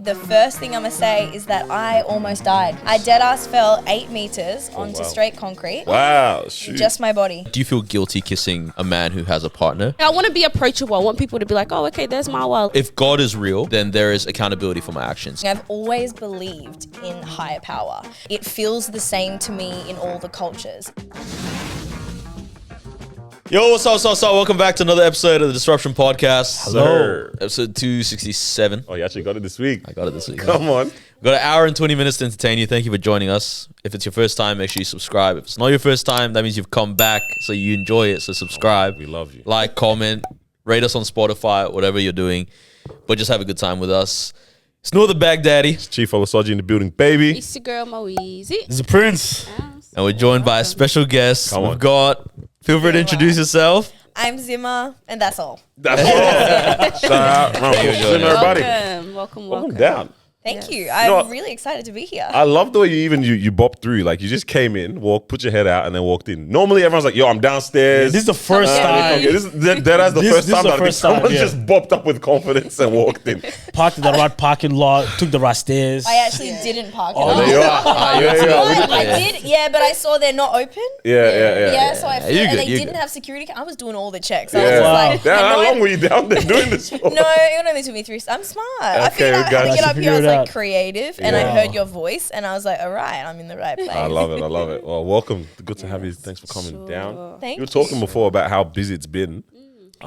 The first thing I'm going to say is that I almost died. I deadass fell 8 meters onto straight concrete. Wow, shoot. Just my body. Do you feel guilty kissing a man who has a partner? I want to be approachable. I want people to be like, oh, okay, there's my world. If God is real, then there is accountability for my actions. I've always believed in higher power. It feels the same to me in all the cultures. Yo, what's up? Welcome back to another episode of the Disruption Podcast. Hello. Episode 267. Oh, you actually got it this week. I got it this week. Come on. We've got an hour and 20 minutes to entertain you. Thank you for joining us. If it's your first time, make sure you subscribe. If it's not your first time, that means you've come back, so you enjoy it. So subscribe. We love you. Like, comment, rate us on Spotify, whatever you're doing. But just have a good time with us. It's Noah the Baghdaddy. It's Chief Olasoji in the building, baby. It's your girl, Moeezy. This is a Prince. And we're joined by a special guest. Come on. We've got, feel free to introduce yourself. I'm Zima, and that's all. That's all. Shout out. Welcome, everybody. Welcome. Down. Thank you. You I'm know, really excited to be here. I love the way you bopped through. Like, you just came in, put your head out, and then walked in. Normally, everyone's like, yo, I'm downstairs. This is the first time. This is that's the first time that someone just bopped up with confidence and walked in. Parked in the right parking lot, took the right stairs. I actually didn't park it. There you are. There you are. I did, yeah, but I saw they're not open. Yeah. So I feel, You're and good, they you're didn't good. have security. I was doing all the checks. I Yeah. was just like, Damn, I how know long were you down there doing this for? No, it only took me 3. I'm smart. I figured out how to gotcha. get up here. I was Figure it like out. creative, and I Yeah. heard your voice, and I was like, all right, I'm in the right place. I love it. Well, welcome. Good to have you. Thanks for coming down. Thank You were talking before about how busy it's been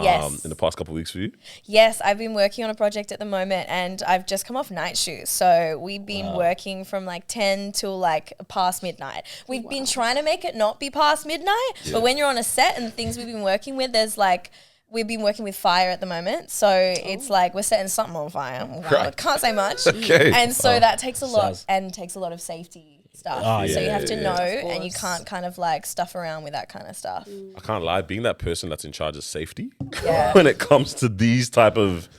Yes. in the past couple of weeks for you. Yes, I've been working on a project at the moment, and I've just come off night shoot. So we've been working from like 10 till like past midnight. We've been trying to make it not be past midnight, but when you're on a set and the things we've been working with, there's like, we've been working with fire at the moment. So it's like we're setting something on fire. Well, I can't say much. Okay. And so that takes a lot Sounds- and takes a lot of safety stuff. Oh, So you yeah, have to yeah. know, Of and you course. can't kind of like stuff around with that kind of stuff. I can't lie, being that person that's in charge of safety Yeah. when it comes to these type of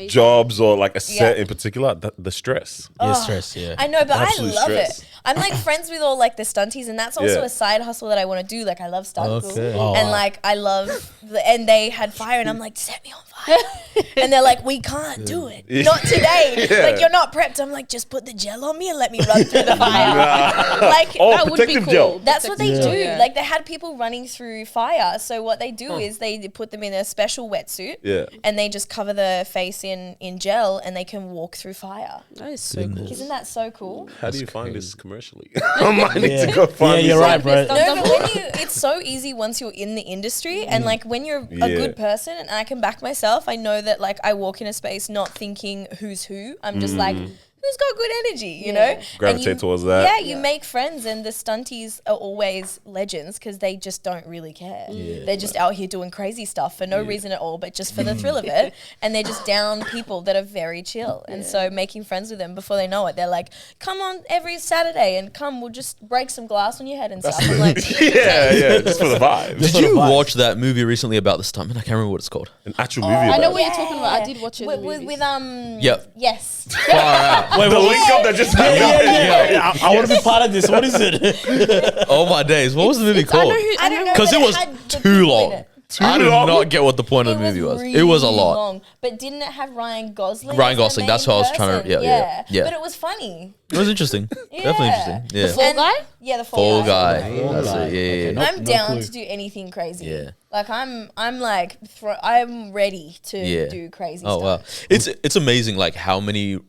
jobs or like a set in particular, the stress. Yeah, stress, yeah. I know, but Absolute I love stress. it. I'm like friends with all like the stunties, and that's also Yeah. a side hustle that I want to do. Like I love stunts, Okay. Oh, and wow. like I love, and they had fire, and I'm like, set me on fire, and they're like, we can't do it, not today. Yeah. Like you're not prepped. I'm like, just put the gel on me and let me run through the fire. Like Oh, That would be protective cool. gel. that's what they do. Yeah. Like they had people running through fire. So what they do is they put them in a special wetsuit, Yeah. and they just cover the face in gel, and they can walk through fire. That is so cool. Isn't that so cool? How do you find this commercially? I might need to go Yeah, find you're this. right, bro. No, but when it's so easy once you're in the industry, and like when you're a Yeah. good person, and I can back myself, I know that like I walk in a space not thinking who's who. I'm just like, who's got good energy, you know? And Gravitate towards that. Yeah, you make friends, and the stunties are always legends because they just don't really care. They're just out here doing crazy stuff for no reason at all, but just for the thrill of it. And they're just down people that are very chill. And so making friends with them before they know it, they're like, come on every Saturday and we'll just break some glass on your head and stuff. I'm like, yeah, just for the vibe. Did sort of you vibes. watch that movie recently about the stuntman? I can't remember what it's called. An actual movie. I know about what it. you're talking about. I did watch it. in the with movies. Yep. yes. Far out. Wait, The link up that just yeah. I want to be part of this. What is it? Oh my days. What was the movie I called? know who. I don't know. Because but it was had the too people in long. it. I did long? not get what the point of the movie was. It was a really lot. long, but didn't it have Ryan Gosling? Ryan as the Gosling, that's main what I was trying to- person? yeah. But it was funny. It was interesting. Definitely interesting. Yeah. Fall Guy? Yeah, the Fall Guy. Fall That's Guy. it. Yeah, yeah, Okay, yeah. no- I'm down clue. to do anything crazy. Yeah. Like I'm like I'm ready to Yeah. do crazy Oh wow, stuff. it's amazing like how many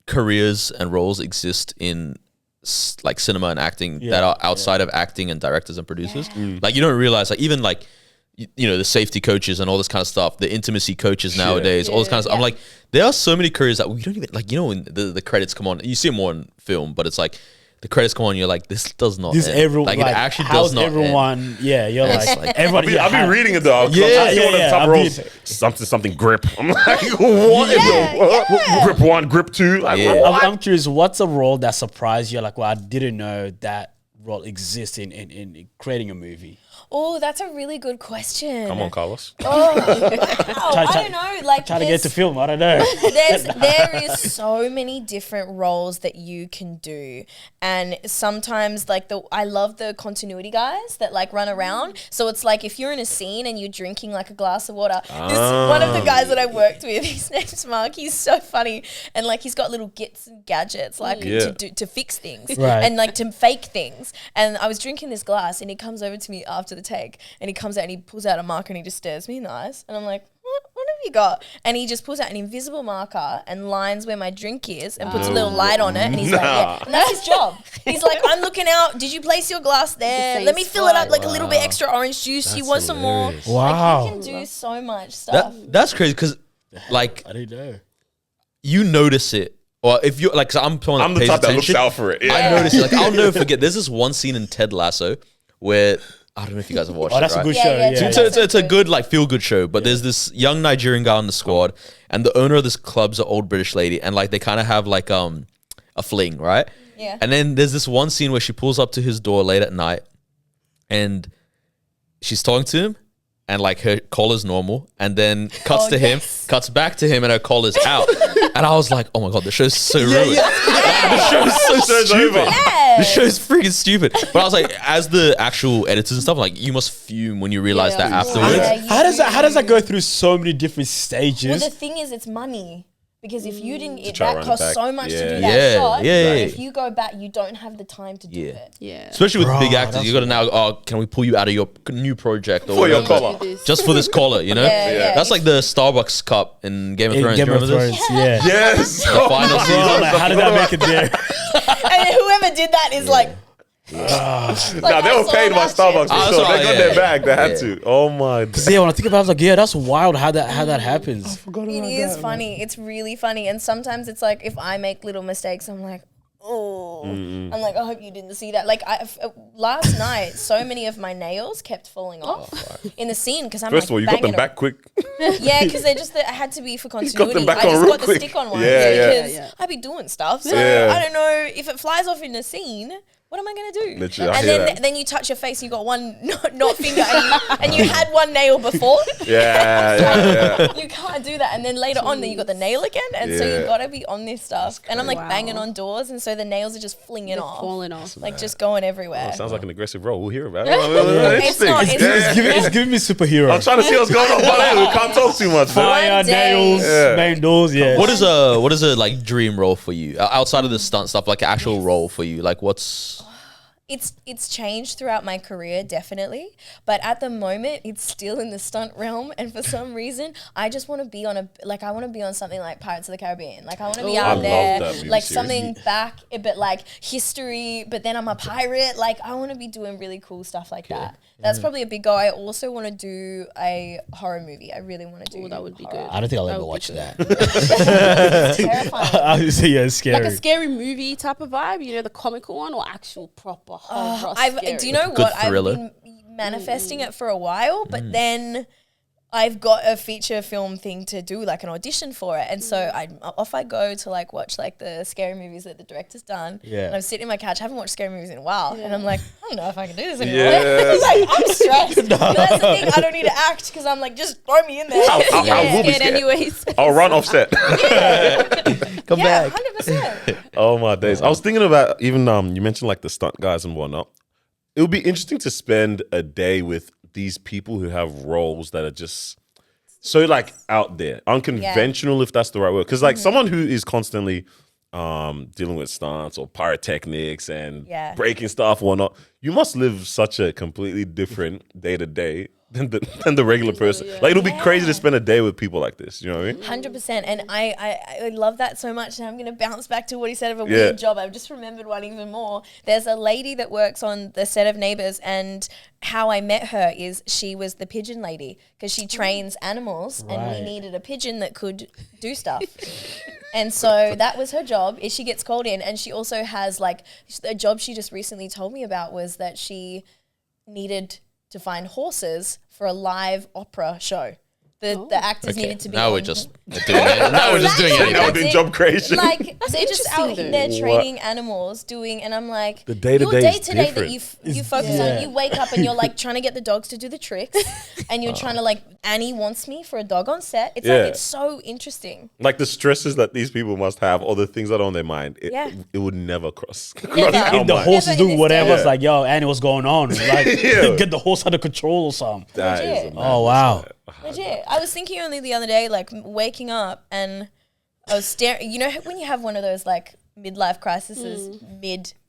careers and roles exist in like cinema and acting that are outside of acting and directors and producers. Like you don't realize like even like you know the safety coaches and all this kind of stuff, the intimacy coaches nowadays, all this kind of stuff. I'm like there are so many careers that we don't even like. You know when the credits come on, you see it more in film, but it's like the credits come on, you're like this does not. This end. everyone like like, it actually how's does not. End. everyone? Yeah, you're like everybody. I've been reading it though. Yeah, I see one of the yeah, top I've roles. been- Something grip. I'm like, what in the world? Grip 1, grip 2. Like, Yeah. what? I'm curious. What's a role that surprised you? Like, well, I didn't know that role exists in creating a movie. Oh, that's a really good question. Come on, Carlos. Oh, wow. I don't know. Like, Trying to get to film. I don't know. there is so many different roles that you can do, and sometimes like I love the continuity guys that like run around. So it's like if you're in a scene and you're drinking like a glass of water. One of the guys that I worked with, his name's Mark. He's so funny, and like he's got little gits and gadgets like to fix things and like to fake things. And I was drinking this glass, and he comes over to me after the take, and he comes out and he pulls out a marker and he just stares me in the eyes, and I'm like, what have you got? And he just pulls out an invisible marker and lines where my drink is and puts a little light on it, and he's like, yeah, and that's his job. He's like, I'm looking out, did you place your glass there? Let me fill it up like a little bit extra orange juice. You want some more? Wow. Like, you can do so much stuff. That's crazy because, like, I didn't know. you notice it, or if you like, 'cause I'm someone I'm that the pays type that looks attention. out for it. Yeah. I notice it. Like, I'll never forget. There's this one scene in Ted Lasso where I don't know if you guys have watched it. Oh, that's right? a good Yeah, show. yeah, Yeah. yeah. It's a good like feel good show, but there's this young Nigerian guy on the squad, and the owner of this club's an old British lady, and like they kind of have like a fling, right? Yeah. And then there's this one scene where she pulls up to his door late at night, and she's talking to him, and like her collar's normal, and then cuts to him, cuts back to him, and her collar's out. And I was like, oh my god, the show's so ruined. The show's so stupid. The show's freaking stupid. But I was like, as the actual editors and stuff, like you must fume when you realize that afterwards. How does that go through so many different stages? Well, the thing is, it's money. Because if you didn't, try to that run it costs back. so much to Yeah. do that Yeah, shot. yeah, that yeah. If you go back, you don't have the time to do it. Yeah. Especially with big Bro, actors, you got to now, oh, can we pull you out of your new project or For your whatever? collar. Just for this collar, you know? Yeah. That's like the Starbucks cup in Game of in Thrones. Game Do of you remember Thrones, this? yeah. Yes. The final season. How did that make it there? And whoever did that is like, Nah, they were paid by Starbucks for Oh, sure. sorry, They got yeah. their bag. They had to. Oh my. Yeah, when I think about it, I was like, yeah, that's wild how that happens. it is funny. It's really funny. And sometimes it's like, if I make little mistakes, I'm like, oh, I'm like, I hope you didn't see that. Like last night, so many of my nails kept falling off in the scene because I'm First like, of all, you got them banging back quick. Yeah, because I had to be for got them continuity. back I on just real got the quick. stick on one. Yeah. Because I be doing stuff. So Yeah. I don't know if it flies off in a scene. What am I gonna do? Literally, I and hear then that. then you touch your face, you got one not finger, and you had one nail before. Yeah. You can't do that. And then later on, then you got the nail again, and so Yeah. you gotta be on this stuff. And I'm like Wow. banging on doors, and so the nails are just flinging off, Falling off. like just going everywhere. Sounds like an aggressive role. We'll hear about it. It's not. Interesting. It's Yeah. It's giving me superhero. I'm trying to see what's going on, but hey, we can't talk too much. man. Fire, One day. nails, Yeah. main doors, yeah. What is a like dream role for you outside of the stunt stuff? Like an actual role for you? Like what's It's changed throughout my career, definitely. But at the moment, it's still in the stunt realm. And for some reason, I just want to be on I want to be on something like Pirates of the Caribbean. Like, I want to be I out love there, that movie like series. something back, but like history, but then I'm a pirate. Like, I want to be doing really cool stuff like that. That's probably a big goal. I also want to do a horror movie. I really want to do That would be horror. good. I don't think I'll That ever would be watch good. that. It's terrifying. I would say, yeah, it's Like scary. a scary movie type of vibe, you know, the comical one, or actual proper horror scary? Do you know Good what? thriller. I've been manifesting it for a while, but then I've got a feature film thing to do, like an audition for it. And so off I go to like watch like the scary movies that the director's done. Yeah. And I'm sitting in my couch, I haven't watched scary movies in a while. And I'm like, I don't know if I can do this anymore. Yeah. Like, I'm stressed. But that's the thing, I don't need to act because I'm like, just throw me in there. I will be Scared scared. anyways. I'll run offset. come Yeah, back? 100%. Oh my days. I was thinking about even you mentioned like the stunt guys and whatnot. It would be interesting to spend a day with these people who have roles that are just so like out there, unconventional, if that's the right word. Because like someone who is constantly dealing with stunts or pyrotechnics and breaking stuff or whatnot, you must live such a completely different day to day than the regular person. Like it'll be crazy to spend a day with people like this. You know what I mean? 100%. And I love that so much. And I'm going to bounce back to what he said of a weird job. I've just remembered one even more. There's a lady that works on the set of Neighbours, and how I met her is she was the pigeon lady because she trains animals and we needed a pigeon that could do stuff. And so that was her job, is she gets called in. And she also has like a job she just recently told me about was that she needed to find horses for a live opera show. The actors needed to be. Now on. we're just doing it. Now we're just doing Exactly. it. Now we're doing job creation. Like they're just out interesting, there though. training animals, doing, and I'm like, The day-to-day your is day-to-day that different. you focus on. You wake up and you're like trying to get the dogs to do the tricks, and you're trying to like Annie wants me for a dog on set. It's like it's so interesting. Like the stresses that these people must have, or the things that are on their mind, it would never cross. Never. our If the mind. horse is Never in doing this whatever, day. it's like, yo, Annie, what's going on? Like, get the horse under control or something. That is Legit. a Oh, wow. Legit. I was thinking only the other day, like waking up and I was staring. You know when you have one of those like midlife crises,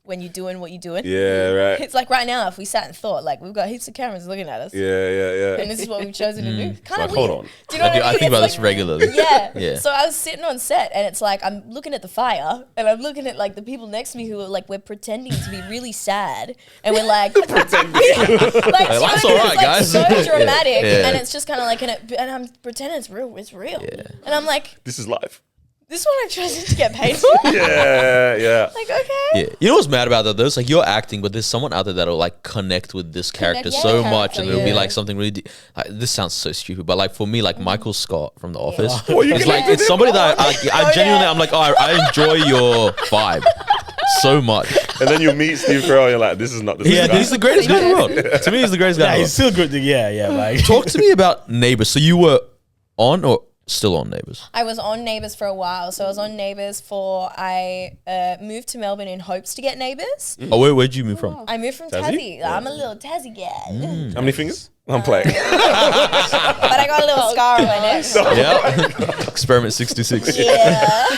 when you're doing what you're doing. Yeah, right. It's like right now, if we sat and thought, like we've got heaps of cameras looking at us, Yeah. and this is what we've chosen to do. Kind Like, of hold weird. on. Do you know what I mean? I think It's about like, this regularly. Yeah. Yeah. So I was sitting on set, and it's like I'm looking at the fire, and I'm looking at like the people next to me who are like we're pretending to be really sad, and we're like pretending. Like, Life's so all right, it's, like, guys. So dramatic, Yeah. and it's just kind of like, and I'm pretending it's real. It's real, and I'm like, This is life. this is what I've chosen to get paid for. Yeah. Like, okay. Yeah. You know what's mad about that though? It's like you're acting, but there's someone out there that'll like connect with this character Connect so with the much, and it'll be character, like something really. Like, this sounds so stupid, but like for me, like Michael Scott from The Office, What, you it's can like act with it's him? somebody that I Go genuinely, there. I'm like, oh, I enjoy your vibe so much. And then you meet Steve Carell, and you're like, this is not the same Yeah, guy. he's the greatest guy in the world. To me, he's the greatest guy. Yeah, in the he's world. still good. Yeah, like. Talk to me about Neighbours. So you were on or still on Neighbours? I was on Neighbours for a while. So I was on Neighbours I moved to Melbourne in hopes to get Neighbours. Oh, where'd you move from? I moved from Tassie? Tassie. I'm a little Tassie gal. How many fingers? I'm playing. But I got a little scar on my neck. Yeah. Experiment 626. Yeah.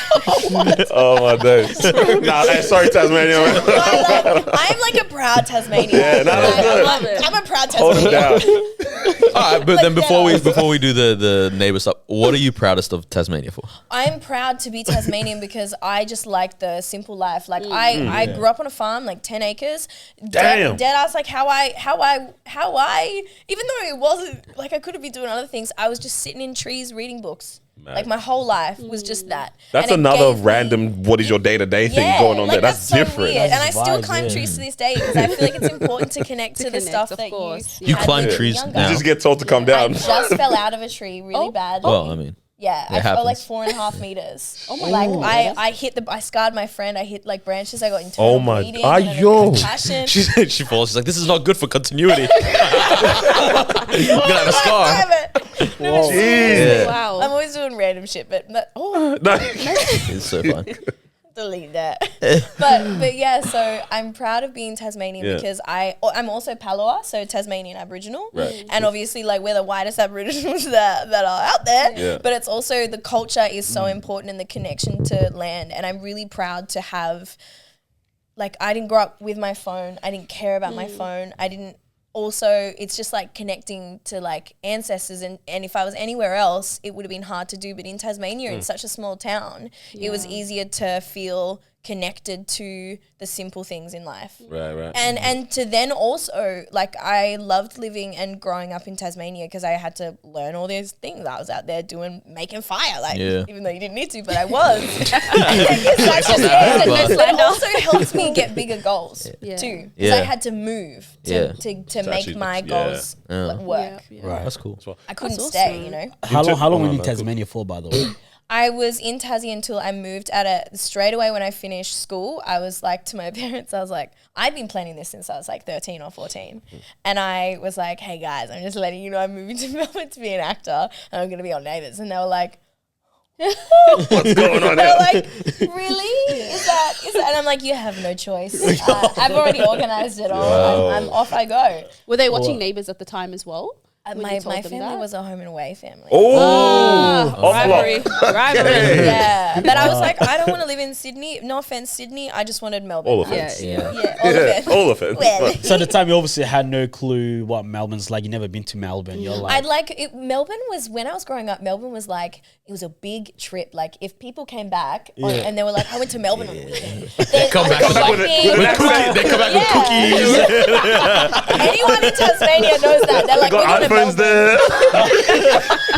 Oh my days. Nah, hey, sorry, Tasmania. I'm like a proud Tasmanian. Yeah, no, that's good. I'm a proud Hold it Tasmanian. down. All right, but then before yeah. we do the Neighbours stuff, what are you proudest of Tasmania for? I'm proud to be Tasmanian because I just like the simple life. Like I grew up on a farm, like 10 acres. Damn. Dead ass, like how I, even though it wasn't, like I could have been doing other things, I was just sitting in trees reading books. Man. Like my whole life was just that. That's And it another gave me- random, what is your day-to-day thing going on there? like, That's so different. weird. And I That's still vibes, climb yeah. trees to this day because I feel like it's important to connect to the connect, stuff of that course. You had climb when you were trees younger. now? You just get told to come I down. just fell out of a tree really bad. Well, I mean, Yeah, It I fell like happens. 4.5 meters. Oh my Like God. I scarred my friend. I hit like branches. I got internal Oh my- bleeding. ah, and then a yo. concussion. she falls. She's like, this is not good for continuity. You're gonna have a scar. Damn it. No, Jeez. Wow. I'm always doing random shit, but No. It's so fun. delete that. but yeah, so I'm proud of being Tasmanian Yeah. because I'm also Palawa, so Tasmanian Aboriginal, Right. and obviously like we're the whitest Aboriginals that are out there. Yeah. But it's also the culture is so important and the connection to land, and I'm really proud to have. Like I didn't grow up with my phone. I didn't care about my phone. I didn't. Also, it's just like connecting to like ancestors, and if I was anywhere else, it would have been hard to do. But in Tasmania, it's such a small town, it was easier to feel connected to the simple things in life. Right. And to then also, like, I loved living and growing up in Tasmania because I had to learn all these things. I was out there making fire, like, Yeah. even though you didn't need to, but I was. It's such a but it also helped me get bigger goals too. Because Yeah. I had to move to make actually- my yeah. goals work. Right. That's cool. I couldn't That's stay, awesome. you know. How long were Oh, you in no, cool. Tasmania for, by the way? I was in Tassie until I moved straight away when I finished school. I was like to my parents, I was like, I'd been planning this since I was like 13 or 14. And I was like, hey guys, I'm just letting you know I'm moving to Melbourne to be an actor and I'm going to be on Neighbours. And they were like, What's going on they there? were like, really? Is that? And I'm like, you have no choice. I've already organised it all. Wow. I'm off I go. Were they watching Neighbours at the time as well? when My you told them family that? was a home and away family. Oh, rivalry. Rivalry. Yeah, but I was like, I don't want to live in Sydney. No offense, Sydney. I just wanted Melbourne. all of Yeah, it. yeah. Yeah, all of it. All of it. Well, So at the time, you obviously had no clue what Melbourne's like. You never been to Melbourne. You're like, I'd like it. Melbourne was when I was growing up. Melbourne was like it was a big trip. Like if people came back and they were like, I went to Melbourne. They Come back with with cookies. They come back with cookies. Anyone in Tasmania knows that. They're like, we're Got going to iPhone Bitcoin's there.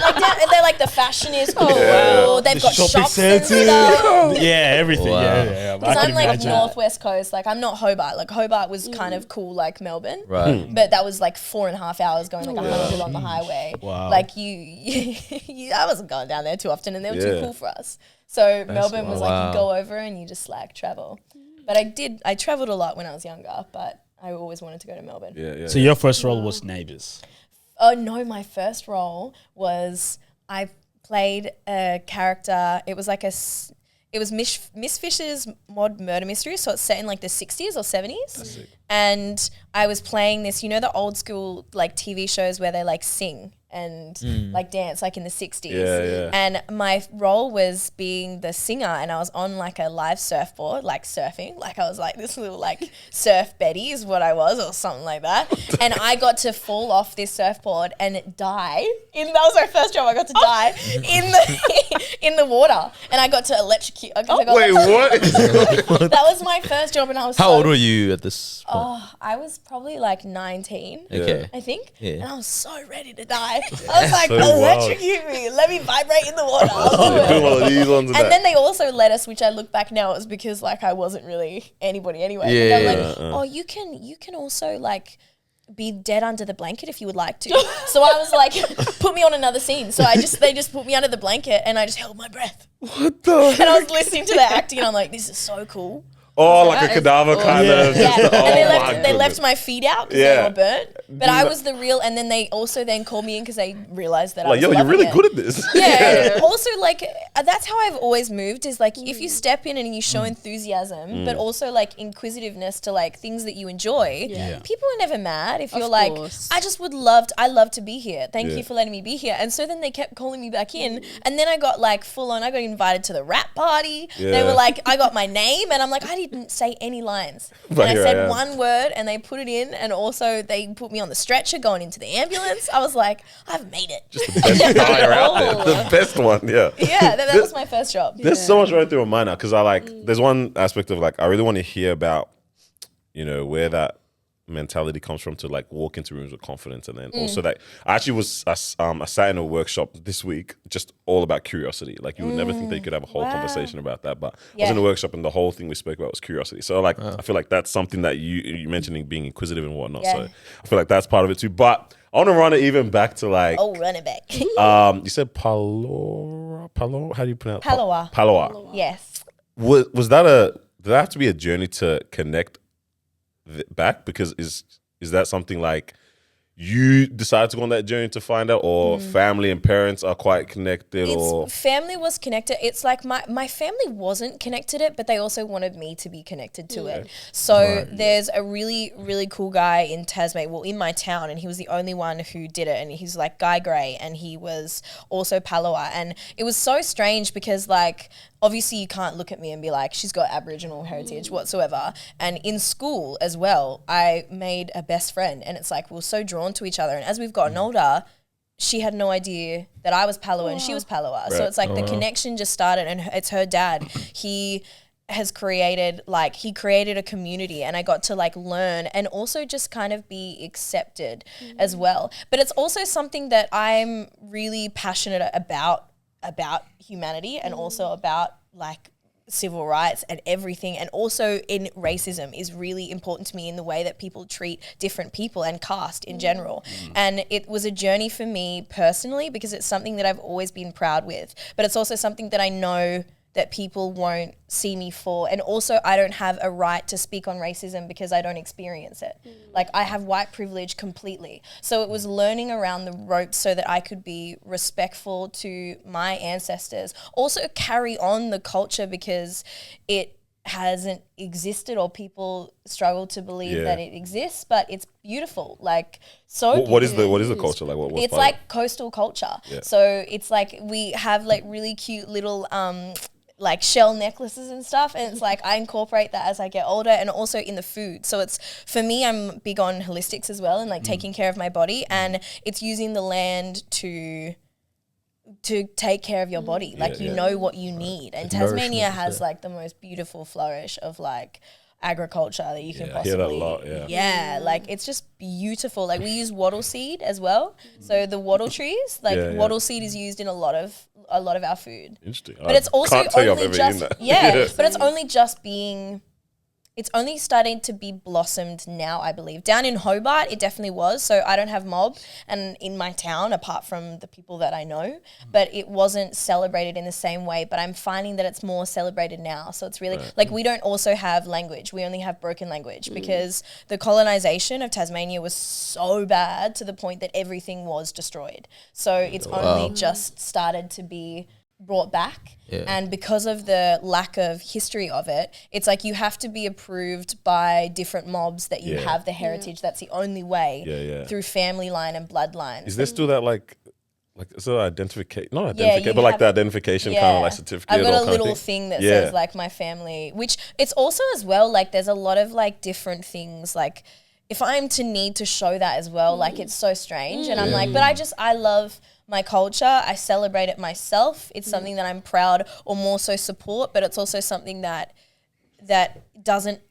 Like they're like the fashion is cool. They've got shopping shops and centre. stuff. Yeah, everything. Wow. Yeah. Because I I'm can like imagine. northwest coast. Like I'm not Hobart. Like Hobart was kind of cool, like Melbourne. Right. But that was like 4.5 hours going like 100 on the highway. Wow. Like I wasn't going down there too often, and they were too cool for us. So Melbourne was like you go over and you just like travel. But I traveled a lot when I was younger, but I always wanted to go to Melbourne. Yeah. So your first role was Neighbours. Oh no, my first role was I played a character. It was like it was Miss Fisher's mod murder mystery, so it's set in like the 60s or 70s. And I was playing this, the old school like TV shows where they like sing and like dance like in the 60s. Yeah. And my role was being the singer, and I was on like a live surfboard, like surfing. Like I was like this little like surf Betty is what I was, or something like that. And I got to fall off this surfboard and die. That was my first job. I got to die in the water, and I got to electrocute. Wait, what? That was my first job, and I was How old were you at this point? I was probably like 19. Okay. I think. Yeah. And I was so ready to die. I was like, So wild. electrocute me. Let me vibrate in the water. I'll do it. Do one of these ones And then they also let us, which I look back now, it was because like I wasn't really anybody anyway. But Yeah, they're like, oh, you can also like be dead under the blanket if you would like to. So I was like, put me on another scene. So they just put me under the blanket, and I just held my breath. What the? And I was listening to the acting, and I'm like, this is so cool. Oh, like a cadaver kind of. Yeah, Just, and they my left my feet out because Yeah. they were burnt. But I was the real, and then they also then called me in because they realized that I Like, was yo, you're loving really it. good at this. Yeah. And also, like, that's how I've always moved is like if you step in and you show enthusiasm, but also like inquisitiveness to like things that you enjoy, people are never mad if you're like, course. I love to be here. Thank you for letting me be here. And so then they kept calling me back in. And then I got like full on, I got invited to the rap party. They Yeah. were like, I got my name, and I'm like, I didn't say any lines. And But I here I said am. one word, and they put it in. And also they put me on the stretcher going into the ambulance. I was like, I've made it. Just the best tire out there. The best one, yeah. Yeah, that was my first job. There's so much running through my mind now because I like. There's one aspect of like I really want to hear about, where that mentality comes from to like walk into rooms with confidence, and then also that I actually I sat in a workshop this week just all about curiosity. Like you would never think that you could have a whole conversation about that, but I was in a workshop and the whole thing we spoke about was curiosity. So like I feel like that's something that you mentioning being inquisitive and whatnot. Yeah. So I feel like that's part of it too. But I want to run it even back to like. Oh, run it back. You said Palo? How do you pronounce Palawa. Palawa. Yes. Was that did that have to be a journey to connect back? Because is that something like you decided to go on that journey to find out, or family and parents are quite connected, or Family was connected. It's like my family wasn't connected it, but they also wanted me to be connected to it. So there's a really, really cool guy in Tasmania, well, in my town, and he was the only one who did it. And he's like Guy Gray, and he was also Palawa. And it was so strange because like, obviously you can't look at me and be like, she's got Aboriginal heritage whatsoever. And in school as well, I made a best friend, and it's like we were so drawn to each other. And as we've gotten older, she had no idea that I was Palawa and she was Palawa. So it's like the connection just started, and it's her dad. He created a community, and I got to like learn and also just kind of be accepted as well. But it's also something that I'm really passionate about humanity, and also about like civil rights and everything, and also in racism is really important to me in the way that people treat different people and caste in general. And it was a journey for me personally because it's something that I've always been proud with, but it's also something that I know that people won't see me for. And also I don't have a right to speak on racism because I don't experience it. Like I have white privilege completely. So it was learning around the ropes so that I could be respectful to my ancestors. Also carry on the culture because it hasn't existed, or people struggle to believe that it exists, but it's beautiful. Like what is the culture like? What's it's like coastal culture. So it's like we have like really cute little like shell necklaces and stuff, and it's like I incorporate that as I get older, and also in the food. So it's, for me, I'm big on holistics as well, and like taking care of my body, and it's using the land to take care of your body. Like you know what you need, and Tasmania has like the most beautiful flourish of like agriculture that you can Yeah, I hear possibly. that a lot, yeah. Yeah, like it's just beautiful. Like we use wattle seed as well. So the wattle trees, like Yeah, yeah. wattle seed is used in a lot of our food. Interesting. But it's also can't tell you I've only ever just eaten that. yeah, but it's only just being. It's only starting to be blossomed now, I believe. Down in Hobart, it definitely was. So I don't have mob and in my town, apart from the people that I know, but it wasn't celebrated in the same way. But I'm finding that it's more celebrated now. So it's really like we don't also have language. We only have broken language because the colonization of Tasmania was so bad to the point that everything was destroyed. So it's only just started to be brought back. And because of the lack of history of it, it's like you have to be approved by different mobs that you have the heritage. That's the only way through family line and bloodline. Is there still that like is it identification? Not you identification, but like have- the identification kind of like certificate. I've got or a kind of little thing that Yeah. says like my family, which it's also as well like there's a lot of like different things like if I'm to need to show that as well, like it's so strange. And I'm like, but I love my culture. I celebrate it myself. It's something that I'm proud or more so support, but it's also something that doesn't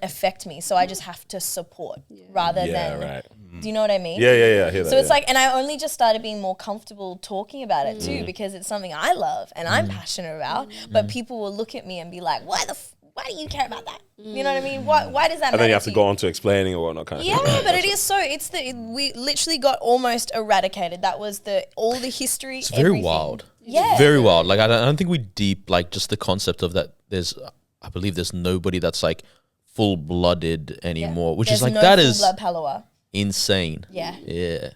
affect me. So I just have to support rather than, right. do you know what I mean? Yeah, I hear that. So it's like, and I only just started being more comfortable talking about it too, because it's something I love and I'm passionate about, but people will look at me and be like, why do you care about that? You know what I mean? Why does that matter? And then you have to you? go on to explaining or whatnot kind of Yeah, thing. but it is so. We literally got almost eradicated. That was all the history. It's very everything. wild. Yeah, Very wild. Like I don't think we deep like just the concept of that. I believe there's nobody that's like full blooded anymore, which There's is like no that full is blood Palawa. insane. Yeah, Yeah.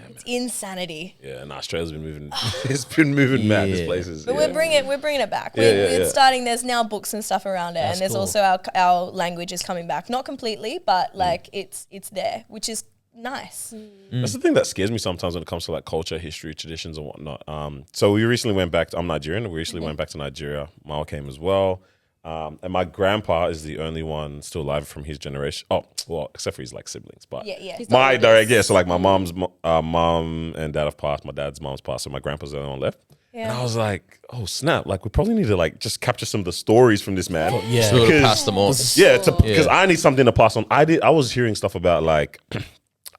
it's insanity. Yeah, and Australia's been moving. It's been moving mad. This place is. But we're bringing it back. Yeah, We're starting. There's now books and stuff around it, and there's cool. also our language is coming back. Not completely, but like it's there, which is nice. That's the thing that scares me sometimes when it comes to like culture, history, traditions, and whatnot. So we recently went back. I'm Nigerian. We recently went back to Nigeria. Mao came as well. And my grandpa is the only one still alive from his generation. Oh, well, except for his like siblings. But Yeah. He's my the direct, oldest. so like my mom's mom and dad have passed. My dad's mom's passed. So my grandpa's the only one left. And I was like, oh snap! Like we probably need to like just capture some of the stories from this man. Yeah. So Because- pass them on. Yeah, because I need something to pass on. I was hearing stuff about like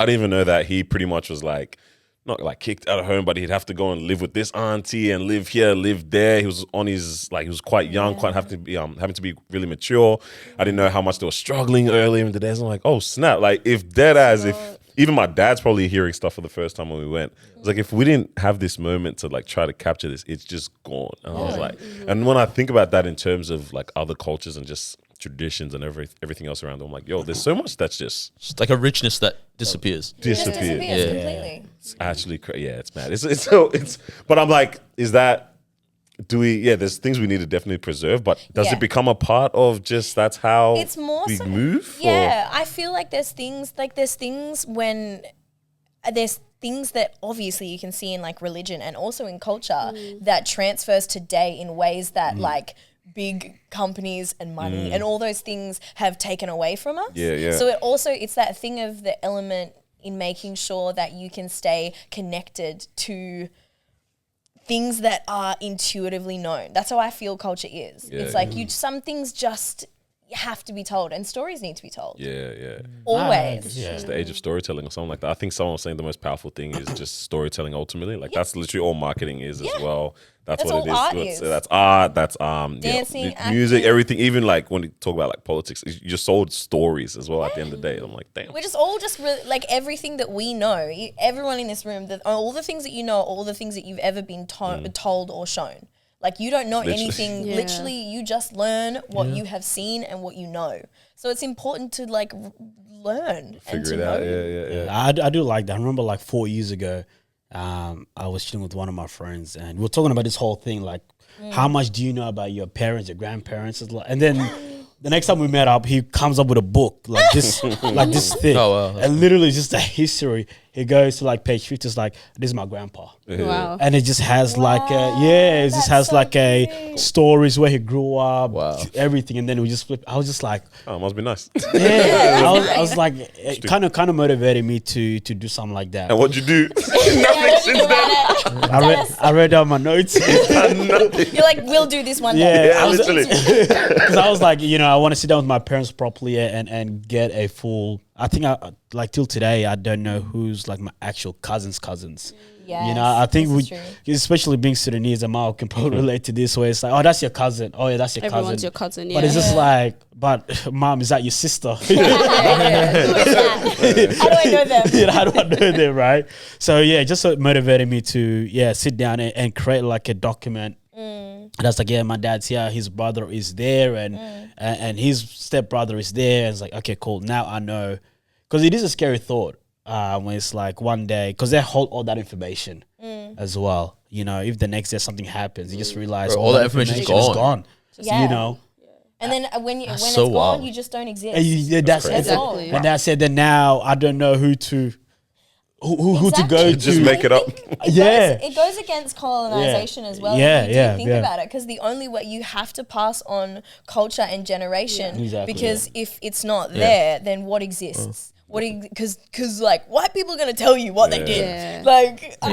I didn't even know that he pretty much was like not like kicked out of home, but he'd have to go and live with this auntie and live here, live there. He was on his he was quite young, quite having to be really mature. I didn't know how much they were struggling earlier in the days. I'm like, oh snap! Like if even my dad's probably hearing stuff for the first time when we went. It's like if we didn't have this moment to like try to capture this, it's just gone. And I was like, and when I think about that in terms of like other cultures and just traditions and everything else around them, I'm like, yo, there's so much that's just It's like a richness that disappears. Just disappeared. disappears completely. It's actually it's mad. It's but I'm like, is that there's things we need to definitely preserve, but does it become a part of just that's how It's more we so- move? Yeah, I feel like there's things when there's things that obviously you can see in like religion and also in culture that transfers today in ways that like big companies and money and all those things have taken away from us. Yeah. So it's that thing of the element in making sure that you can stay connected to things that are intuitively known. That's how I feel culture is. Yeah, it's like some things just have to be told and stories need to be told. Yeah. Always. Yeah. It's the age of storytelling or something like that. I think someone was saying the most powerful thing is just storytelling ultimately. Like that's literally all marketing is as well. That's what all it is. art That's- is. That's art. That's Dancing, music, acting. everything. Even like when you talk about like politics, you just sold stories as well. At the end of the day, I'm like, damn. We're just all just really, like everything that we know, everyone in this room, all the things that you know, all the things that you've ever been told or shown. Like you don't know Literally. anything. Yeah. Literally, you just learn what you have seen and what you know. So it's important to like learn and Figure to it out. know. Yeah. I do like that. I remember like 4 years ago, I was chilling with one of my friends and we were talking about this whole thing, like how much do you know about your parents, your grandparents? And then the next time we met up, he comes up with a book like this thick. Oh, wow. And literally just a history he goes to like page 50. It's like, this is my grandpa. Wow. And it just has like it just has like stories where he grew up, everything, and then we just flip. I was just like, oh, must be nice. yeah, I was like, it kind of motivated me to do something like that. And what'd you do? Nothing since then. I read down my notes. You're like, we'll do this one day. Yeah, literally. Because I was like, I want to sit down with my parents properly and get a full. I think like till today, I don't know who's like my actual cousins. Yes, I think this is true. especially being Sudanese, Amal can probably relate to this. Where it's like, oh, that's your cousin. Oh yeah, that's your cousin. Everyone's your cousin. Yeah. But it's just like, but mom, is that your sister? Who is that? How do I know them? How do I know them, right? So yeah, just so it motivated me to sit down and create like a document. And that's like, my dad's here, his brother is there, and his stepbrother is there. And it's like, okay, cool. Now I know, because it is a scary thought when it's like one day, because they hold all that information as well. If the next day something happens, you just realize all that information is gone. And then when it's so gone, wild. you just don't exist. That's Exactly. And I said that now I don't know who to go to. Just make it up. It goes against colonization as well. If you think about it, because the only way you have to pass on culture and generation, because if it's not there, then what exists? Because like white people are gonna tell you what they did. Like, you know what I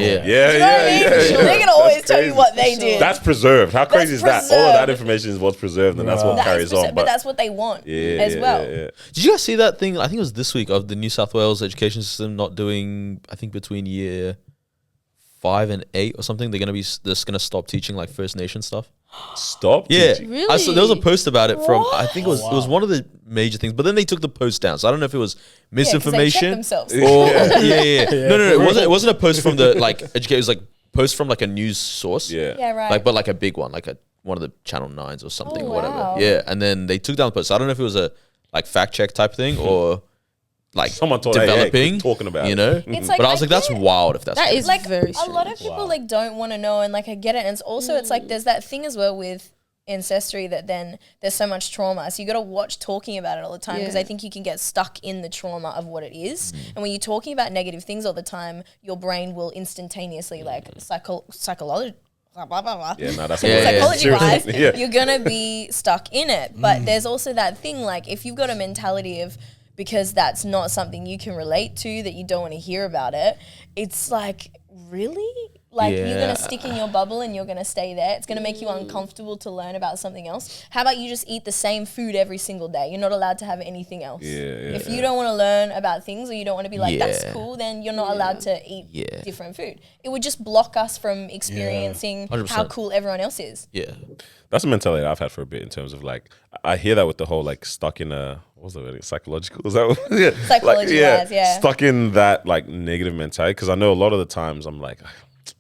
mean? They're gonna always tell you what they did. That's preserved. How crazy is that? All of that information is what's preserved, and that's what carries on. But that's what they want as well. Did you guys see that thing? I think it was this week of the New South Wales education system not doing. I think between year 5 and 8 or something, they're gonna stop teaching like First Nation stuff. Stop. Yeah, teaching. Really? there was a post about it from. I think it was one of the major things, but then they took the post down. So I don't know if it was misinformation themselves. or No, it wasn't a post from the like educator. It was like post from like a news source. Yeah, right. Like, but like a big one, like one of the Channel 9s or something or whatever. wow. Yeah, and then they took down the post. So I don't know if it was a like fact check type thing or like Someone told developing, quit talking about you know. It's like, But I was like, that's wild if that's That true. is like very a lot of people like don't want to know, and like I get it. And it's also it's like there's that thing as well with ancestry that then there's so much trauma, so you got to watch talking about it all the time, because I think you can get stuck in the trauma of what it is. And when you're talking about negative things all the time, your brain will instantaneously like psychology. Blah, blah, blah. Yeah, no, that's Psychology wise, Yeah. you're gonna be stuck in it. But there's also that thing, like if you've got a mentality of, because that's not something you can relate to, that you don't want to hear about it, it's like, really? Like you're going to stick in your bubble and you're going to stay there. It's going to make you uncomfortable to learn about something else. How about you just eat the same food every single day? You're not allowed to have anything else. If you don't want to learn about things, or you don't want to be like, that's cool, then you're not allowed to eat different food. It would just block us from experiencing how cool everyone else is. Yeah. That's a mentality I've had for a bit in terms of like, I hear that with the whole like stuck in a, what's the word, psychological? Is that what? Psychology wise, stuck in that like negative mentality. Because I know a lot of the times I'm like,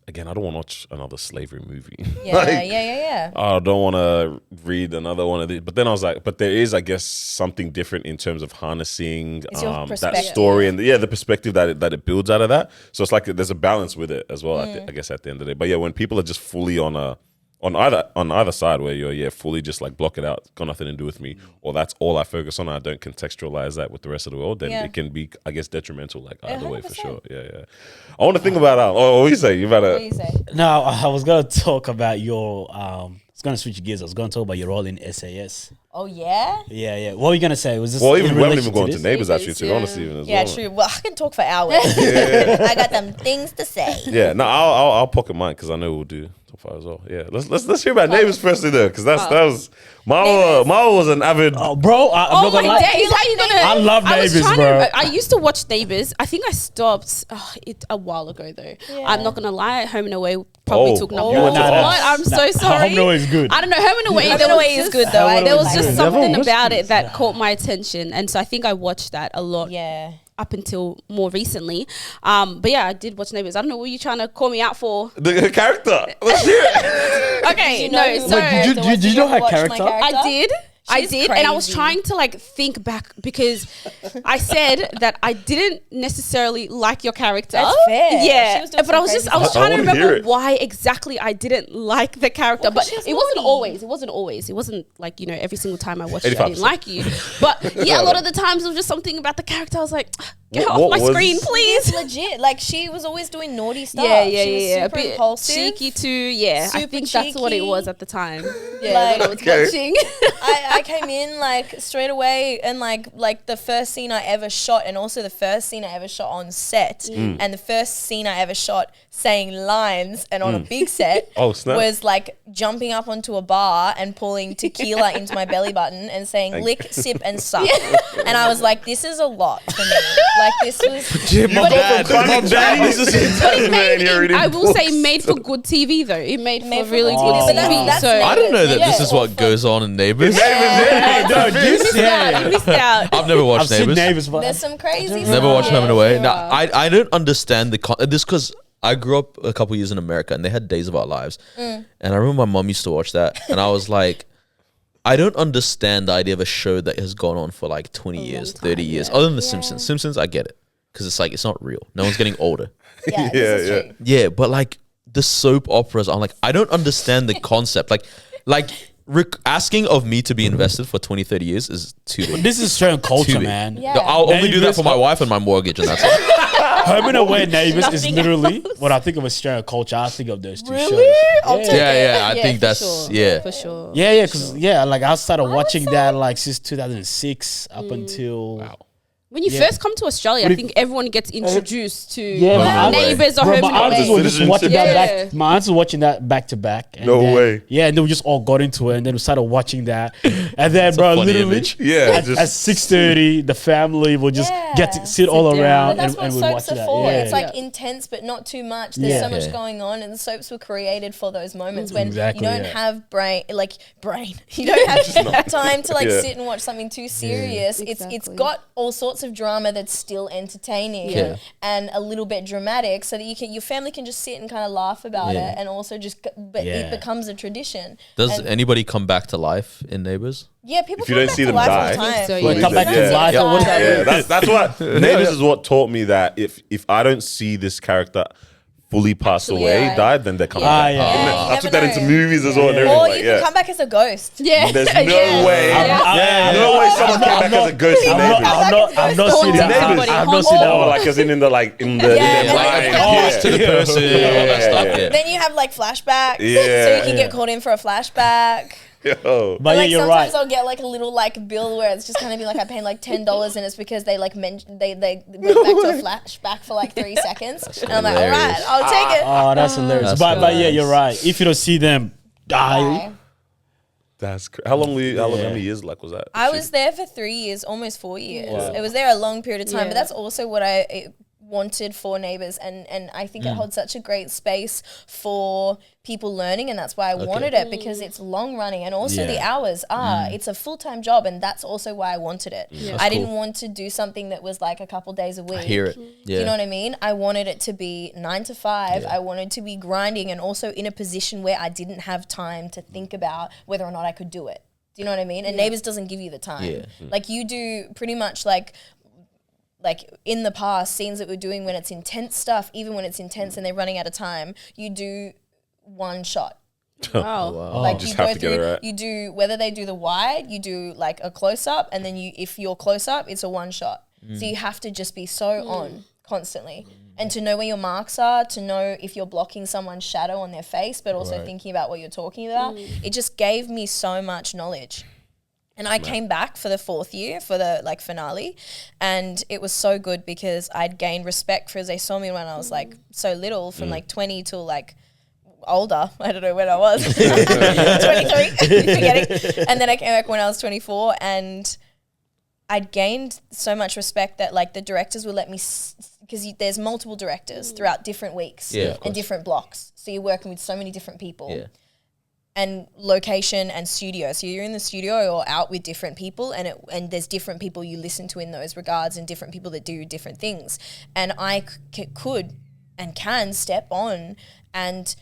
again, I don't want to watch another slavery movie. I don't want to read another one of these. But then I was like, but there is, I guess, something different in terms of harnessing that story and the perspective that it builds out of that. So it's like there's a balance with it as well, I guess, at the end of the day. But yeah, when people are just fully on either side, where you're fully just like block it out, it's got nothing to do with me, or that's all I focus on, I don't contextualize that with the rest of the world, then it can be, I guess, detrimental like either way for sure. I want to think about what you say. What do you say? No, I was gonna talk about your I was gonna switch gears. I was gonna talk about your role in SAS. Oh yeah? Yeah. What were you gonna say? Was this we in haven't relation even to gone to this? Neighbours actually, to be honest, even as well. Yeah, true. Well, I can talk for hours. I got them things to say. Yeah, no, I'll pocket mine because I know we'll do top 5 as well. Yeah, let's hear about Neighbours firstly though, because that was Mao was an avid. Oh, bro, I'm not gonna lie. Days, how you gonna? I love Neighbours, bro. I used to watch Neighbours. I think I stopped it a while ago though. I'm not gonna lie. Home and Away probably took number one. I'm so sorry. Home and Away is good. I don't know. Home and Away. Home and Away is good though. There was Home just and Away. something Never about it that caught my attention, and so I think I watched that a lot. Yeah. Up until more recently, but yeah, I did watch Neighbours. I don't know what you're trying to call me out for. The character. Let's hear it. Okay, Did you know her character? I did. She's And I was crazy. trying to like think back, because I said that I didn't necessarily like your character. That's fair. She Yeah, was doing but I some was crazy trying to wanna hear remember it. why exactly I didn't like the character. Well, 'cause But she was it wasn't naughty. always. It wasn't always. It wasn't like, every single time I watched it, I 85%. didn't like you. But yeah, a lot of the times it was just something about the character. I was like, Get her What off my was- screen, please. It's legit. Like she was always doing naughty stuff. Yeah, She was A super bit impulsive. cheeky too. Yeah, I Super think that's what it cheeky. was at the time. Yeah, Like- when I was Okay. watching. I came in like straight away and like the first scene I ever shot and also the first scene I ever shot on set and the first scene I ever shot saying lines and on a big set Oh, snap. was like jumping up onto a bar and pulling tequila into my belly button and saying lick, sip and suck. And I was like, this is a lot for me. Like this was My dad. This is I will say made for good TV though. It made Made for for really good good TV, but TV. that's So I don't know that Yeah. this is what goes on in Neighbours. No, this, you missed out. I've never watched I've seen Neighbours. Neighbours, but there's some crazy Never stuff. watched Home and Away. No, Yeah. I don't understand this because I grew up a couple years in America and they had Days of Our Lives, and I remember my mom used to watch that, and I was like, I don't understand the idea of a show that has gone on for like 20 years, 30 years. Other than The Simpsons. Simpsons, I get it because it's like it's not real. No one's getting older. Yeah, this is true. Yeah, but like the soap operas, I'm like, I don't understand the concept. Like asking of me to be invested for 20, 30 years is too big. this is Australian culture, Too big. man. Yeah. I'll only do that Neighbours- for my wife and my mortgage, and that's it. Home and Away Neighbours is Nothing literally when I think of Australian culture. I think of those two shows. I'll take it. Yeah, I Yeah, think for that's sure. For sure. Yeah, because like I started watching that like since 2006 up until When you Yeah. first come to Australia, I think everyone gets introduced to my aunt- Neighbours or Bro, Home my and aunts Away. were just Citizenship. watching that Yeah. back. My aunts were watching that back to back. and No then- way. Yeah, and then we just all got into it, and then we started watching that, and then a bro, funny literally image. Yeah, at, just- at 6:30, the family will just get to Yeah. sit all Sit down. around But that's and what we soaps watch are that. for. Yeah. It's like intense, but not too much. There's Yeah. so much Yeah. going on, and soaps were created for those moments when Exactly, you don't yeah. have brain. You don't have time to like Yeah. sit and watch something too serious. It's Exactly. got all sorts of drama that's still entertaining Yeah. and a little bit dramatic, so that your family can just sit and kind of laugh about Yeah. it, and also but Yeah. it becomes a tradition. Does And- anybody come back to life in Neighbours? Yeah, people If you come don't back see to them life all die- the time. I think so, Well, yeah. come back to Yeah. life. Yeah. or what- Yeah, that's what Neighbours is what taught me that if I don't see this character fully pass Actually, away, yeah. died, then they're coming Ah, back. yeah. Yeah, you I never took that into know. movies as well and Yeah. everything. Or like, you yeah. can come back as a ghost. Yeah. There's no Yeah. way. No way someone came back as a ghost in I'm Neighbours. not seeing that. Neighbours. I'm not seeing that Oh, one. like as in the Yeah, Like yeah. appears to the person, all that stuff. Yeah. Then you have like flashbacks, so Yeah. you can get called in for a flashback. Yo. But yeah, Like you're sometimes right. I'll get like a little like bill where it's just kind of be like I paid like $10 and it's because they like they went back to a flashback for like 3 seconds and I'm like, all right, hilarious. I'll take it. Oh, that's hilarious. That's But yeah, nice. you're right. If you don't see them die, Bye. That's how long? How many years like was that? I was there for 3 years, almost 4 years. Wow. It was there a long period of time, Yeah. but that's also what I wanted for Neighbours, and I think it holds such a great space for people learning, and that's why I wanted it, because it's long running, and also the Yeah. hours are it's a full-time job, and that's also why I wanted it. That's I didn't cool. want to do something that was like a couple days a week. I hear it. Do Yeah. you know what I mean? I wanted it to be 9 to 5. I wanted to be grinding and also in a position where I didn't have time to think about whether or not I could do it. Do you know what I mean? And Neighbours doesn't give you the time. Yeah. Like you do pretty much like in the past, scenes that we're doing when it's intense stuff, even when it's intense and they're running out of time, you do one shot. Wow. Like just you have go to get through, it right. you do, whether they do the wide, you do like a close up, and then if you're close up, it's a one shot. So you have to just be so on constantly. And to know where your marks are, to know if you're blocking someone's shadow on their face, but also thinking about what you're talking about, it just gave me so much knowledge. And I came back for the 4th year for the like finale, and it was so good because I'd gained respect for, as they saw me when I was like so little, from like 20 till like older. I don't know when I was 23, forgetting. And then I came back when I was 24, and I'd gained so much respect that like the directors would let me, because there's multiple directors throughout different weeks Yeah, of course. and different blocks, so you're working with so many different people. Yeah. And location and studio. So you're in the studio or out with different people, and there's different people you listen to in those regards, and different people that do different things. And I could and can step on and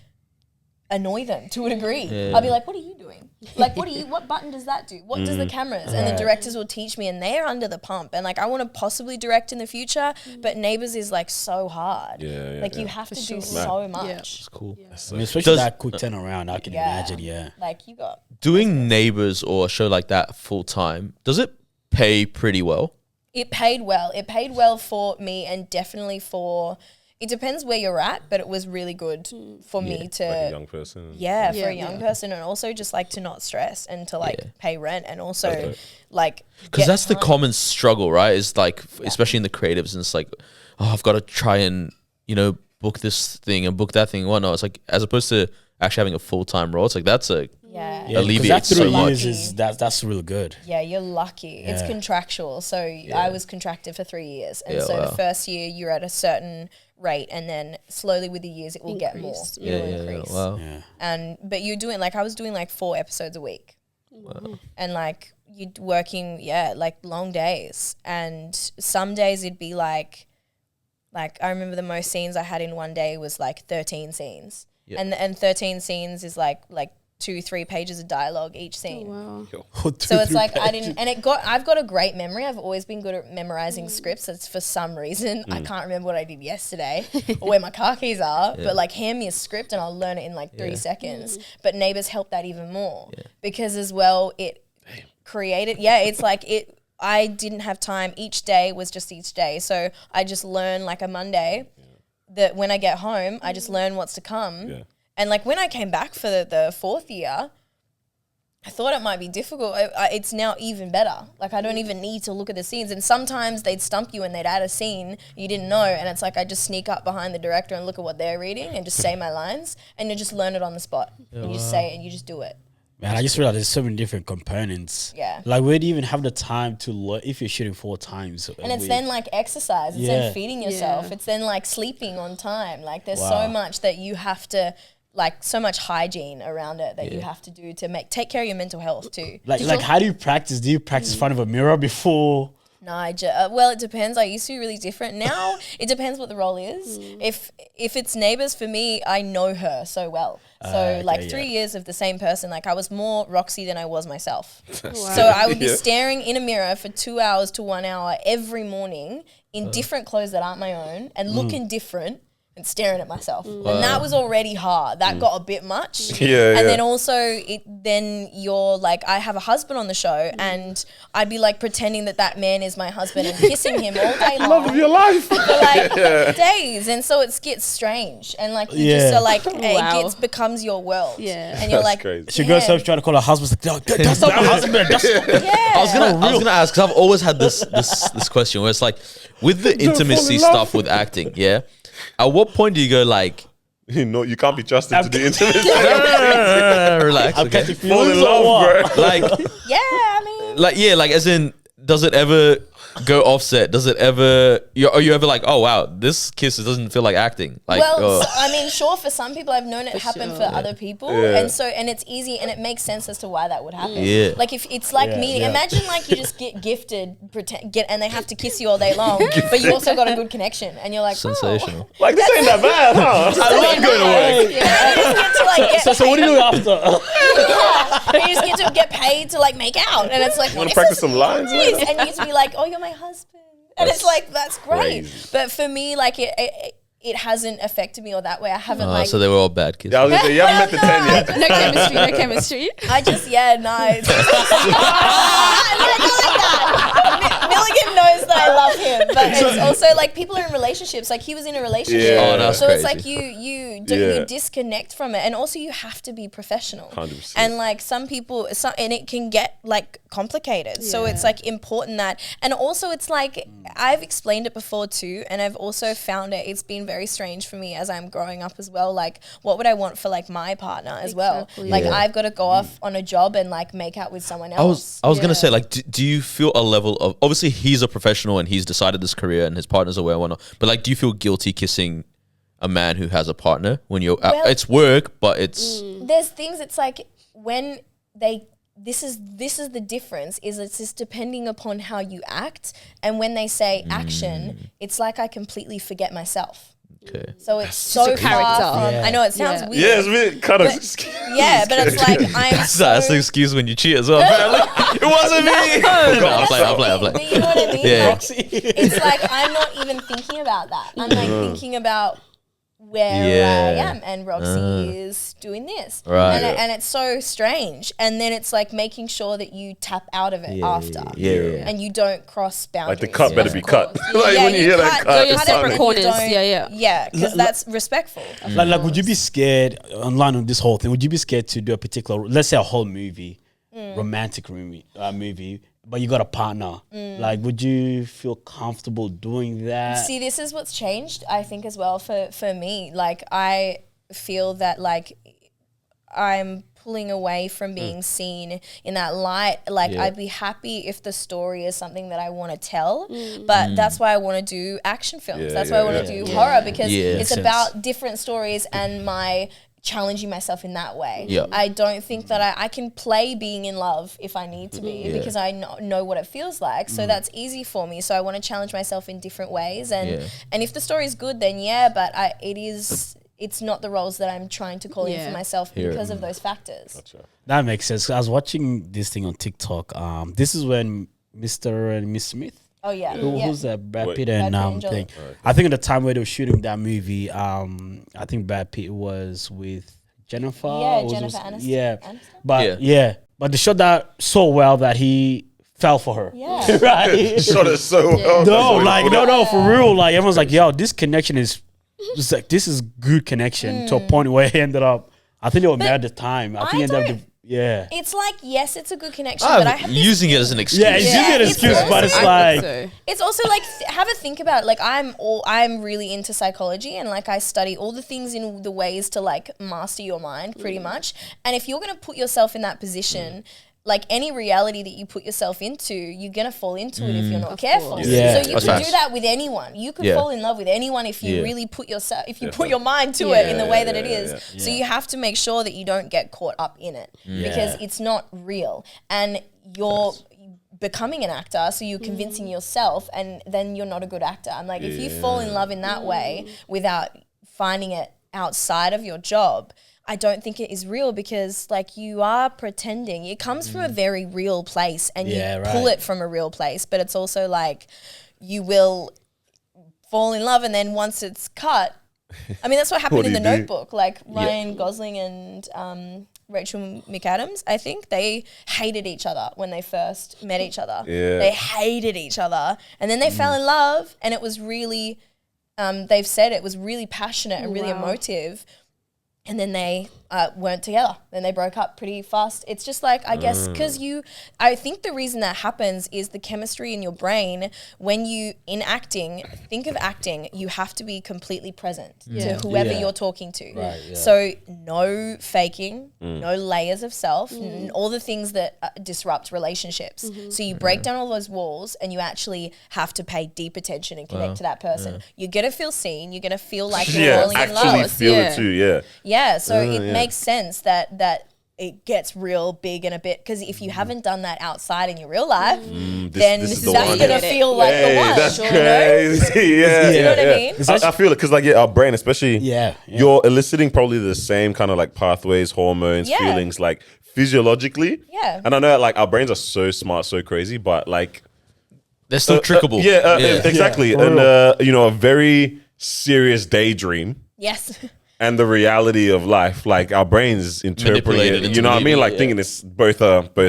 annoy them to a degree. Yeah. I'll be like, what are you doing? Like, what button does that do? What does the cameras? And the directors will teach me, and they're under the pump. And like, I want to possibly direct in the future, but Neighbours is like so hard. Yeah, like you have to do sure. so much. Yeah. It's cool. I mean, especially Does- that quick turnaround, I can Yeah. imagine. Yeah. Like you got Doing Neighbours or a show like that full time, does it pay pretty well? It paid well. It paid well for me and definitely for, it depends where you're at, but it was really good for me to. Like a young person. Yeah, for a young person, and also just like to not stress and to like pay rent, and also like. Because that's the common struggle, right? Is like, especially in the creatives, and it's like, oh, I've got to try and, you know, book this thing and book that thing and whatnot. It's like, as opposed to actually having a full-time role, it's like, that's a, alleviates that 3 so years much. is that's really good. Yeah, you're lucky. It's contractual. So I was contracted for 3 years. And so the first year you're at a certain rate, and then slowly with the years it will get more. It will increase. Wow. Yeah. But you're doing, like, I was doing like 4 episodes a week. Wow. And like you're working, like long days. And some days it'd be like I remember the most scenes I had in one day was like 13 scenes. Yep. And 13 scenes is like 2-3 pages of dialogue each scene. Wow. So it's like I've got a great memory. I've always been good at memorizing scripts. It's for some reason I can't remember what I did yesterday or where my car keys are, but like hand me a script and I'll learn it in like 3 seconds. But Neighbours helped that even more because as well it created, it's like I didn't have time. Each day was just each day. So I just learn like a Monday that when I get home, I just learn what's to come. Yeah. And like when I came back for the 4th year, I thought it might be difficult. It's now even better. Like I don't even need to look at the scenes. And sometimes they'd stump you and they'd add a scene you didn't know. And it's like I just sneak up behind the director and look at what they're reading and just say my lines. And you just learn it on the spot. And you just say it and you just do it. Man, I just realized there's so many different components. Yeah. Like, where do you even have the time to learn if you're shooting 4 times? And it's then like exercise. It's then feeding yourself. Yeah. It's then like sleeping on time. Like there's so much that you have to, like so much hygiene around it that you have to do to take care of your mental health too. Like how do you practice? Do you practice in front of a mirror before? No, well, it depends. I used to be really different. Now it depends what the role is. If it's Neighbours, for me, I know her so well. So 3 years of the same person, like I was more Roxy than I was myself. Wow. So I would be staring in a mirror for 2 hours to 1 hour every morning in different clothes that aren't my own and looking different. And staring at myself. Wow. And that was already hard. That got a bit much. And then also then you're like, I have a husband on the show and I'd be like pretending that man is my husband and kissing him all day long. Love of your life. For like days. And so it gets strange. And like you just are like, it becomes your world. Yeah. And you're like, crazy. She goes up trying to call her husband. Like, that's not my husband. I was gonna ask, because I've always had this question where it's like, with the intimacy stuff with acting, at what point do you go like, you can't be trusted to do intimacy? Relax. Okay. Fall in love, bro. Like, like as in, does it ever go offset? Does it ever? Are you ever like, oh wow, this kiss doesn't feel like acting? Like, I mean, sure, for some people, I've known it happen for other people, and it's easy, and it makes sense as to why that would happen. Yeah. Like if it's like me, imagine like you just get gifted, and they have to kiss you all day long, but you also got a good connection, and you're like, sensational. Oh, like this ain't that bad, huh? I love going to work. Yeah, so what do you do after? You just get to get paid to like make out, and it's like, you want to practice some lines, and you get to be like, oh, you're my husband, and it's like that's great. Crazy. But for me, like it hasn't affected me or that way. I haven't like. So they were all bad kisses. Yeah, I was gonna say, you haven't met the 10 yet. No chemistry. I just no. Milligan knows that I love him, but it's also like people are in relationships. Like he was in a relationship, that's it's crazy. like you disconnect from it, and also you have to be professional. 100%. And like some people, and it can get like complicated. So it's like important that, and also it's like I've explained it before too, and I've also found it's been very strange for me as I'm growing up as well. Like what would I want for like my partner as well? Like I've got to go off on a job and like make out with someone else. I was gonna say, like, do you feel a level of, obviously he's a professional and he's decided this career and his partner's aware and whatnot, but like, do you feel guilty kissing a man who has a partner when you're it's work, but it's there's things, it's like when this is the difference, is it's just depending upon how you act, and when they say action, it's like I completely forget myself. Okay. So it's so far from, I know it sounds weird. Yeah, it's really kind of. But it's like that's the excuse when you cheat as well. Apparently, it wasn't me. I'll play. But you know what I mean? Yeah. It's like I'm not even thinking about that. I'm like thinking about where I am, and Roxy is doing this, Right. and it's so strange. And then it's like making sure that you tap out of it after, and you don't cross boundaries. Like the cut better be cut. Like Yeah, when you hear that cut, your it's separate funny. corners. don't- Yeah. because that's respectful. Like, would you be scared online on this whole thing? Would you be scared to do a particular, let's say a whole movie, romantic movie, but you got a partner? Like, would you feel comfortable doing that? See, this is what's changed, I think, as well for me. Like, I feel that like I'm pulling away from being seen in that light. Like, I'd be happy if the story is something that I want to tell, but that's why I want to do action films. That's why I want to do horror, because it's about different stories and my challenging myself in that way. I don't think that I can play being in love if I need to be, because I know what it feels like. So that's easy for me. So I want to challenge myself in different ways. And if the story is good, then but it's not the roles that I'm trying to call in for myself because of those factors. Gotcha. That makes sense. I was watching this thing on TikTok. This is when Mr. and Miss Smith. Oh yeah, Who's that? Brad Pitt and Brad Pitt and thing. Jolie. I think at the time where they were shooting that movie, I think Brad Pitt was with Jennifer. Yeah, or Jennifer was- Aniston. Yeah, Aniston? but but they shot that so well that he fell for her. Yeah. Right. Shot it so well. No, like no, for real. Like everyone's like, yo, this connection is just like, this is good connection to a point where he ended up. I think they were married at the time. I think he ended up. It's like, yes, it's a good connection, but I have this using it as an excuse. Yeah, it's using it as an excuse, but it's like. It's also like have a think about it. Like I'm really into psychology, and like I study all the things in the ways to like master your mind pretty much. And if you're going to put yourself in that position, like any reality that you put yourself into, you're going to fall into it if you're not careful. Yeah. So you That's can facts. do that with anyone. You can fall in love with anyone if you really put yourself, if you put your mind to it in the way that it is. So you have to make sure that you don't get caught up in it because it's not real. And you're becoming an actor, so you're convincing yourself, and then you're not a good actor. I'm like, if you fall in love in that way without finding it outside of your job, I don't think it is real, because like you are pretending. It comes from a very real place, and you pull it from a real place, but it's also like you will fall in love, and then once it's cut, I mean, that's what happened in The Notebook. Like Ryan Gosling and Rachel McAdams, I think they hated each other when they first met each other. They hated each other, and then they fell in love, and it was really, they've said it was really passionate and really emotive. And then they weren't together. Then they broke up pretty fast. It's just like, I guess, because I think the reason that happens is the chemistry in your brain. When you, in acting, think of acting, you have to be completely present to whoever you're talking to. So no faking, no layers of self, all the things that disrupt relationships. So you break down all those walls, and you actually have to pay deep attention and connect to that person. You're going to feel seen. You're going to feel like you're falling in love. actually feel it too, Yeah, so it makes sense that it gets real big and a bit, because if you haven't done that outside in your real life, then this is the that's one. gonna feel like the one. That's you know? crazy. You know what I mean? I feel it because like our brain, especially Yeah. you're eliciting probably the same kind of like pathways, hormones, feelings, like physiologically. Yeah. And I know like our brains are so smart, so crazy, but like They're still trickable. exactly. And a very serious daydream. Yes. And the reality of life, like our brains interpreting Manipulated it, into you know what I mean? believing Like it, thinking it's both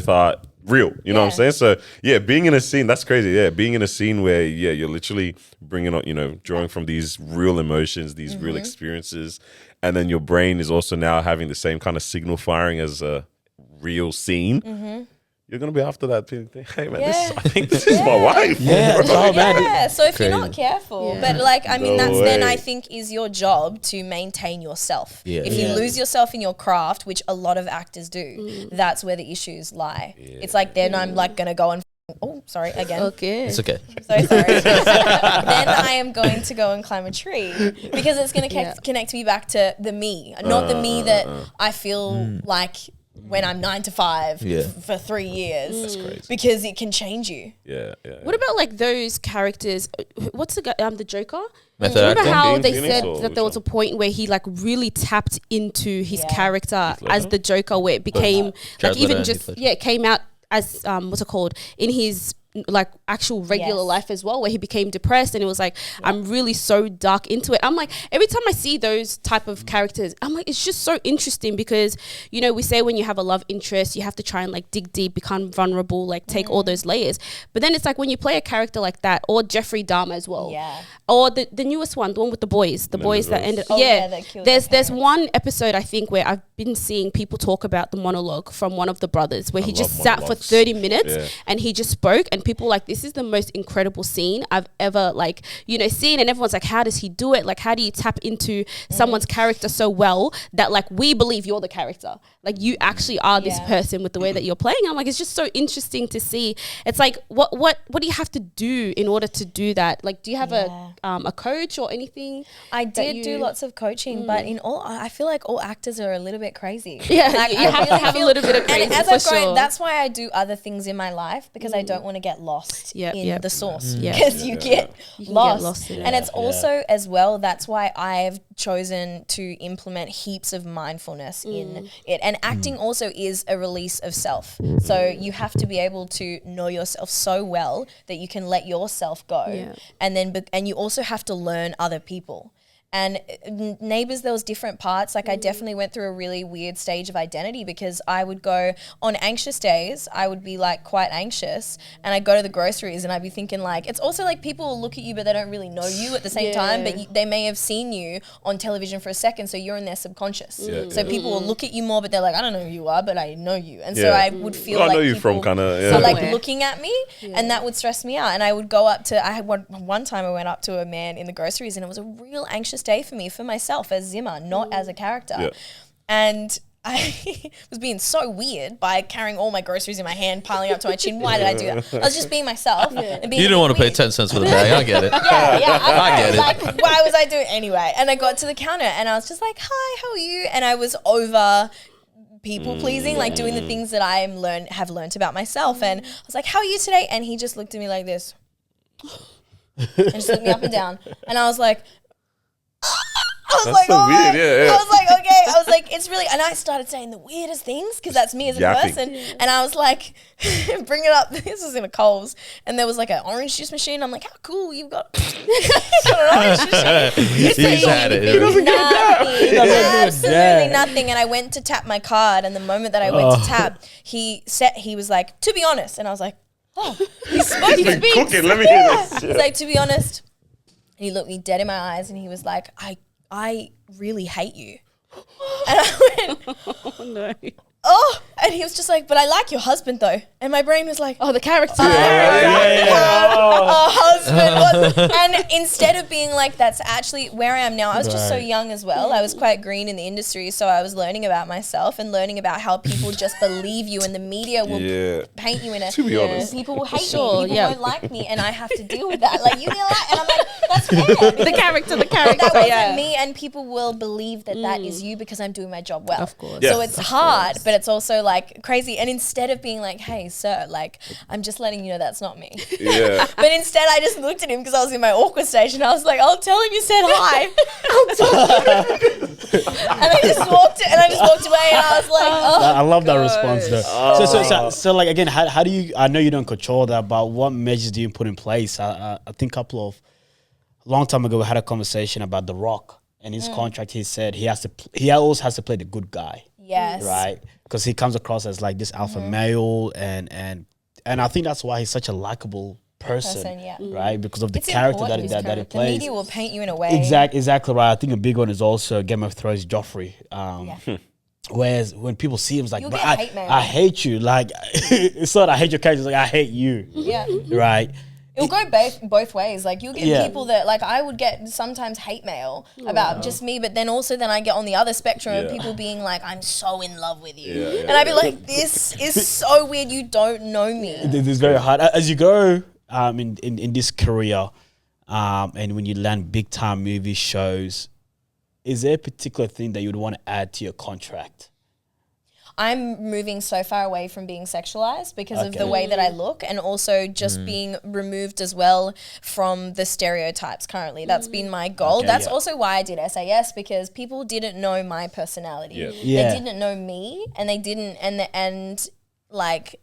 are real, you know what I'm saying? So yeah, being in a scene, that's crazy. Yeah, being in a scene where you're literally bringing on, drawing from these real emotions, these real experiences, and then your brain is also now having the same kind of signal firing as a real scene. You're gonna be after that thing. Hey man, I think this is my wife. Yeah, so if you're not careful, but like, I mean, that's then I way. think is your job to maintain yourself. Yeah. If you lose yourself in your craft, which a lot of actors do, that's where the issues lie. It's like, then I'm like gonna go and sorry again. Okay. It's okay. So sorry. Then I am going to go and climb a tree, because it's going to connect me back to the me, not the me that I feel like when I'm 9 to 5 for 3 years. That's crazy. Because it can change you. Yeah. What about like those characters? What's the guy? The Joker. Method Remember acting? how Joaquin they Phoenix said or that there was a point where he like really tapped into his character as the Joker, where it became Jared like even Leto, just Heath Ledger. it came out as what's it called, in his like actual regular life as well, where he became depressed, and it was like, I'm really so dark into it. I'm like, every time I see those type of characters, I'm like, it's just so interesting because, you know, we say when you have a love interest, you have to try and like dig deep, become vulnerable, like take all those layers. But then it's like when you play a character like that, or Jeffrey Dahmer as well, or the newest one, the one with the boys that ended. There's one episode I think where I've been seeing people talk about the monologue from one of the brothers where he just sat for 30 minutes and he just spoke, and people were like, this is the most incredible scene I've ever like, you know, seen. And everyone's like, how does he do it? Like, how do you tap into someone's character so well that like we believe you're the character, like you actually are this person with the way that you're playing? I'm like, it's just so interesting to see. It's like, what do you have to do in order to do that? Like, do you have a coach or anything? I did do lots of coaching, but I feel like all actors are a little bit crazy. Like, you have to have a little bit of crazy. And as I've grown, that's why I do other things in my life, because I don't want to get lost in the source, because you get lost in it. And it's also as well, that's why I've chosen to implement heaps of mindfulness in it. And acting also is a release of self. So you have to be able to know yourself so well that you can let yourself go. And you also have to learn other people. And Neighbours, there was different parts. Like I definitely went through a really weird stage of identity, because I would go on anxious days, I would be like quite anxious, and I'd go to the groceries and I'd be thinking like, it's also like people will look at you but they don't really know you at the same time, but they may have seen you on television for a second, so you're in their subconscious. So people will look at you more, but they're like, I don't know who you are, but I know you. And so I would feel like I know you people from kind of are like looking at me, and that would stress me out. And I would go up to, I had one time I went up to a man in the groceries, and it was a real anxious day for me, for myself as Zima, not as a character. And I was being so weird by carrying all my groceries in my hand, piling up to my chin. Why did I do that? I was just being myself. And being you didn't want to pay 10 cents for the bag. I get it. I get it. Like, why was I doing it anyway? And I got to the counter and I was just like, hi, how are you? And I was over people pleasing, like doing the things that I have learned about myself. And I was like, how are you today? And he just looked at me like this and just looked me up and down. And I was like, I was like, so weird, I was like, okay. I was like, it's really, and I started saying the weirdest things, because that's me as a person. And I was like, bring it up. This was in a Coles, and there was like an orange juice machine. I'm like, how cool, you've got, an orange juice machine. He's had it. Absolutely nothing. And I went to tap my card, and the moment that I went to tap, he was like, to be honest. And I was like, oh, he spoke to me. Cooking, let me hear this. He's like, to be honest. And he looked me dead in my eyes, and he was like, I really hate you. And I went, Oh no. oh, and he was just like, but I like your husband though. And my brain was like, Oh, the character. Husband. And instead of being like, that's actually where I am now, I was just so young as well. I was quite green in the industry, so I was learning about myself and learning about how people just believe you, and the media will paint you in a, to be honest, people will hate me, people won't like me, and I have to deal with that. Like, you know, and I'm like, that's fair. The character. That wasn't me, and people will believe that that is you because I'm doing my job well. Of course. So it's hard, but it's also like crazy. And instead of being like, hey, sir, like, I'm just letting you know that's not me. Yeah. But instead I just looked at him because I was in my awkward stage, and I was like, I'll tell him you said hi. And I just walked away, and I was like, oh, I love that response though. So like, again, how do you, I know you don't control that, but what measures do you put in place? I think a long time ago we had a conversation about The Rock and his contract. He said he always has to play the good guy. Yes. Right? Because he comes across as like this alpha male, and I think that's why he's such a likable person, right? Because of the character that he plays. The media will paint you in a way. Exactly right. I think a big one is also Game of Thrones Joffrey. Whereas when people see him, it's like, I hate you. Like, it's not I hate your character, it's like I hate you. Yeah. Right? It'll go both ways. Like, you'll get people that, like, I would get sometimes hate mail about just me, but then I get on the other spectrum of people being like, I'm so in love with you. And I'd be like, this is so weird. You don't know me. This is very hard. As you go in this career, and when you land big time movie shows, is there a particular thing that you would want to add to your contract? I'm moving so far away from being sexualized because of the way that I look, and also just being removed as well from the stereotypes currently. That's been my goal. That's also why I did SAS, because people didn't know my personality. They didn't know me, and they didn't, and like,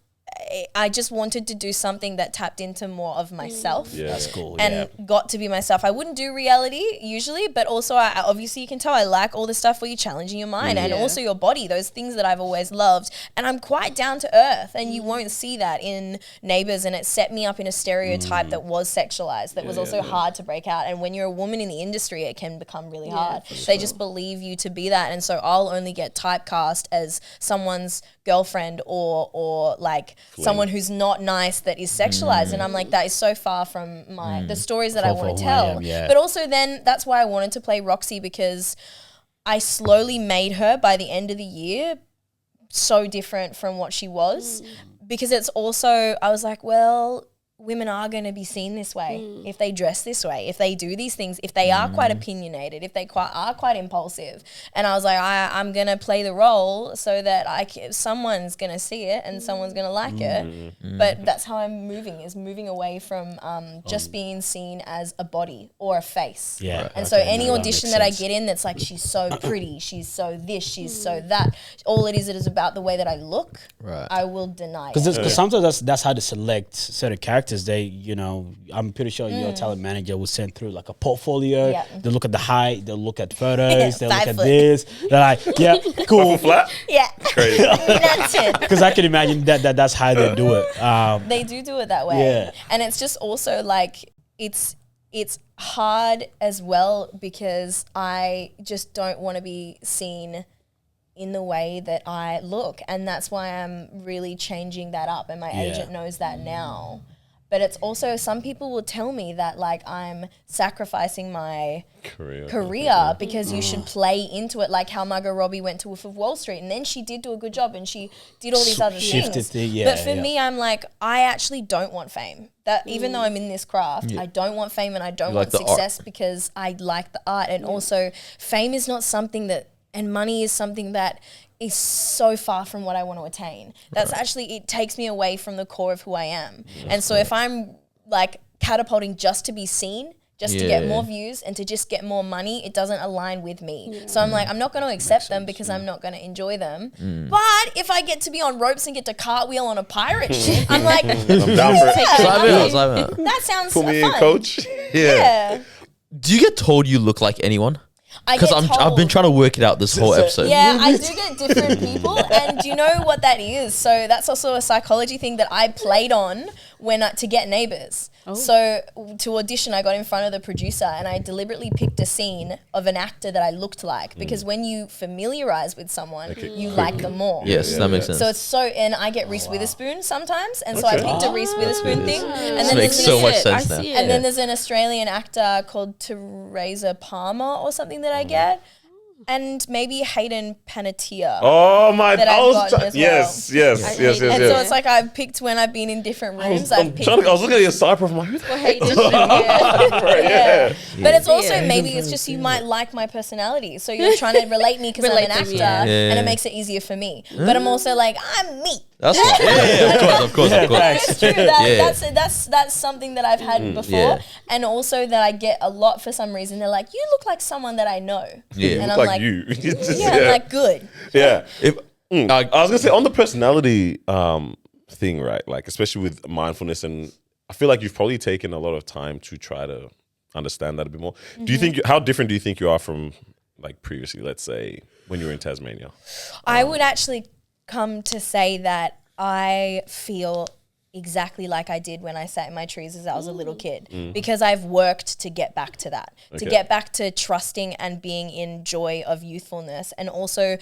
I just wanted to do something that tapped into more of myself. Yeah. That's cool. And got to be myself. I wouldn't do reality usually, but also I obviously you can tell I like all the stuff where you're challenging your mind and also your body, those things that I've always loved. And I'm quite down to earth, and you won't see that in Neighbours, and it set me up in a stereotype that was sexualized, that was also hard to break out. And when you're a woman in the industry, it can become really hard. They just believe you to be that, and so I'll only get typecast as someone's girlfriend or like someone who's not nice that is sexualized, and I'm like, that is so far from the stories that I want to tell. But also then that's why I wanted to play Roxy, because I slowly made her by the end of the year so different from what she was, because it's also, I was like, well, women are going to be seen this way if they dress this way, if they do these things, if they are quite opinionated, if they are quite impulsive. And I was like, I'm going to play the role so that someone's going to see it and someone's going to like it. But that's how I'm moving away from just being seen as a body or a face. And so any audition that I get in that's like, she's so pretty, she's so this, she's so that, all it is about the way that I look, I will deny it. Because sometimes that's how they select certain characters. They, you know, I'm pretty sure your talent manager will send through like a portfolio. They look at the height, they'll look at photos, they'll look at this. They're like, yeah, cool. Flat? Yeah. Crazy. That's it. Because I can imagine that's how they do it. They do it that way. Yeah. And it's just also like, it's hard as well, because I just don't want to be seen in the way that I look. And that's why I'm really changing that up. And my agent knows that now. But it's also, some people will tell me that like I'm sacrificing my career because you should play into it, like how Margot Robbie went to Wolf of Wall Street, and then she did do a good job and she did all these other things. But for me, I'm like, I actually don't want fame. That even though I'm in this craft, I don't want fame and I don't want success because I like the art. And also fame is not something that, and money is something that is so far from what I want to attain. That's actually, it takes me away from the core of who I am. And so if I'm like catapulting just to be seen, just to get more views and to just get more money, it doesn't align with me. So I'm like, I'm not going to accept them because I'm not going to enjoy them. But if I get to be on ropes and get to cartwheel on a pirate ship, I'm like, I'm down for it. That sounds Put me fun. in, coach. Yeah. Do you get told you look like anyone? Because I've been trying to work it out this whole episode. Yeah, I do get different people, and do you know what that is? So that's also a psychology thing that I played on to get Neighbours. So to audition, I got in front of the producer and I deliberately picked a scene of an actor that I looked like, because when you familiarize with someone, you like them more. Yes, that makes sense. So and I get Reese Witherspoon sometimes, and so I picked a Reese Witherspoon thing. And then makes so much sense now. And then there's an Australian actor called Teresa Palmer or something that I get. And maybe Hayden Panettiere. Oh my! That I've gotten as well. Yes. And so it's like I've picked when I've been in different rooms. I was looking at your side profile. I'm like, who the yeah. But it's also maybe it's just you might like my personality, so you're trying to relate me because I'm an actor, and it makes it easier for me. But I'm also like, I'm me. That's right. Of course. It's true. That's something that I've had before, and also that I get a lot for some reason. They're like, you look like someone that I know. Yeah, and I'm like you. I'm like, good. Yeah. I was gonna say on the personality thing, right? Like especially with mindfulness, and I feel like you've probably taken a lot of time to try to understand that a bit more. Do you think how different do you think you are from like previously? Let's say when you were in Tasmania. I would actually come to say that I feel exactly like I did when I sat in my trees as I was a little kid, because I've worked to get back to that, to get back to trusting and being in joy of youthfulness. And also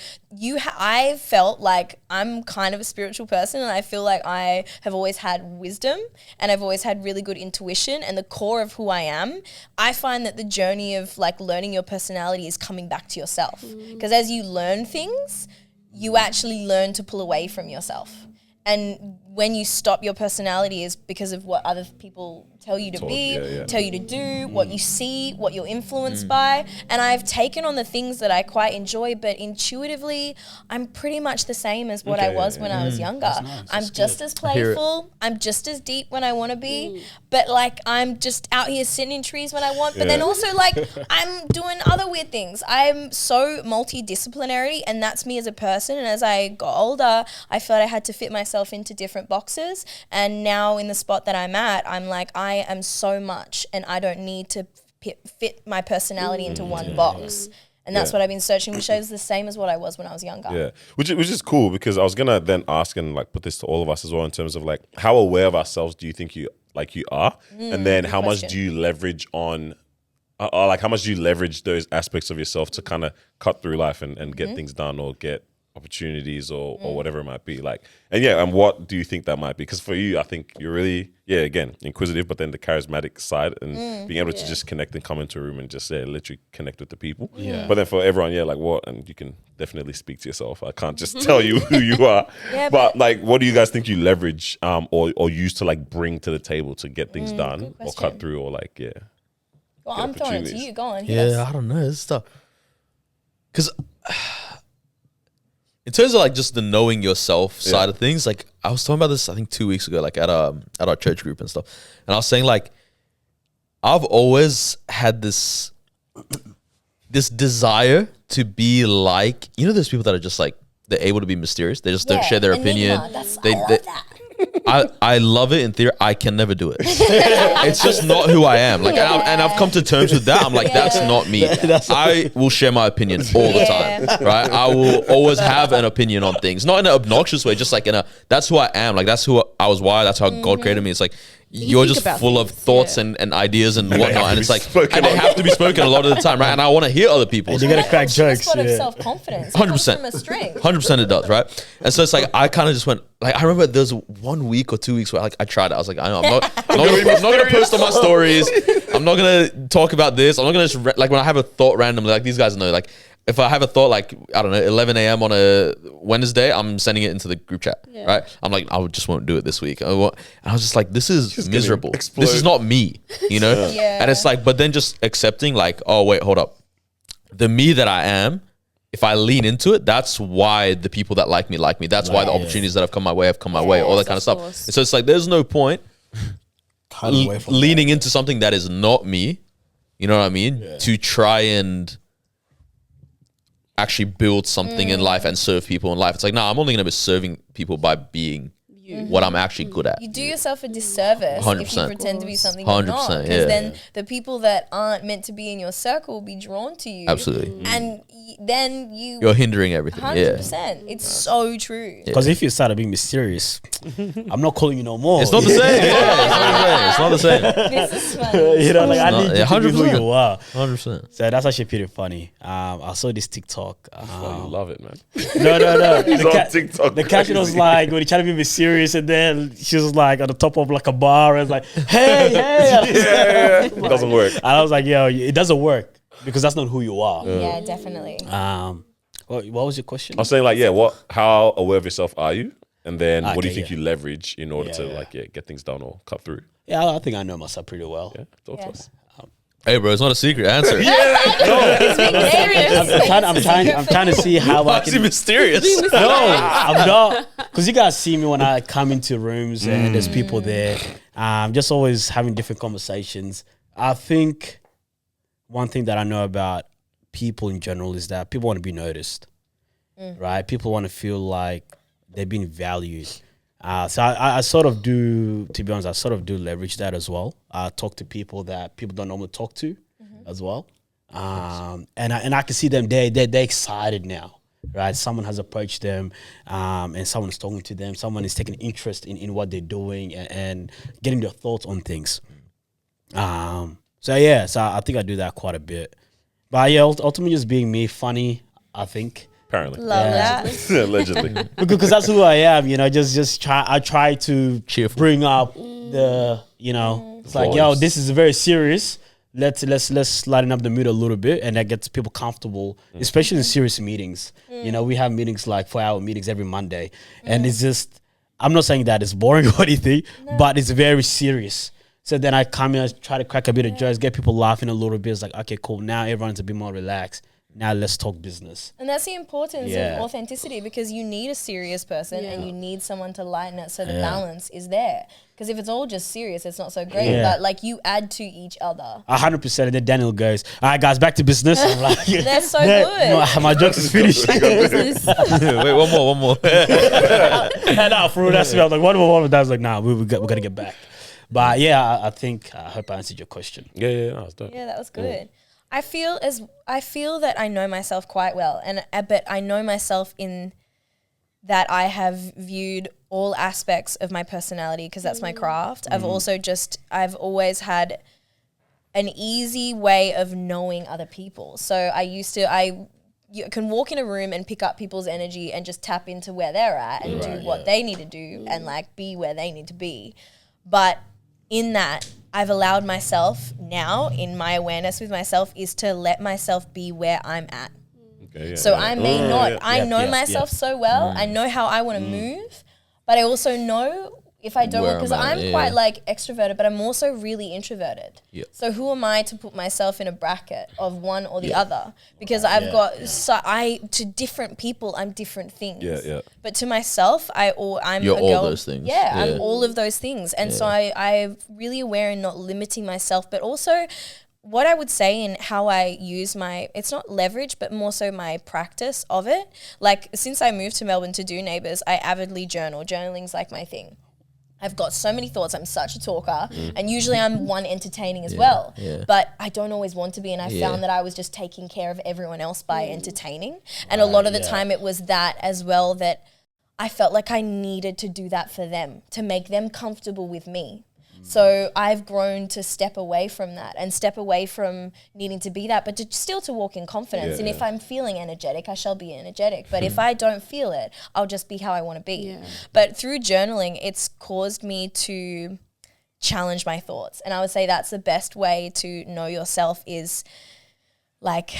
I felt like I'm kind of a spiritual person, and I feel like I have always had wisdom and I've always had really good intuition, and the core of who I am. I find that the journey of like learning your personality is coming back to yourself, because as you learn things, you actually learn to pull away from yourself. And when you stop your personality is because of what other people tell you to be, tell you to do, what you see, what you're influenced by. And I've taken on the things that I quite enjoy, but intuitively, I'm pretty much the same as what I was when I was younger. I'm just as playful. I'm just as deep when I want to be. But like, I'm just out here sitting in trees when I want. But then also like, I'm doing other weird things. I'm so multidisciplinary, and that's me as a person. And as I got older, I felt I had to fit myself into different different boxes. And now in the spot that I'm at, I'm like, I am so much and I don't need to fit my personality into one box. And that's what I've been searching, which is the same as what I was when I was younger. Yeah, which is cool, because I was gonna then ask and like put this to all of us as well, in terms of like, how aware of ourselves do you think you are, and then how much do you leverage on, like how much do you leverage those aspects of yourself to kind of cut through life and get things done, or get opportunities, or whatever it might be, like, and what do you think that might be? Because for you, I think you're really again inquisitive, but then the charismatic side, and being able to just connect and come into a room and just literally connect with the people. But then for everyone, like what? And you can definitely speak to yourself. I can't just tell you who you are. But like, what do you guys think you leverage or use to like bring to the table to get things done or cut through, or like Well, I'm throwing it to you. Go on. I don't know. It's tough. Because in terms of like just the knowing yourself side of things, like I was talking about this I think 2 weeks ago, like at our church group and stuff, and I was saying like I've always had this desire to be like, you know, those people that are just like, they're able to be mysterious. They just don't share their opinion. I love that. I love it in theory. I can never do it. It's just not who I am. Like, and I've come to terms with that. I'm like, that's not me. I will share my opinion all the time, right? I will always have an opinion on things, not in an obnoxious way, just like that's who I am. Like, that's who I was wired. That's how God created me. It's like, you're just full of thoughts and ideas and whatnot, and it's like, and they have to be spoken a lot of the time, right? And I want to hear other people's. You gotta crack jokes. That's of self-confidence. 100%. 100% it does, right? And so it's like, I kind of just went, like, I remember there was 1 week or 2 weeks where like I tried it. I was like, I know, I'm not going to post on my stories. I'm not going to talk about this. I'm not going to, like, when I have a thought randomly, like these guys know, like, if I have a thought, like, I don't know, 11 a.m. on a Wednesday, I'm sending it into the group chat, right? I'm like, I just won't do it this week. And I was just like, this is just miserable. This is not me, you know? And it's like, but then just accepting like, oh, wait, hold up. The me that I am, if I lean into it, that's why the people that like me. That's why the opportunities that have come my way, all that kind of stuff. And so it's like, there's no point leaning into something that is not me, you know what I mean? To try and actually build something in life and serve people in life. It's like, no, I'm only going to be serving people by being what I'm actually good at. You do yourself a disservice 100%. if you pretend to be something you're not. Because then the people that aren't meant to be in your circle will be drawn to you. Absolutely. And then you're hindering everything. 100%. It's so true. Because if you start being mysterious, I'm not calling you no more. It's not the same. It's not the same. This is funny. You know, like, I need you to be who 100%. you are. 100%. So that's actually pretty funny. I saw this TikTok. I love it, man. No. He's on TikTok. The caption was like, when he tried to be mysterious, and then she was like on the top of like a bar, and like, hey. It doesn't work. And I was like, yo, it doesn't work because that's not who you are. Yeah, definitely. What was your question? I was saying like, how aware of yourself are you? And then what do you think you leverage in order to like get things done or cut through? Yeah, I think I know myself pretty well. Yeah, talk to us. Hey, bro, it's not a secret. Answer. It's being serious. I'm trying to see how I Is he can. mysterious? No, I'm not. Because you guys see me when I come into rooms and there's people there. Just always having different conversations. I think one thing that I know about people in general is that people want to be noticed, right? People want to feel like they're being valued. So I sort of do, to be honest, I sort of do leverage that as well. I talk to people that people don't normally talk to as well. And I can see them, they're excited now, right? Someone has approached them and someone is talking to them. Someone is taking interest in what they're doing and getting their thoughts on things. So I think I do that quite a bit. But yeah, ultimately just being me, funny, I think. Apparently. Love that. Allegedly. Because that's who I am, I try to bring up the, it's like, yo, this is very serious. Let's lighten up the mood a little bit, and that gets people comfortable, especially in serious meetings. We have meetings like 4-hour meetings every Monday, and it's just, I'm not saying that it's boring or anything, but it's very serious. So then I come here, try to crack a bit of jokes, get people laughing a little bit. It's like, okay, cool. Now everyone's a bit more relaxed. now let's talk business. And that's the importance Yeah. of authenticity, because you need a serious person and you need someone to lighten it so the Yeah. balance is there. Because if it's all just serious, it's not so great. Yeah. But like you add to each other. 100%. And then Daniel goes, all right, guys, back to business. I'm like, They're so good. My jokes is finished. Wait, one more. No, for real, that's me. I was like, one more. I was like, nah, we got to get back. But yeah, I think, I hope I answered your question. Yeah, that was dope. Yeah, that was good. I feel that I know myself quite well, and but I know myself in that I have viewed all aspects of my personality, because that's my craft. I've always had an easy way of knowing other people. So you can walk in a room and pick up people's energy and just tap into where they're at and do what they need to do and like be where they need to be. But in that, I've allowed myself now, in my awareness with myself, is to let myself be where I'm at. Okay, So I may not, I know myself yeah. so well, I know how I want to move, but I also know if I don't, Where because I'm at, I'm quite like extroverted, but I'm also really introverted. Yeah. So who am I to put myself in a bracket of one or the other? Because I've got, to different people, I'm different things. Yeah. But to myself, I'm You're a all girl. those things. Yeah, Yeah. I'm all of those things. And so I'm really aware in not limiting myself, but also what I would say in how I use it's not leverage, but more so my practice of it. Like since I moved to Melbourne to do Neighbours, I avidly journal. Journaling's like my thing. I've got so many thoughts. I'm such a talker, and usually I'm one entertaining as well. Yeah. But I don't always want to be, and I found that I was just taking care of everyone else by entertaining. And a lot of the time, it was that as well, that I felt like I needed to do that for them, to make them comfortable with me. So I've grown to step away from that and step away from needing to be that, but still to walk in confidence. Yeah, and if I'm feeling energetic, I shall be energetic. But if I don't feel it, I'll just be how I want to be. Yeah. But through journaling, it's caused me to challenge my thoughts. And I would say that's the best way to know yourself is like,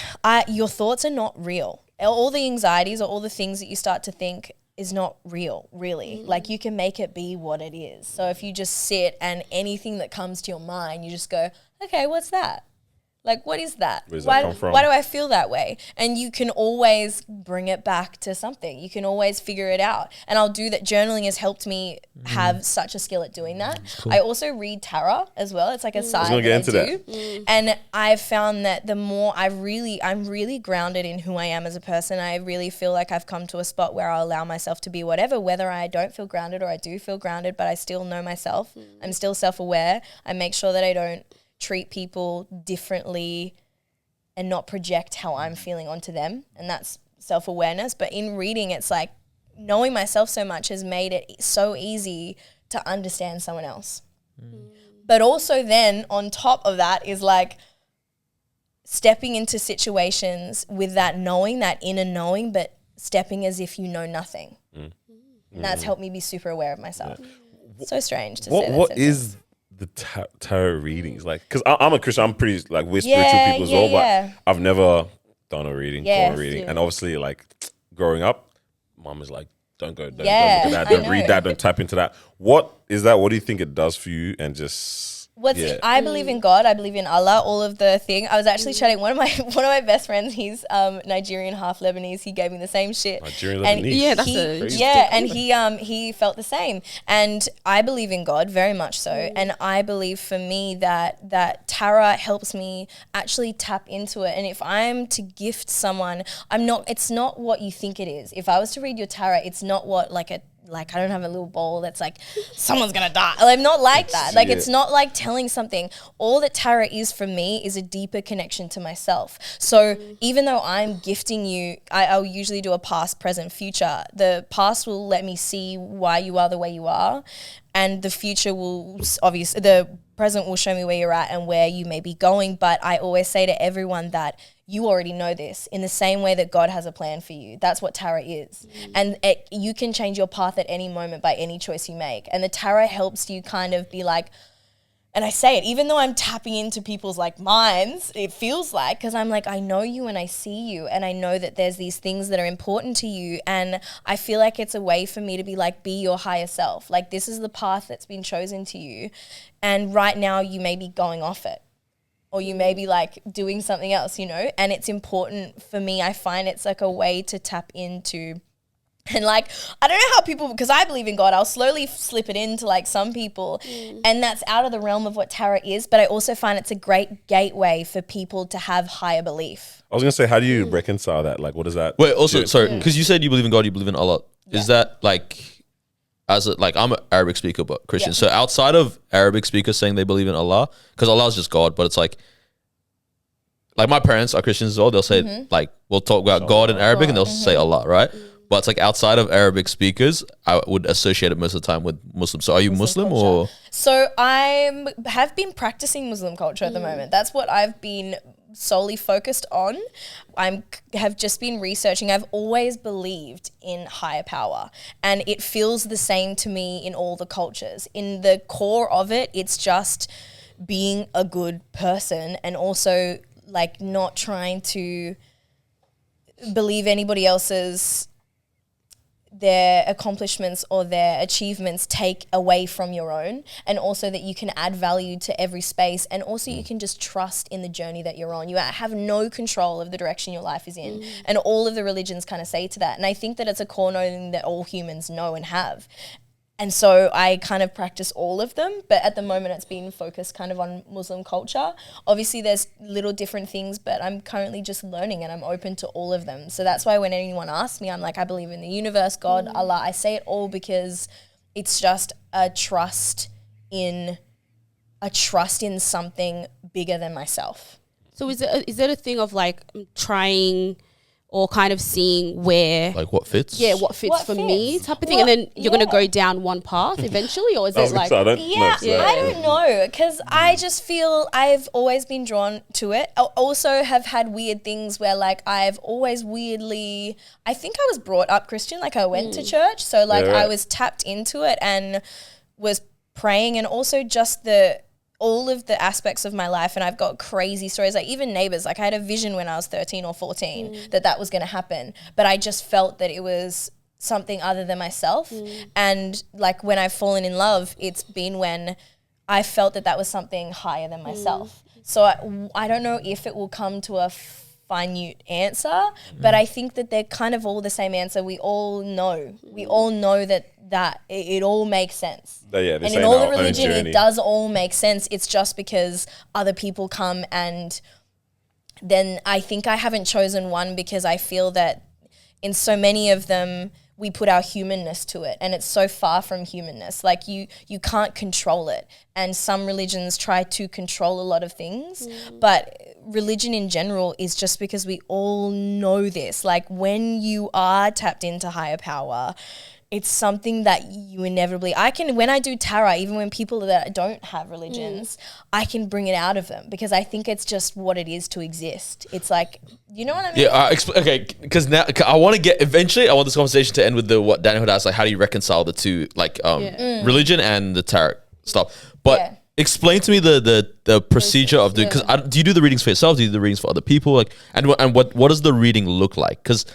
your thoughts are not real. All the anxieties or all the things that you start to think is not real, really. Like you can make it be what it is. So if you just sit and anything that comes to your mind, you just go, okay, what's that? Like, what is that? Where does that come from? Why do I feel that way? And you can always bring it back to something. You can always figure it out. And I'll do that. Journaling has helped me have such a skill at doing that. Cool. I also read tarot as well. It's like a side gonna get that I into do. And I've found that the more I'm really grounded in who I am as a person. I really feel like I've come to a spot where I'll allow myself to be whatever, whether I don't feel grounded or I do feel grounded, but I still know myself. I'm still self-aware. I make sure that I don't treat people differently and not project how I'm feeling onto them. And that's self-awareness. But in reading, it's like knowing myself so much has made it so easy to understand someone else. But also then on top of that is like stepping into situations with that knowing, that inner knowing, but stepping as if you know nothing. And that's helped me be super aware of myself. So strange to say that. What is the tarot readings like? Because I'm a Christian, I'm pretty like we're spiritual people as well, but I've never done a reading, got a reading, and obviously like growing up, mom is like, don't go, don't look at that, don't read that, don't tap into that. What is that? What do you think it does for you? And just I believe in God. I believe in Allah. All of the thing. I was actually chatting one of my best friends. He's Nigerian, half Lebanese. He gave me the same shit. Nigerian and Lebanese. he felt the same. And I believe in God very much so. And I believe for me that tarot helps me actually tap into it. And if I'm to gift someone, it's not what you think it is. If I was to read your tarot, it's not what I don't have a little bowl that's like, someone's going to die. I'm not like that. Like, it's not like telling something. All that tarot is for me is a deeper connection to myself. So even though I'm gifting you, I'll usually do a past, present, future. The past will let me see why you are the way you are. And the future will, obviously, the present will show me where you're at and where you may be going. But I always say to everyone that you already know this in the same way that God has a plan for you. That's what tarot is. And you can change your path at any moment by any choice you make. And the tarot helps you kind of be like, and I say it, even though I'm tapping into people's like minds, it feels like, because I'm like, I know you and I see you and I know that there's these things that are important to you. And I feel like it's a way for me to be like, be your higher self. Like, this is the path that's been chosen to you. And right now you may be going off it. or you may be like doing something else, you know, and it's important for me. I find it's like a way to tap into. And like, I don't know how people, because I believe in God, I'll slowly slip it into like some people and that's out of the realm of what tarot is. But I also find it's a great gateway for people to have higher belief. I was going to say, how do you reconcile that? Like, what does that Wait, also, do? sorry, because you said you believe in God, you believe in Allah. Is that like, like I'm an Arabic speaker, but Christian. So outside of Arabic speakers saying they believe in Allah, because Allah is just God, but it's like my parents are Christians as well. They'll say like, we'll talk about God in Arabic and they'll say Allah, right? But it's like outside of Arabic speakers, I would associate it most of the time with Muslims. So are you Muslim or? So I have been practicing Muslim culture at the moment. That's what I've been solely focused on. Have just been researching. I've always believed in higher power and it feels the same to me in all the cultures. In the core of it, it's just being a good person and also like not trying to believe anybody else's their accomplishments or their achievements take away from your own, and also that you can add value to every space, and also you can just trust in the journey that you're on. You have no control of the direction your life is in, and all of the religions kind of say to that, and I think that it's a core knowing that all humans know and have. And so I kind of practice all of them, but at the moment it's been focused kind of on Muslim culture. Obviously there's little different things, but I'm currently just learning and I'm open to all of them. So that's why when anyone asks me, I'm like, I believe in the universe, God, Allah. I say it all because it's just a trust in something bigger than myself. So is it a thing of like trying or kind of seeing where like what fits? Yeah, what fits for me type of thing, and then you're going to go down one path eventually, or is it like... I don't know, because I just feel I've always been drawn to it. I also have had weird things where like I've always weirdly... I think I was brought up Christian, like I went to church, so like I was tapped into it and was praying, and also just all of the aspects of my life, and I've got crazy stories, like even Neighbours, like I had a vision when I was 13 or 14 that was going to happen, but I just felt that it was something other than myself. And like when I've fallen in love, it's been when I felt that was something higher than myself. So I don't know if it will come to a finite answer, but I think that they're kind of all the same answer. We all know that it all makes sense. And in all the religion, it does all make sense. It's just because other people come, and then I think I haven't chosen one because I feel that in so many of them, we put our humanness to it, and it's so far from humanness. Like you can't control it. And some religions try to control a lot of things, but religion in general is just because we all know this. Like when you are tapped into higher power, it's something that you inevitably, when I do tarot, even when people that don't have religions, I can bring it out of them because I think it's just what it is to exist. It's like, you know what I mean? Yeah, okay, because now I want this conversation to end with what Daniel had asked, like how do you reconcile the two, like religion and the tarot stuff? But explain to me the procedure of doing, because do you do the readings for yourself? Do you do the readings for other people? Like, and what does the reading look like? Because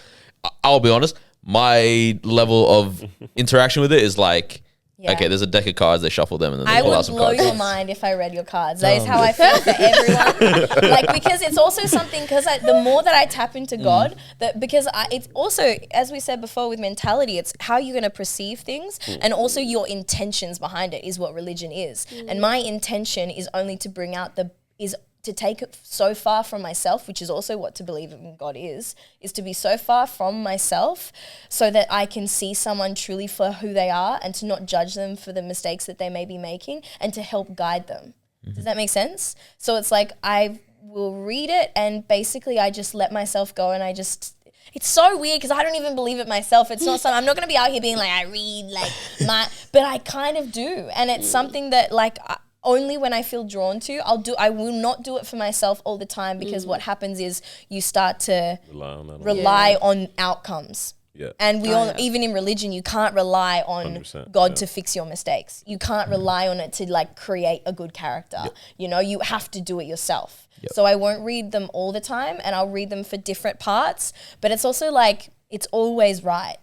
I'll be honest, my level of interaction with it is like, okay, there's a deck of cards, they shuffle them, and then they pull out some cards. I would blow your mind if I read your cards. That is how I feel for everyone. Like, because it's also something, because the more that I tap into God, it's also, as we said before with mentality, it's how you're going to perceive things, and also your intentions behind it is what religion is. And my intention is only to bring out to take it so far from myself, which is also what to believe in God is to be so far from myself so that I can see someone truly for who they are and to not judge them for the mistakes that they may be making and to help guide them. Does that make sense? So it's like I will read it and basically I just let myself go, and it's so weird because I don't even believe it myself. It's not something, I'm not going to be out here being like, I read like but I kind of do. And it's something that like, only when I feel drawn to, I will not do it for myself all the time, because what happens is you start to rely on outcomes. Yeah. And we even in religion, you can't rely on God to fix your mistakes. You can't rely on it to like create a good character. Yep. You know, you have to do it yourself. Yep. So I won't read them all the time, and I'll read them for different parts, but it's also like, it's always right.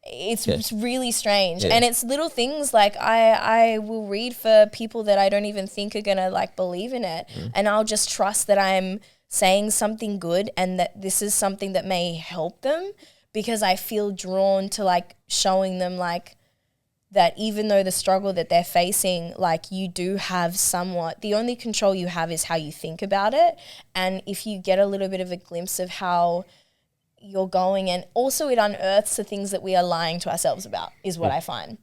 It's really strange. And it's little things like I will read for people that I don't even think are going to like believe in it. And I'll just trust that I'm saying something good and that this is something that may help them, because I feel drawn to like showing them like that even though the struggle that they're facing, like you do have somewhat, the only control you have is how you think about it. And if you get a little bit of a glimpse of how you're going, and also it unearths the things that we are lying to ourselves about, is what I find.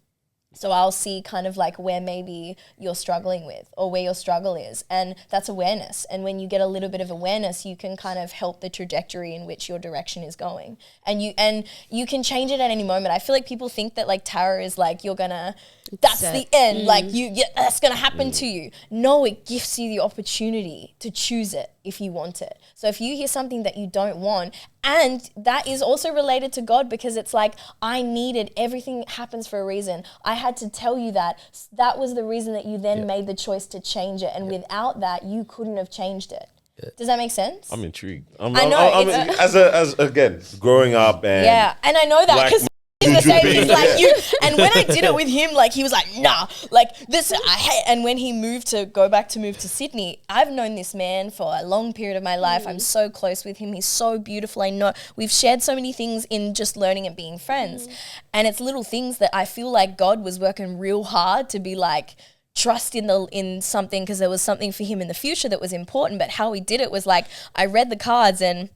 So I'll see kind of like where maybe you're struggling with or where your struggle is, and that's awareness. And when you get a little bit of awareness, you can kind of help the trajectory in which your direction is going, and you can change it at any moment. I feel like people think that like tarot is like you're gonna, that's the end, like that's gonna happen to you. No, it gives you the opportunity to choose it if you want it. So if you hear something that you don't want, and that is also related to God, because it's like, I needed, everything happens for a reason. I had to tell you that. That was the reason that you then made the choice to change it. And without that, you couldn't have changed it. Does that make sense? I'm intrigued. I know. As again, growing up and and I know that because he's the same. He's like you. And when I did it with him, like he was like, nah, like this I hate. And when he moved to Sydney, I've known this man for a long period of my life. I'm so close with him. He's so beautiful. I know we've shared so many things in just learning and being friends. And it's little things that I feel like God was working real hard to be like, trust in something, because there was something for him in the future that was important. But how he did it was like, I read the cards, and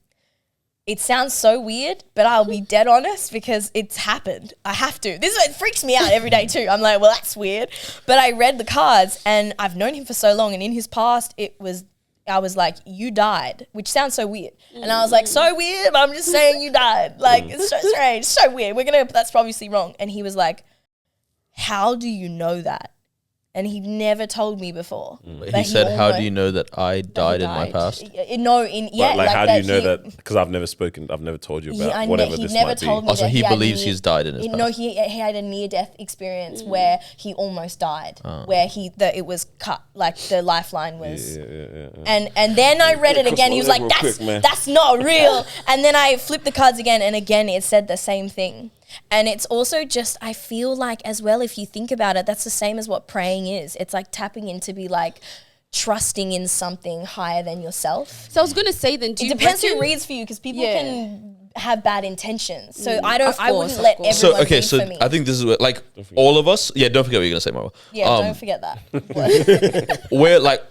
it sounds so weird, but I'll be dead honest because it's happened. I have to. It freaks me out every day too. I'm like, well, that's weird. But I read the cards, and I've known him for so long, and in his past I was like, you died, which sounds so weird. And I was like, so weird, but I'm just saying you died. Like, it's so strange, so weird. That's obviously wrong. And he was like, how do you know that? And he never told me before. He said, how do you know that I died in my past? Like how do you know that? Because I've never told you about whatever this might be. Also, he believes he's died in his past. No, he had a near-death experience where he almost died, where it was cut, like the lifeline was. And then I read it again. He was like, that's not real. And then I flipped the cards again, and again it said the same thing. And it's also just, I feel like as well, if you think about it, that's the same as what praying is. It's like tapping into be like trusting in something higher than yourself. So I was going to say then, it depends who reads for you, because people can have bad intentions. So I wouldn't let everyone read for me. I think this is what, like all of us, don't forget what you're going to say, Marwa. Yeah, don't forget that. Where like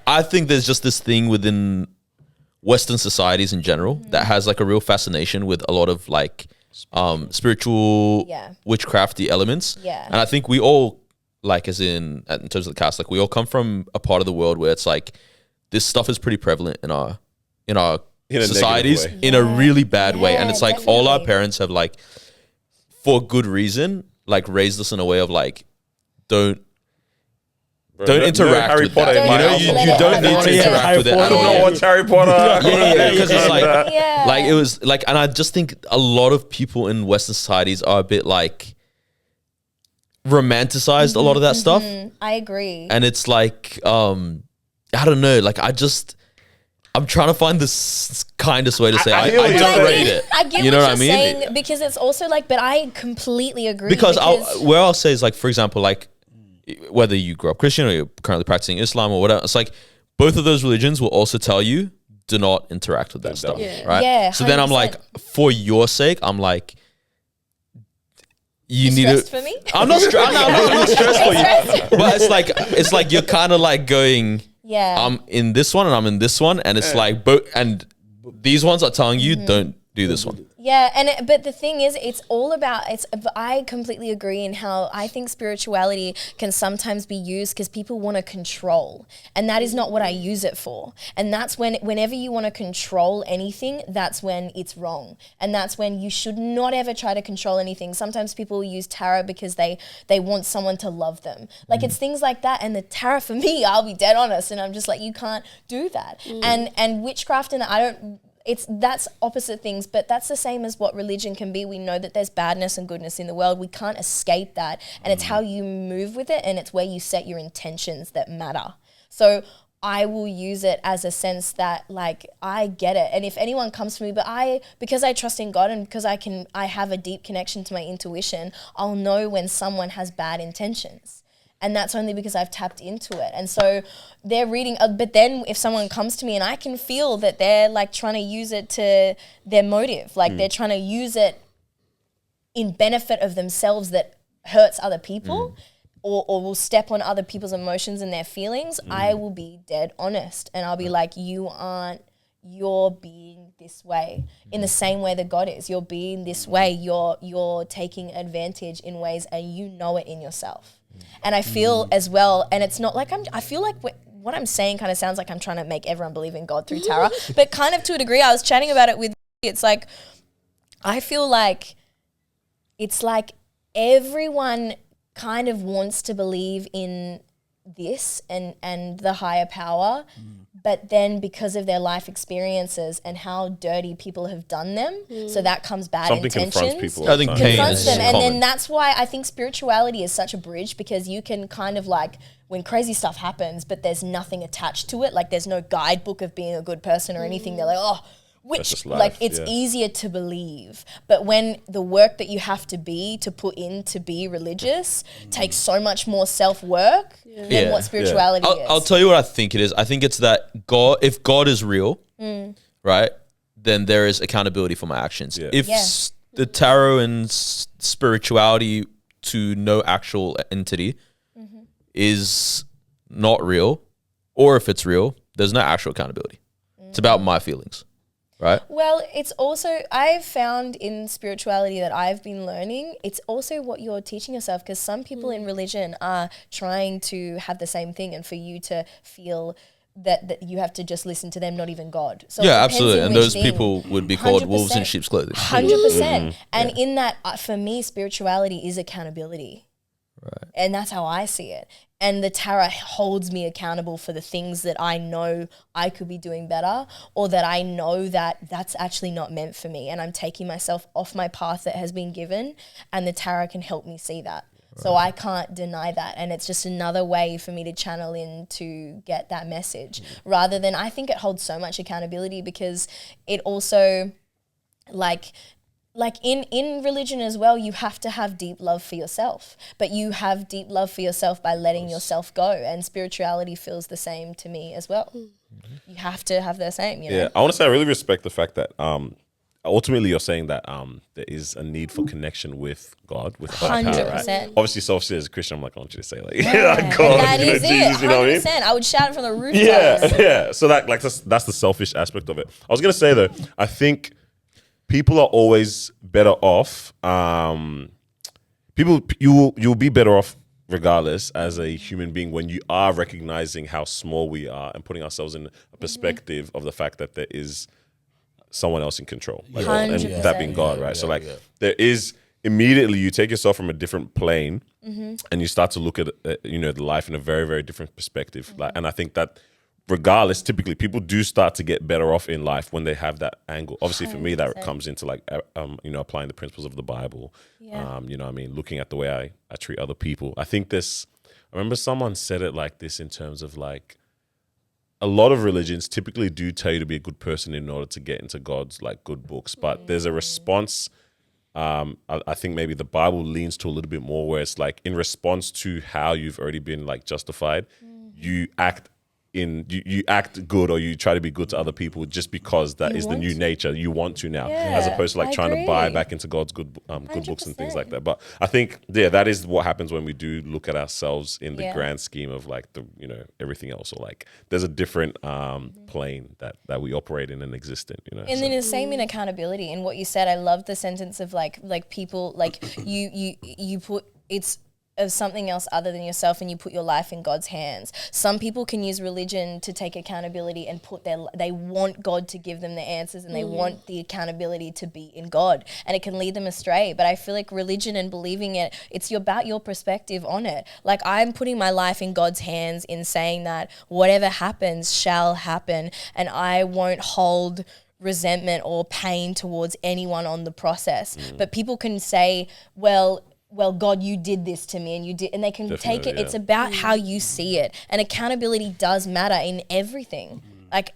I think there's just this thing within Western societies in general that has like a real fascination with a lot of like spiritual witchcrafty elements. And I think we all, like as in terms of the cast, like we all come from a part of the world where it's like this stuff is pretty prevalent in our societies in a really bad way. And it's like all our parents have like, for good reason, like raised us in a way of like, don't interact with that. You don't need to interact with it at all. I don't watch Harry Potter. Because it's like it was like, and I just think a lot of people in Western societies are a bit like romanticized a lot of that stuff. I agree. And it's like, I don't know, like I'm trying to find this kindest way to say I don't rate it. I get what you're saying, because it's also like, but I completely agree. Because I'll say is like, for example, like, whether you grew up Christian or you're currently practicing Islam or whatever, it's like both of those religions will also tell you do not interact with that stuff, right? Yeah, so then I'm like, for your sake, I'm like, you need to. For me, I'm not stressed. I'm not stressed for you, but it's like you're kind of like going, I'm in this one and I'm in this one, and it's like both, and these ones are telling you don't do this one. Yeah, but the thing is, it's all about, I completely agree in how I think spirituality can sometimes be used because people want to control, and that is not what I use it for. And that's whenever you want to control anything, that's when it's wrong. And that's when you should not ever try to control anything. Sometimes people use tarot because they want someone to love them. Like it's things like that. And the tarot for me, I'll be dead honest, and I'm just like, you can't do that. And witchcraft, and that's opposite things, but that's the same as what religion can be. We know that there's badness and goodness in the world. We can't escape that. And it's how you move with it, and it's where you set your intentions that matter. So I will use it as a sense that like I get it. And if anyone comes to me, because I trust in God and because I have a deep connection to my intuition, I'll know when someone has bad intentions. And that's only because I've tapped into it. And so they're reading, but then if someone comes to me and I can feel that they're like trying to use it to their motive, like they're trying to use it in benefit of themselves that hurts other people, or will step on other people's emotions and their feelings, I will be dead honest. And I'll be like, you're being this way in the same way that God is. You're being this way. You're taking advantage in ways and you know it in yourself. And I feel as well, and it's not like I feel like what I'm saying kind of sounds like I'm trying to make everyone believe in God through tarot, but kind of to a degree. I was chatting about it with, it's like, I feel like it's like everyone kind of wants to believe in this and the higher power, but then because of their life experiences and how dirty people have done them, so that comes bad Something intentions. confronts people. I think pain Confronts is them, and common. then that's why I think spirituality is such a bridge, because you can kind of like, when crazy stuff happens, but there's nothing attached to it, like there's no guidebook of being a good person or anything. They're like, oh, which life, like it's easier to believe. But when the work that you have to put in to be religious takes so much more self-work than what spirituality is. I'll tell you what I think it is. I think it's that God, if God is real, right, then there is accountability for my actions. Yeah. If the tarot and spirituality to no actual entity is not real, or if it's real, there's no actual accountability. It's about my feelings. Right. Well, it's also, I've found in spirituality that I've been learning, it's also what you're teaching yourself, because some people in religion are trying to have the same thing, and for you to feel that you have to just listen to them, not even God. So yeah, absolutely. And those people would be called wolves in sheep's clothing. 100%. And in that, for me, spirituality is accountability. Right. And that's how I see it. And the tarot holds me accountable for the things that I know I could be doing better, or that I know that that's actually not meant for me, and I'm taking myself off my path that has been given, and the tarot can help me see that. Right. So I can't deny that, and it's just another way for me to channel in to get that message, rather than, I think it holds so much accountability, because it also like in religion as well, you have to have deep love for yourself, but you have deep love for yourself by letting yourself go, and spirituality feels the same to me as well. You have to have the same, you know? Yeah, I want to say I really respect the fact that ultimately you're saying that there is a need for connection with God, with higher power, right? 100%. Obviously, so obviously as a Christian, I'm like, I want you to say like, Yeah. God, That you know, is Jesus, it, you know what I mean? 100%. I would shout it from the rooftops. Yeah. So that's the selfish aspect of it. I was gonna say though, I think people are always better off. You'll be better off regardless as a human being when you are recognizing how small we are and putting ourselves in a perspective of the fact that there is someone else in control, like, and 100%. that being God, right? So like there is, immediately you take yourself from a different plane and you start to look at life in a very, very different perspective. Like, and I think that regardless, typically people do start to get better off in life when they have that angle. Obviously, for me, that comes into like applying the principles of the Bible. You know what I mean, looking at the way I treat other people. I think I remember someone said it like this in terms of like, a lot of religions typically do tell you to be a good person in order to get into God's like good books, but there's a response. I think maybe the Bible leans to a little bit more where it's like, in response to how you've already been like justified, you act good, or you try to be good to other people just because that is the new nature. You want to now, as opposed to like trying to buy back into God's good books and things like that. But I think that is what happens when we do look at ourselves in the grand scheme of like the everything else, or like there's a different plane that we operate in and exist in. And then the same in accountability. And what you said, I love the sentence of like people, like you put it's of something else other than yourself, and you put your life in God's hands. Some people can use religion to take accountability and they want God to give them the answers, and they want the accountability to be in God, and it can lead them astray. But I feel like religion and believing it, it's about your perspective on it. Like, I'm putting my life in God's hands in saying that whatever happens shall happen, and I won't hold resentment or pain towards anyone on the process. But people can say, well, well, God, you did this to me, and you did, and they can take it. Yeah. It's about how you see it, and accountability does matter in everything. Like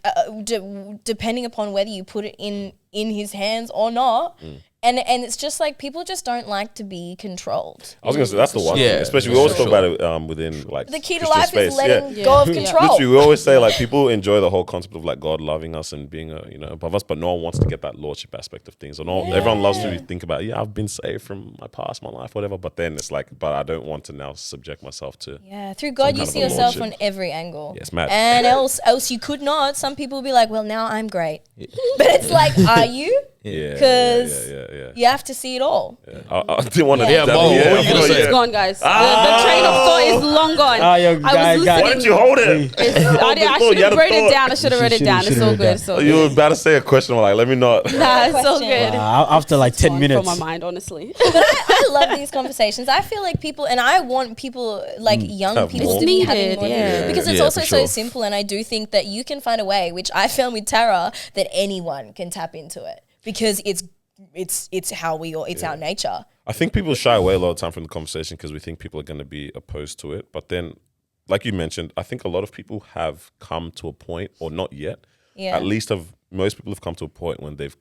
depending upon whether you put it in his hands or not. And it's just like people just don't like to be controlled. I was gonna say that's the one Yeah, thing. Especially we always talk about it within like The key to Christian life space. is letting go of control. Literally, we always say like people enjoy the whole concept of like God loving us and being above us, but no one wants to get that lordship aspect of things. Or everyone loves to think about I've been saved from my past, my life, whatever. But then it's like, but I don't want to now subject myself to. Yeah, through God you kind see of a yourself lordship. on every angle. Yeah, it's mad. And else you could not. Some people will be like, well, now I'm great. But it's like, are you? Yeah, Because yeah. you have to see it all. I didn't want to. Yeah, Mo, what were you gonna say? It's gone, guys. The train of thought is long gone. Guy. Why didn't you hold it? I should have wrote it down. I should have wrote it down. It's all good. So You were about to say a question. I'm like, let me not. nah, it's all Question. good. After like 10 Gone minutes. from my mind, honestly. I love these conversations. I feel like people, and I want people, like young Have people, more. to be It's having needed, more. yeah. Because it's Yeah, also for so sure. simple, and I do think that you can find a way, which I found with Tara, that anyone can tap into it because it's how we all, it's our nature. I think people shy away a lot of time from the conversation because we think people are going to be opposed to it. But then, like you mentioned, I think a lot of people have come to a point, or not yet, Yeah. at least most people have come to a point when they've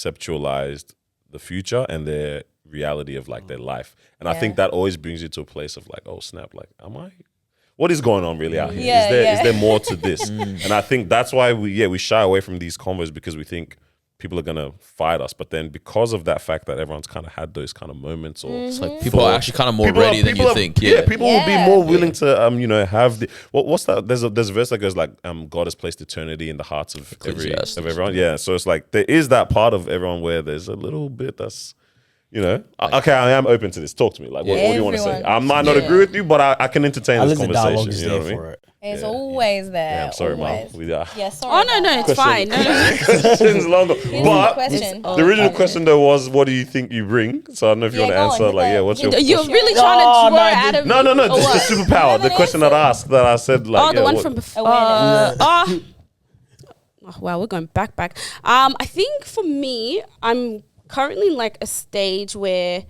conceptualized the future and their reality of like their life. And I think that always brings you to a place of like, oh snap, like, what is going on really out here? Yeah, Is there more to this? And I think that's why we shy away from these convos because we think people are gonna fight us. But then because of that fact that everyone's kind of had those kind of moments, or It's like people are actually kind of more ready than you think. Yeah, people will be Yeah. more willing to have the what's that? There's a verse that goes like God has placed eternity in the hearts of Ecclesiastes. everyone. Yeah, so it's like there is that part of everyone where there's a little bit that's. Okay, I am open to this. Talk to me. Like, what do you want to say? Everyone. I might not agree with you, but I can entertain At this least the dialogue conversation. is You know there what I mean? for it. It's always there. Yeah, I'm sorry, Mom. always. Yeah, sorry. Oh no, about it's that. fine. No. Questions longer. Here's But the question. the original question though was, what do you think you bring? So I don't know if you want to go on, answer. hit Like, that. what's your? You're what's- really trying to draw out of No, me. Or just what? the superpower. The question that I asked, that I said, like, Oh, the one what- from before. Awareness. Oh, wow, we're going back. I think for me, I'm currently in like a stage where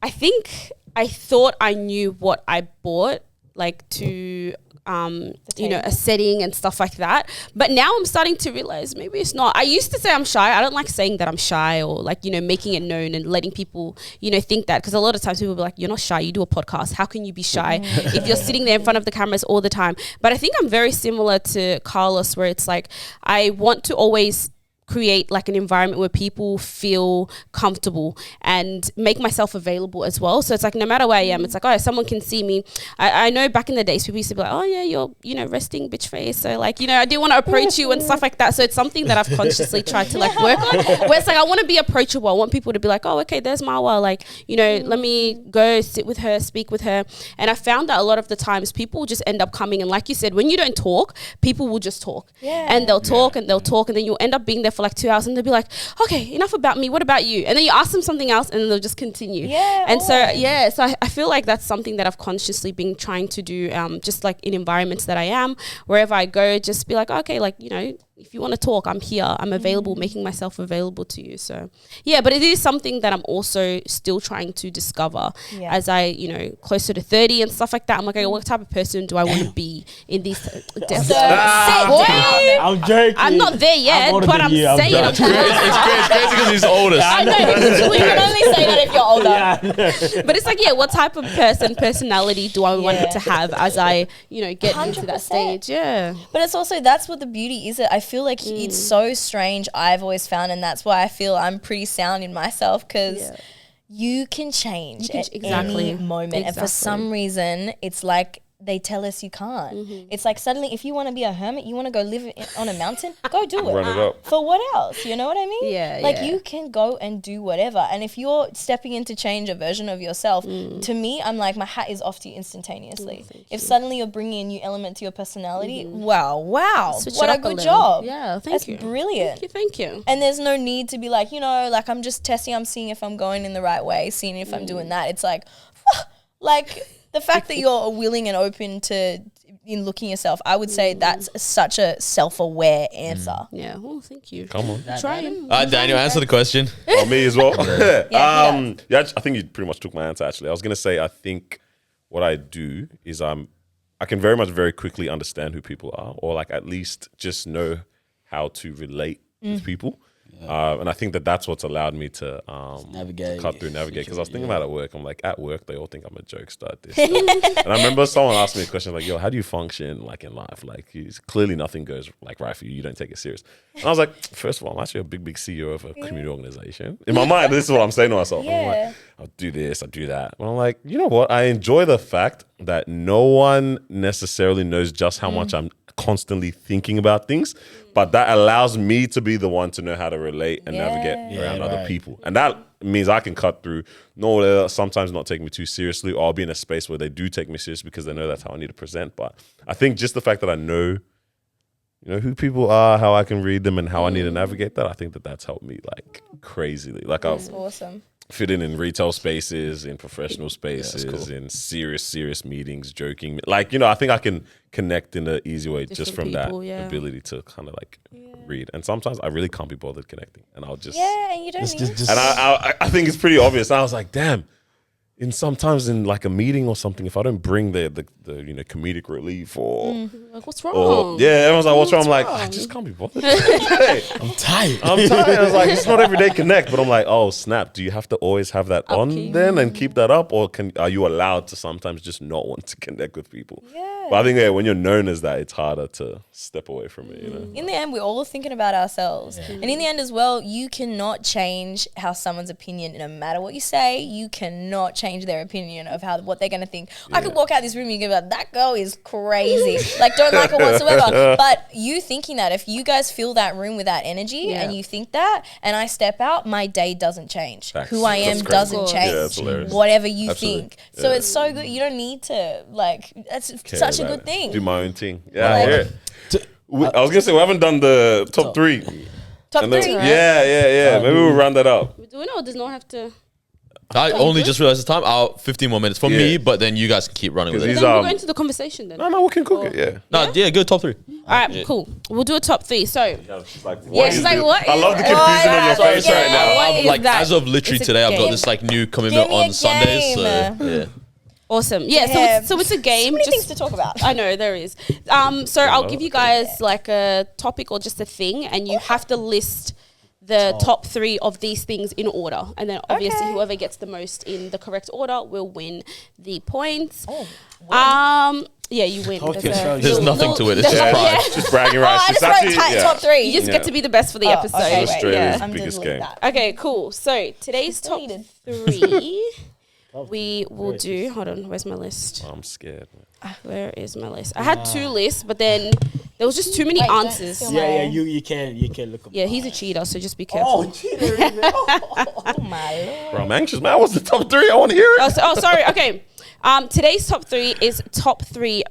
I think I thought I knew what I bought, like to a setting and stuff like that. But now I'm starting to realize maybe it's not. I used to say I'm shy. I don't like saying that I'm shy or like, making it known and letting people, think that. Because a lot of times people will be like, you're not shy. You do a podcast. How can you be shy if you're sitting there in front of the cameras all the time? But I think I'm very similar to Carlos, where it's like, I want to always create like an environment where people feel comfortable and make myself available as well. So it's like no matter where I am, it's like, oh, someone can see me. I know back in the days people used to be like, oh yeah, you're resting bitch face. So like, I didn't want to approach you and stuff like that. So it's something that I've consciously tried to like work on, where it's like I want to be approachable. I want people to be like, oh, okay, there's Marwa. Like, let me go sit with her, speak with her. And I found that a lot of the times people just end up coming, and like you said, when you don't talk, people will just talk. Yeah. And they'll talk and they'll talk, and then you'll end up being there for like 2 hours, and they'll be like, okay, enough about me, what about you? And then you ask them something else, and they'll just continue. Yeah, and so always. so I feel like that's something that I've consciously been trying to do, just like in environments that I am, wherever I go, just be like, okay, like, if you want to talk, I'm here, I'm available, making myself available to you. So yeah, but it is something that I'm also still trying to discover as I, closer to 30 and stuff like that. I'm like, okay, what type of person do I want to be in these I'm joking. I'm not there yet, older but than I'm you, I'm saying I'm joking. It's crazy because he's oldest. I know, We can only say that if you're older. but it's like, what type of personality do I want to have as I, get into that 100%. stage? Yeah. But it's also, that's what the beauty is. I feel like it's so strange, I've always found, and that's why I feel I'm pretty sound in myself, because you can change at exactly. any moment. And for some reason, it's like they tell us you can't. It's like suddenly if you want to be a hermit, you want to go live on a mountain, go do it. Run it up. For what else? You know what I mean? Yeah, Like yeah. you can go and do whatever. And if you're stepping in to change a version of yourself, to me, I'm like, my hat is off to you instantaneously. If suddenly you're bringing a new element to your personality, wow, Switch what it a up a good little. job. Yeah, thank That's you. brilliant. Thank you. And there's no need to be like, like I'm just testing, I'm seeing if I'm going in the right way, seeing if I'm doing that. It's like, like the fact that you're willing and open to in looking yourself, I would say that's such a self-aware answer. Yeah. Well, thank you. Come on. Trying. Daniel, answer the question. Oh, me as well. Yeah, I think you pretty much took my answer, actually. I was going to say, I think what I do is I can very quickly understand who people are, or like at least just know how to relate with people. And I think that's what's allowed me to Navigate. cut through, because I was thinking about at work. I'm like, at work, they all think I'm a jokester at this. And I remember someone asked me a question like, yo, how do you function like in life? Like, clearly nothing goes like right for you. You don't take it serious. And I was like, first of all, I'm actually a big CEO of a community organization. In my mind, this is what I'm saying to myself. I'm like, I'll do this, I'll do that. And I'm like, you know what? I enjoy the fact that no one necessarily knows just how much I'm constantly thinking about things, but that allows me to be the one to know how to relate and navigate around other people. And that means I can cut through. No, they'll sometimes not take me too seriously, or I'll be in a space where they do take me seriously because they know that's how I need to present. But I think just the fact that I know, who people are, how I can read them, and how I need to navigate that, I think that's helped me like crazily. Like That's awesome. fit in retail spaces, in professional spaces, in serious meetings, joking. Like, I think I can connect in an easy way just from people, that ability to kind of like read. And sometimes I really can't be bothered connecting, and I'll just and you don't need and I think it's pretty obvious. I was like, damn. Sometimes in like a meeting or something, if I don't bring the comedic relief or like, what's wrong? everyone's like, what's wrong? I'm like, I just can't be bothered. Hey, I'm tired. I was like, it's not everyday connect, but I'm like, oh snap, do you have to always have that on then and keep that up, or are you allowed to sometimes just not want to connect with people? But I think when you're known as that, it's harder to step away from it. In the end, we're all thinking about ourselves, and in the end as well, you cannot change how someone's opinion. No matter what you say, you cannot change their opinion of what they're going to think. I could walk out this room and you go, like, that girl is crazy. Like, don't like her whatsoever. But you thinking that, if you guys fill that room with that energy and you think that, and I step out, my day doesn't change. Facts. Who I am doesn't change. Yeah, that's hilarious. Whatever you think. So it's so good. You don't need to, like, that's such a good thing. Do my own thing. Yeah, I hear it. I was gonna say we haven't done the top three. Top three, right? Yeah. Maybe we'll round that up. We do it, or does not have to? I only just realized the time. 15 more minutes for me, but then you guys can keep running with it. Then we'll go into the conversation then. No, we can cook it. Yeah. No, go top three. All right, cool. We'll do a top three. So, She's like, she's like, what? I love the confusion on your face right now. What is Like that? as of literally today, I've got game. this like new commitment Give me on a Sundays. So game. yeah. Awesome. Yeah, so it's a game. So many things to talk about. I know there is. So I'll give you guys like a topic or just a thing, and you have to list the top three of these things in order, and then obviously whoever gets the most in the correct order will win the points. Yeah, you win. There's nothing to it. It's just pride. Just bragging rights. I just wrote top three. You just get to be the best for the episode. Okay, wait, Australia's I'm biggest deleting game. that. Okay, cool. So today's top three, we will do. Hold on, where's my list? I'm scared. Where is my list? I had two lists, but then there was just too many answers. Yeah, you can look up. Yeah, he's a cheater, so just be careful. Oh my lord. Bro, I'm anxious, man. What's the top three? I want to hear it. Sorry. Okay. Today's top three is top three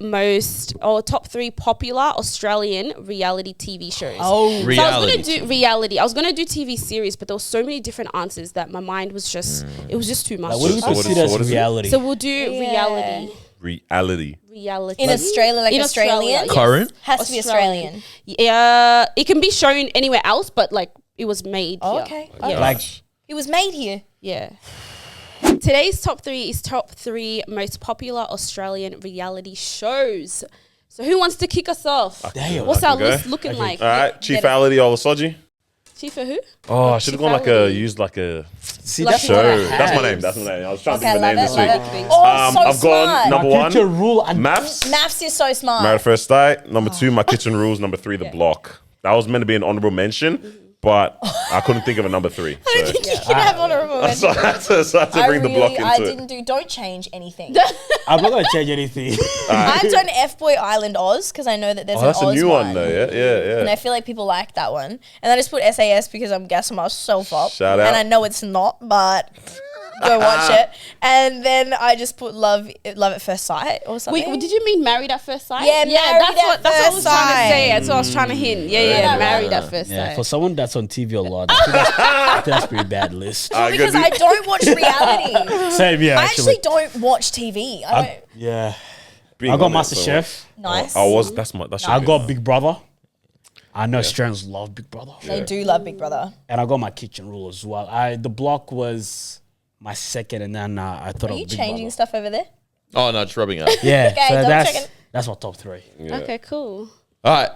popular Australian reality TV shows. Oh, So I was gonna do reality. I was gonna do TV series, but there were so many different answers that my mind was just it was just too much. Like, what do we So what consider is- what as is it? reality? So we'll do reality. Reality. in Australia, like In Australia, Australian, yes. Current? has to be Australian. Yeah, it can be shown anywhere else, but like it was made here. Okay. Yeah. Like, It was made here. Yeah. Today's top three is top three most popular Australian reality shows. So who wants to kick us off? damn. What's I our can go. list looking like? All right, Chiefality Olasoji. Chief for who? Oh, I should have gone Chiefality. like a See, Like that's show. what I That's my had. name. I was trying Okay, to think of a name love this it, week. love it. Oh, so I've gone smart. number My one, future rule and maths. Maths is so smart. Married at First Sight. Number two, My Kitchen Rules. Number three, The Block. That was meant to be an honorable mention, but I couldn't think of a number three. I don't think you can have honorable mention. So I had to bring The Block into I it. didn't do. Don't change anything. I'm not gonna change anything. I've done F Boy Island Oz because I know that there's Oh, an that's Oz a new one though. Yeah. And I feel like people like that one. And I just put SAS because I'm gassing myself up. Shout out. And I know it's not, but go watch it. And then I just put Love at First Sight or something. Wait, did you mean Married at First Sight? Yeah, Married at that's what I was First trying to Sight. say. That's what I was trying to hint. Yeah, Married at First Yeah, Sight. for someone that's on TV a lot, I think that's a pretty bad list. Because I don't watch reality. Same, yeah. I actually don't watch TV. I don't. Yeah. being I got on it Master so Chef. Nice. That's I got Big Brother. I know Australians love Big Brother. They do love Big Brother. And I got my kitchen rule as well. The block was my second, and then I thought Are of you Big changing Brother. stuff over there? Oh no, just rubbing out. Yeah, Okay, so double checking. that's my top 3. Yeah. Okay, cool. All right.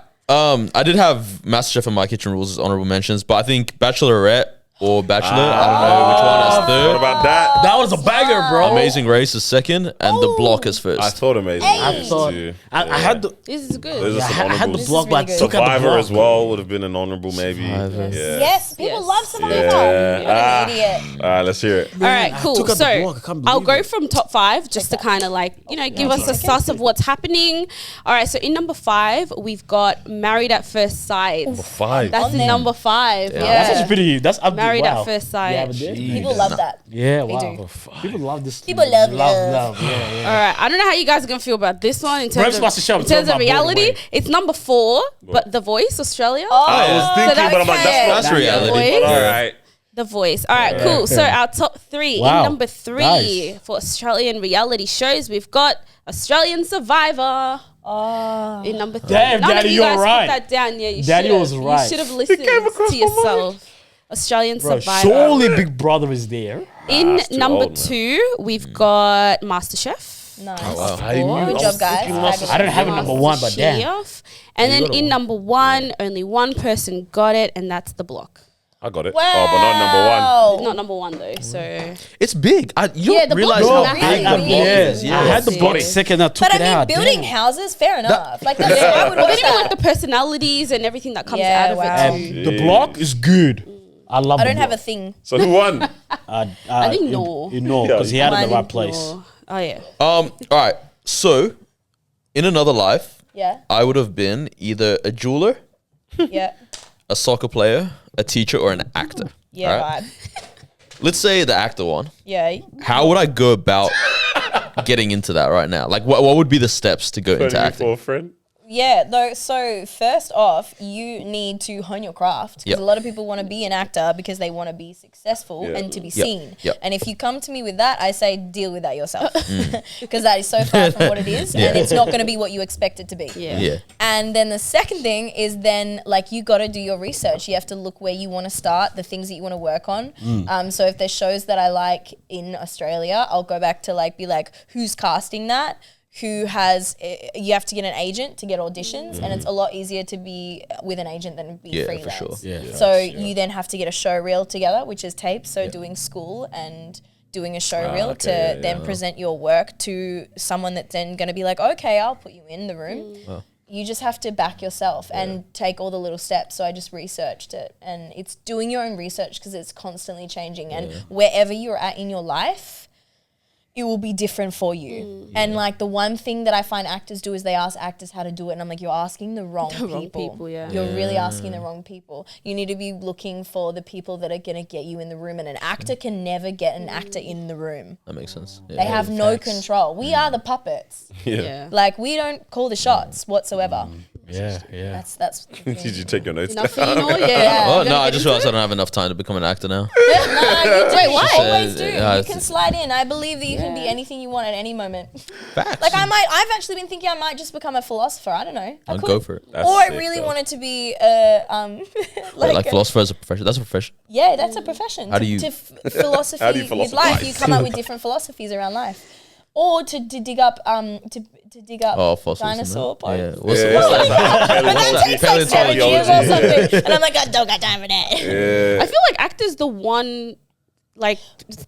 I did have MasterChef and My Kitchen Rules as honorable mentions, but I think Bachelorette or Bachelor, I don't know which one is What third. about that? That was a banger, bro. Amazing Race is second, and The Block is first. I thought Amazing. I thought too. I had the This is good. Those are some I had honorables. the block, really but good. took out the Survivor block. as well would have been an honorable maybe. Survivor. Yeah. Yes, people Yes. love Survivor. Yeah. What an idiot. All right, let's hear it. All right, I cool. took out the So block. I can't I'll believe go it. from top 5 just to kind of like, give us a suss of what's happening. All right, so in number 5, we've got Married at First Sight. 5. That's On in there. number 5. Yeah. Yeah. That's actually pretty. That's up there. Married Wow. at First Sight. Yeah, but there- People love that. Yeah, They wow. do. People love this. People love love. Yeah, All right, I don't know how you guys are gonna feel about this one in Bro, terms I'm supposed to show of, up in terms to of my board reality. away. It's number 4, but The Voice Australia. I was thinking, that's but I'm like, that's not That's reality. Voice. All right. The Voice. All right, cool. So our top 3 Wow. in number 3 Nice. for Australian reality shows, we've got Australian Survivor. Oh. In number 3. Damn, None Daddy, of you you're guys right. put that down. Yeah, you Daddy should've. was right. You should have listened to yourself. Australian Bro, Survivor. surely Big Brother is there. In it's too number old, man. 2, we've got MasterChef. Nice. wow. I knew. Good job, guys. I don't have a number 1, but damn. Chef. And then got in one. number 1, only one person got it, and that's The Block. I got it. Wow. Oh, but not number 1. It's not number 1 though, so It's big. You Yeah, don't The realize Block how is big massive. The Block is. I had the Yes. block Yes. second. I took But I it mean, out. building damn. houses, fair enough. Like that's, I would but watch even that. like the personalities and everything that comes Yeah, out of wow. it too. The block is good. I love. I the don't have a block. thing. So who won? I think no. No, because he had it in the right place. No. Oh yeah. All right. So, in another life, Yeah, I would have been either a jeweler, yeah, a soccer player, a teacher, or an actor. yeah. All right? Right. Let's say the actor one. Yeah. How would I go about getting into that right now? Like, what would be the steps to go into acting? For a friend. Yeah, though. So first off, you need to hone your craft because Yep. a lot of people want to be an actor because they want to be successful Yeah. and to be Yep. seen. Yep. And if you come to me with that, I say deal with that yourself because that is so far from what it is, and it's not going to be what you expect it to be. Yeah. Yeah. And then the second thing is then like you got to do your research. You have to look where you want to start, the things that you want to work on. So if there's shows that I like in Australia, I'll go back to like be like, who's casting that? Who has? You have to get an agent to get auditions, and it's a lot easier to be with an agent than be Yeah, for freelance. sure. Yeah. So you then have to get a show reel together, which is tape. So doing school and doing a show reel to then present your work to someone that's then going to be like, okay, I'll put you in the room. You just have to back yourself and take all the little steps. So I just researched it, and it's doing your own research because it's constantly changing. And wherever you're at in your life, it will be different for you. And like the one thing that I find actors do is they ask actors how to do it, and I'm like, you're asking the wrong people. yeah. You're really asking the wrong people. You need to be looking for the people that are going to get you in the room, and an actor can never get an actor in the room. That makes sense. They Yeah. have no control. We are the puppets. Yeah. Like we don't call the shots whatsoever. Yeah, yeah. That's Did you take your notes Enough for down? you know, yeah. Oh no! I just realized I don't have enough time to become an actor now. No, you do. Wait, why? You always do. Yeah, You can slide in. I believe that you can be anything you want at any moment. Facts. Like I've actually been thinking I might just become a philosopher. I don't know. I I'll could. go for it. That's Or I sick, really though. wanted to be Like philosopher as a profession. That's a profession. yeah, that's a profession. How do you- philosophy How do you with life? You philosophize? come up with different philosophies around life. Or to dig up to dig up Oh, fossils. and dinosaur that. Yeah. bones. What's Yeah. that? But that takes like 7 years or Paleontology. something. And I'm like, I don't got time for that. Yeah. I feel like actor's the one like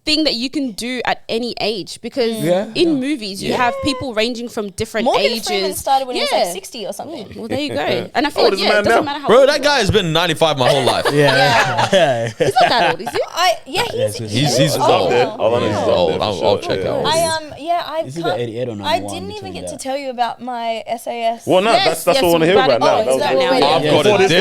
thing that you can do at any age because in movies you have people ranging from different Morgan ages. Freeman started when he was like Yeah. 60 or something. Well, there you go. And I feel old like is the it man doesn't now? matter how Bro, old that you guy has been 95 my whole life. Yeah. He's not that old, is he? He's Up old. there. Hold on, he's up old. there for I'll sure. check Yeah. out. I Is it the 88 or 91 I didn't even between get to that? tell you about my SAS. Well, no, Yes, that's yes, what I want to hear we've about got now. it. That was Oh, is that good. already? I've Yeah. got Before it. this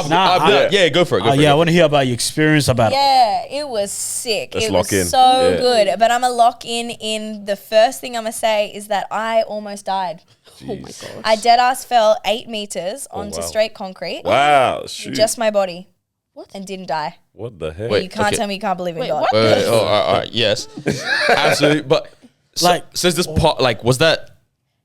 guy dips. Yeah, go for it. Go for Yeah, I it. want to hear about your experience about it. Yeah, it was sick. Let's it lock was in. so Yeah. good. But I'm a lock in the first thing I'm gonna say is that I almost died. Oh my gosh. I dead ass fell 8 meters onto wow. straight concrete. Wow, shoot. Just my body. What? And didn't die. What the heck? Wait. You can't okay. tell me you can't believe in Wait, God. what? All right, yes, absolutely. But Like- says this part, like, was that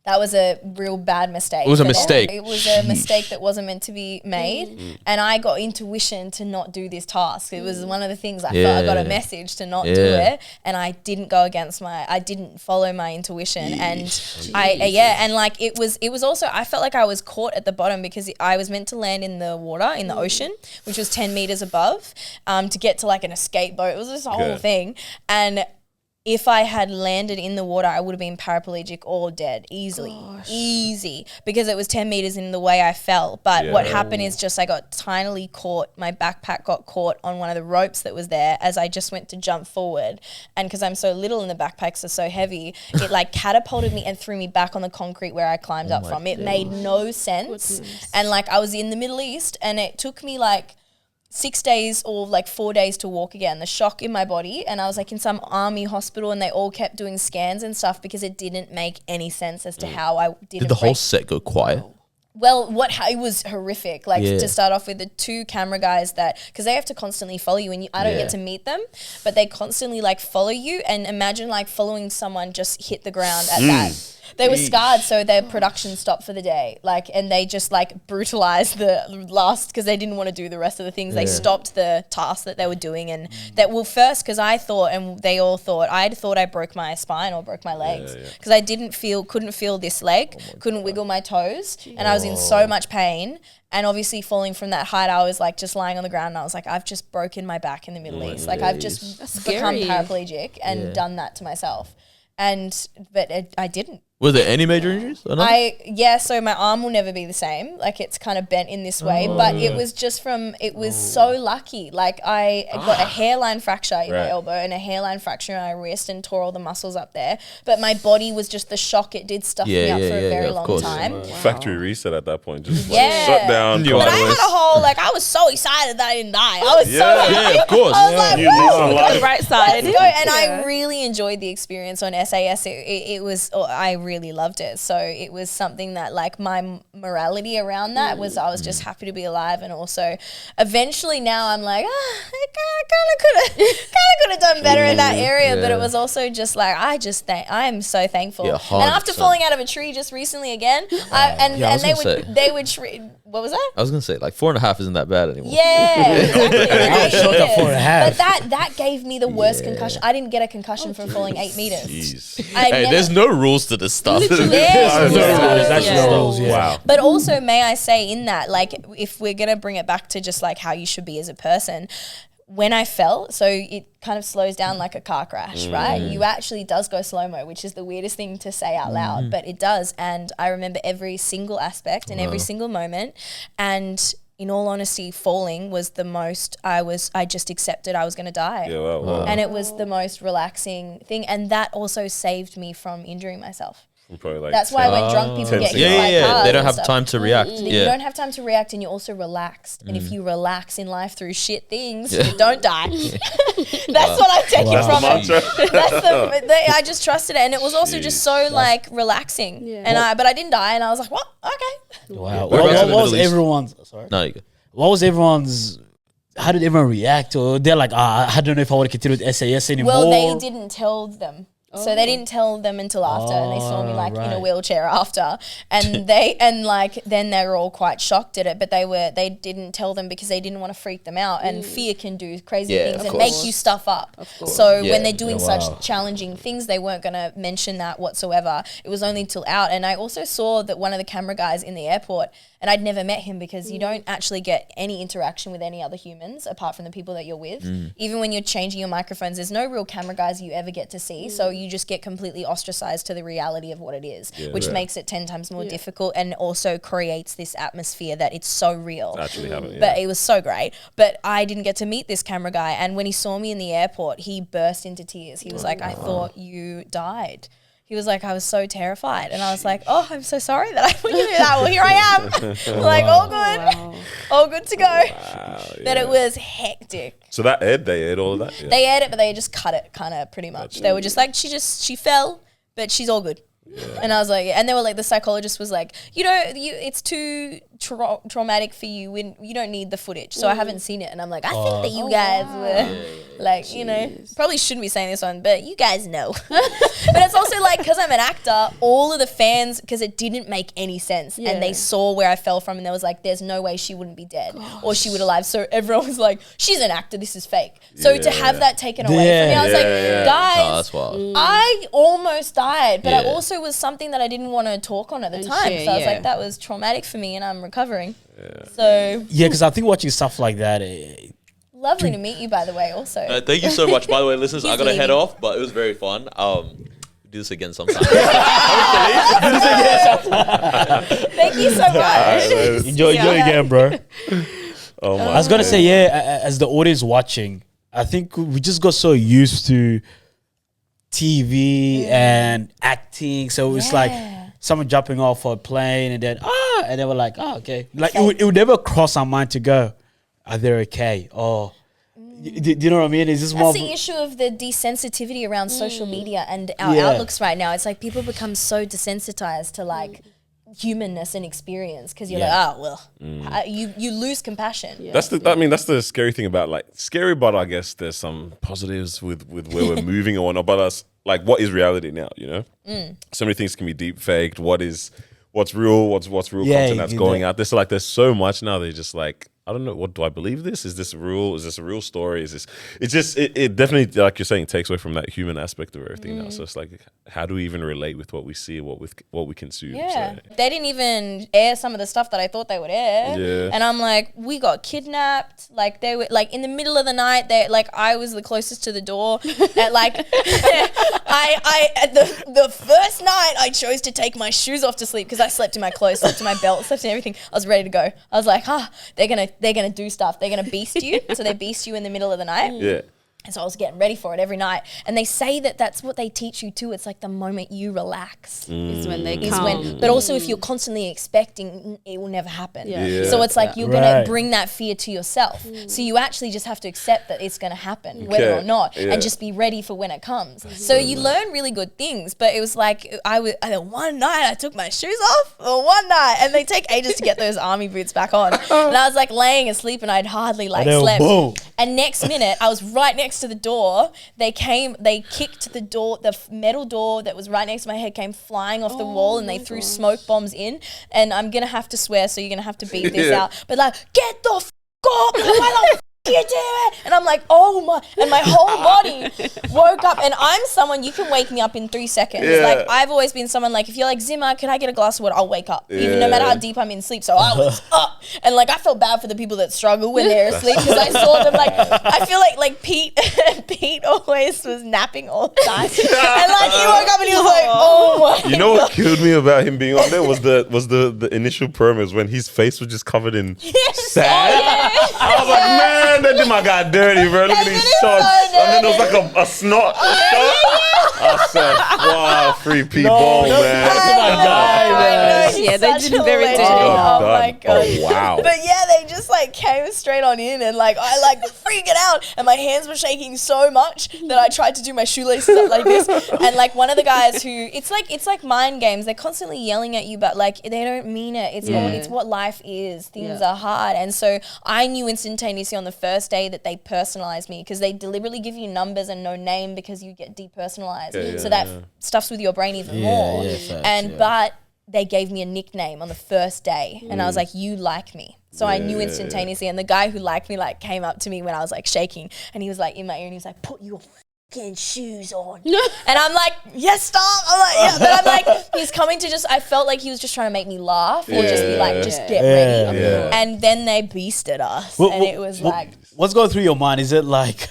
That was a real bad mistake. It was a But mistake. It was a mistake that wasn't meant to be made. And I got intuition to not do this task. It was one of the things I felt I got a message to not do it. And I didn't go against I didn't follow my intuition. And and like it was also, I felt like I was caught at the bottom because I was meant to land in the water, in the ocean, which was 10 meters above, to get to like an escape boat. It was this whole thing. And if I had landed in the water, I would have been paraplegic or dead easy, because it was 10 meters in the way I fell. But what happened is just I got tinily caught. My backpack got caught on one of the ropes that was there as I just went to jump forward. And because I'm so little and the backpacks are so heavy, it like catapulted me and threw me back on the concrete where I climbed up from. It made no sense. And like I was in the Middle East and it took me like 6 days or like 4 days to walk again, the shock in my body. And I was like in some army hospital and they all kept doing scans and stuff because it didn't make any sense as to how I didn't Did the whole set go quiet? Well, it was horrific. Like to start off with, the 2 camera guys because they have to constantly follow you, and I don't get to meet them, but they constantly like follow you. And imagine like following someone just hit the ground at that. They were scarred, so their production stopped for the day. Like, and they just like brutalized the last because they didn't want to do the rest of the things. They stopped the task that they were doing, and first because I thought, and they all thought, I broke my spine or broke my legs because I couldn't feel this leg, couldn't wiggle my toes, and I was in so much pain. And obviously falling from that height, I was like just lying on the ground and I was like, I've just broken my back in the Middle East. Like I've just become paraplegic and done that to myself. But I didn't. Were there any major injuries? Or not? So my arm will never be the same. Like it's kind of bent in this way, but it was just it was so lucky. Like I got a hairline fracture in my elbow and a hairline fracture in my wrist and tore all the muscles up there. But my body was just the shock. It did stuff me up for a very long time. Factory reset at that point. Just like shut down. But I had a whole, I was so excited that I didn't die. I was so happy. Of course. I was like, The right side. let's go. And I really enjoyed the experience on SAS. It was, I really loved it. So it was something that like my morality around that was, I was just happy to be alive. And also eventually now I'm like, I kind of could have done better in that area. But it was also just like, I am so thankful. Yeah, and after falling out of a tree just recently again, they would what was that? I was going to say, like 4.5 isn't that bad anymore. Yeah, exactly. I was shocked at 4.5. But that gave me the worst concussion. I didn't get a concussion from falling 8 meters. Hey, there's no rules to this stuff. Wow. But also, may I say in that, like, if we're going to bring it back to just like how you should be as a person, when I fell, so it kind of slows down like a car crash, right? You actually does go slow-mo, which is the weirdest thing to say out loud, but it does. And I remember every single aspect and every single moment. And in all honesty, falling was the most, I just accepted I was going to die. Yeah, wow. And it was the most relaxing thing. And that also saved me from injuring myself. Like that's why when drunk people get hit by cars, they don't have time to react. You don't have time to react, and you're also relaxed. And if you relax in life through shit things, you don't die. That's what I'm taking from it. I just trusted it, and it was also just so like relaxing. And but I didn't die, and I was like, what? Okay. Wow. What was everyone's? Sorry. No, you go. What was everyone's? How did everyone react? Or they're like, I don't know if I want to continue with SAS anymore. Well, they didn't tell them. So they didn't tell them until after, and they saw me like in a wheelchair after, and then they were all quite shocked at it, but they didn't tell them because they didn't want to freak them out, and fear can do crazy things and make you stuff up. So when they're doing such challenging things, they weren't going to mention that whatsoever. It was only till out, and I also saw that one of the camera guys in the airport, and I'd never met him because you don't actually get any interaction with any other humans apart from the people that you're with. Even when you're changing your microphones, there's no real camera guys you ever get to see. So you just get completely ostracized to the reality of what it is, which makes it 10 times more difficult and also creates this atmosphere that it's so real. Actually haven't, But it was so great. But I didn't get to meet this camera guy. And when he saw me in the airport, he burst into tears. He was like, I thought you died. He was like, I was so terrified. And I was like, oh, I'm so sorry that I put you through that. Well, here I am. Like, all good. All good to go. But it was hectic. So that they aired all of that? Yeah. They aired it, but they just cut it kind of pretty much. They were just like, she fell, but she's all good. Yeah. And I was like, and they were like, the psychologist was like, it's too traumatic for you when you don't need the footage. So I haven't seen it, and I'm like, I think that you guys were like, you know, probably shouldn't be saying this one, but you guys know. But it's also like, because I'm an actor, all of the fans, because it didn't make any sense, and they saw where I fell from, and there was like, there's no way she wouldn't be dead or she would alive. So everyone was like, she's an actor, this is fake. So to have that taken away from me, I was like, guys, that's wild. I almost died, but I also was something that I didn't want to talk on at the time. So I was like, that was traumatic for me, and I'm recovering. So because I think watching stuff like that. Lovely to meet you, by the way, also. Thank you so much. By the way, listeners, I got to head off, but it was very fun. Do this again sometime. Thank you so much. Enjoy again, bro. I was gonna say, as the audience watching, I think we just got so used to TV and acting, so it's like someone jumping off a plane and then we're like, okay. Like it would never cross our mind to go, are they okay? Or do you know what I mean? Is this That's the issue of the desensitivity around social media and our outlooks right now. It's like people become so desensitized to like humanness and experience, because you're like, you lose compassion. That's the scary thing about, like, scary, but I guess there's some positives with where we're moving on. But us, like, what is reality now? You know, so many things can be deep faked. What's real? What's real content that's going out? There's so much now. They're just like, I don't know. What do I believe? Is this real? Is this a real story? Is this? It's just it definitely, like you're saying, takes away from that human aspect of everything now. So it's like, how do we even relate with what we see, what we consume? Yeah, so. they didn't even air some of the stuff that I thought they would air. Yeah. And I'm like, we got kidnapped. Like they were like in the middle of the night. They like I was the closest to the door. And like I at the first night I chose to take my shoes off to sleep because I slept in my clothes, slept in my belt, slept in everything. I was ready to go. I was like, they're gonna do stuff. They're gonna beast you. So they beast you in the middle of the night. Yeah. And so I was getting ready for it every night. And they say that that's what they teach you too. It's like the moment you relax. Is when they come. But also if you're constantly expecting, it will never happen. Yeah. So it's like you're going to bring that fear to yourself. So you actually just have to accept that it's going to happen, whether or not, and just be ready for when it comes. So you learn really good things. But it was like, one night I took my shoes off, or one night, and they take ages to get those army boots back on. And I was like laying asleep and I'd hardly slept. Boom. And next minute, I was right next to the door. They kicked the door, the metal door that was right next to my head came flying off the wall, and they threw smoke bombs in. And I'm going to have to swear, so you're going to have to beat this out. But like, get the f*** up! Why the f*** you do it? And I'm like, oh my, and my whole body woke up. And I'm someone, you can wake me up in 3 seconds. Like, I've always been someone like, if you're like, Zima, can I get a glass of water? I'll wake up, even no matter how deep I'm in sleep. So I was up. And like, I felt bad for the people that struggle when they're asleep, because I saw them like, I feel like Pete always was napping all the time. And like, he woke up and he was like, oh my You know what killed me about him being on there was the initial promos when his face was just covered in sand. I was like, man, that did my guy dirty, bro. Look at these shots. And then there was like a snot. I said, wow, free people, man. That's my guy, man. Yeah, they did very dirty. Oh my God. Oh, wow. But yeah, they just like came straight on in, and like I like freaking out, and my hands were shaking so much that I tried to do my shoelaces up like this. And like one of the guys who, it's like mind games. They're constantly yelling at you, but like they don't mean it. It's what life is. Things are hard. And so I knew instantaneously on the first day that they personalized me, because they deliberately give you numbers and no name because you get depersonalized. So that stuffs with your brain even more. But they gave me a nickname on the first day, and I was like, you like me. So I knew instantaneously. And the guy who liked me like came up to me when I was like shaking, and he was like in my ear, and he was like, put your fucking shoes on. And I'm like, yes, stop. I'm like, yeah. But I'm like, he's coming to just, I felt like he was just trying to make me laugh, or just be like, just get ready. And then they beasted us, and it was like, what's going through your mind? Is it like,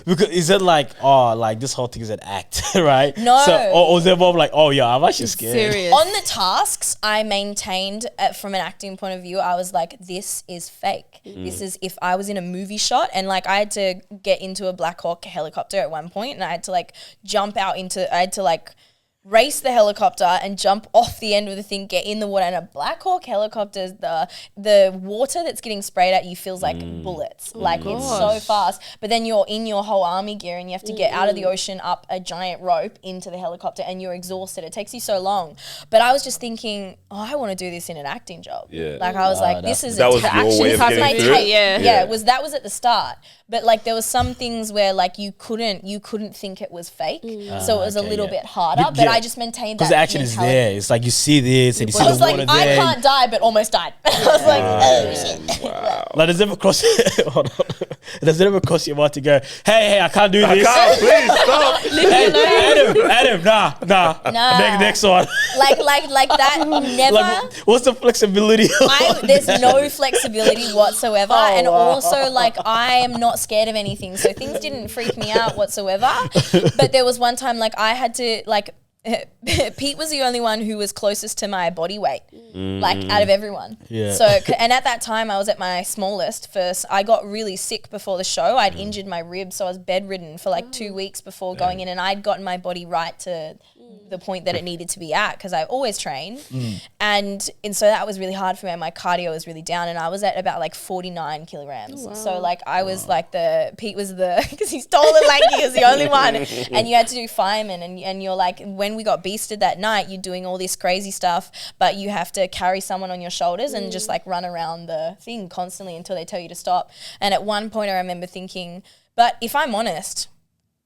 because is it like, oh, like this whole thing is an act, right? No. So, or is it more like, oh yeah, I'm actually scared. Serious. On the tasks, I maintained from an acting point of view, I was like, this is fake. This is if I was in a movie shot, and like I had to get into a Black Hawk helicopter at one point, and I had to like jump out into, I had to like race the helicopter and jump off the end of the thing, get in the water. And a Black Hawk helicopter, the water that's getting sprayed at you feels like bullets. Like it's so fast. But then you're in your whole army gear and you have to get out of the ocean up a giant rope into the helicopter and you're exhausted. It takes you so long. But I was just thinking, I want to do this in an acting job. Yeah. Like I was like, this is that was the your way of action. getting through it? Yeah, that was at the start. But like there was some things where like you couldn't think it was fake. So it was a little bit harder. But I just maintained that. Because the action is there. It's like you see this and you see I was the like, water I there. can't die, but almost died. I was like, oh shit. Wow. Like, does it ever cross? Hold on. Does it ever cross your mind to go, hey, I can't do I this? can't, please stop. Hey, Adam, nah. Next one. Like that never. Like, what's the flexibility? There's no flexibility whatsoever. Also, like, I am not scared of anything. So things didn't freak me out whatsoever. But there was one time, like, I had to, like, Pete was the only one who was closest to my body weight, like out of everyone. Yeah. So, and at that time I was at my smallest first. I got really sick before the show. I'd injured my ribs, so I was bedridden for like 2 weeks before going in, and I'd gotten my body right to the point that it needed to be at because I always train. And so that was really hard for me. My cardio was really down, and I was at about like 49 kilograms. So like I was like Pete was because he's tall and lanky, he was the only one. And you had to do fireman, and you're like, when we got beasted that night, you're doing all this crazy stuff, but you have to carry someone on your shoulders and just like run around the thing constantly until they tell you to stop. And at one point I remember thinking, but if I'm honest,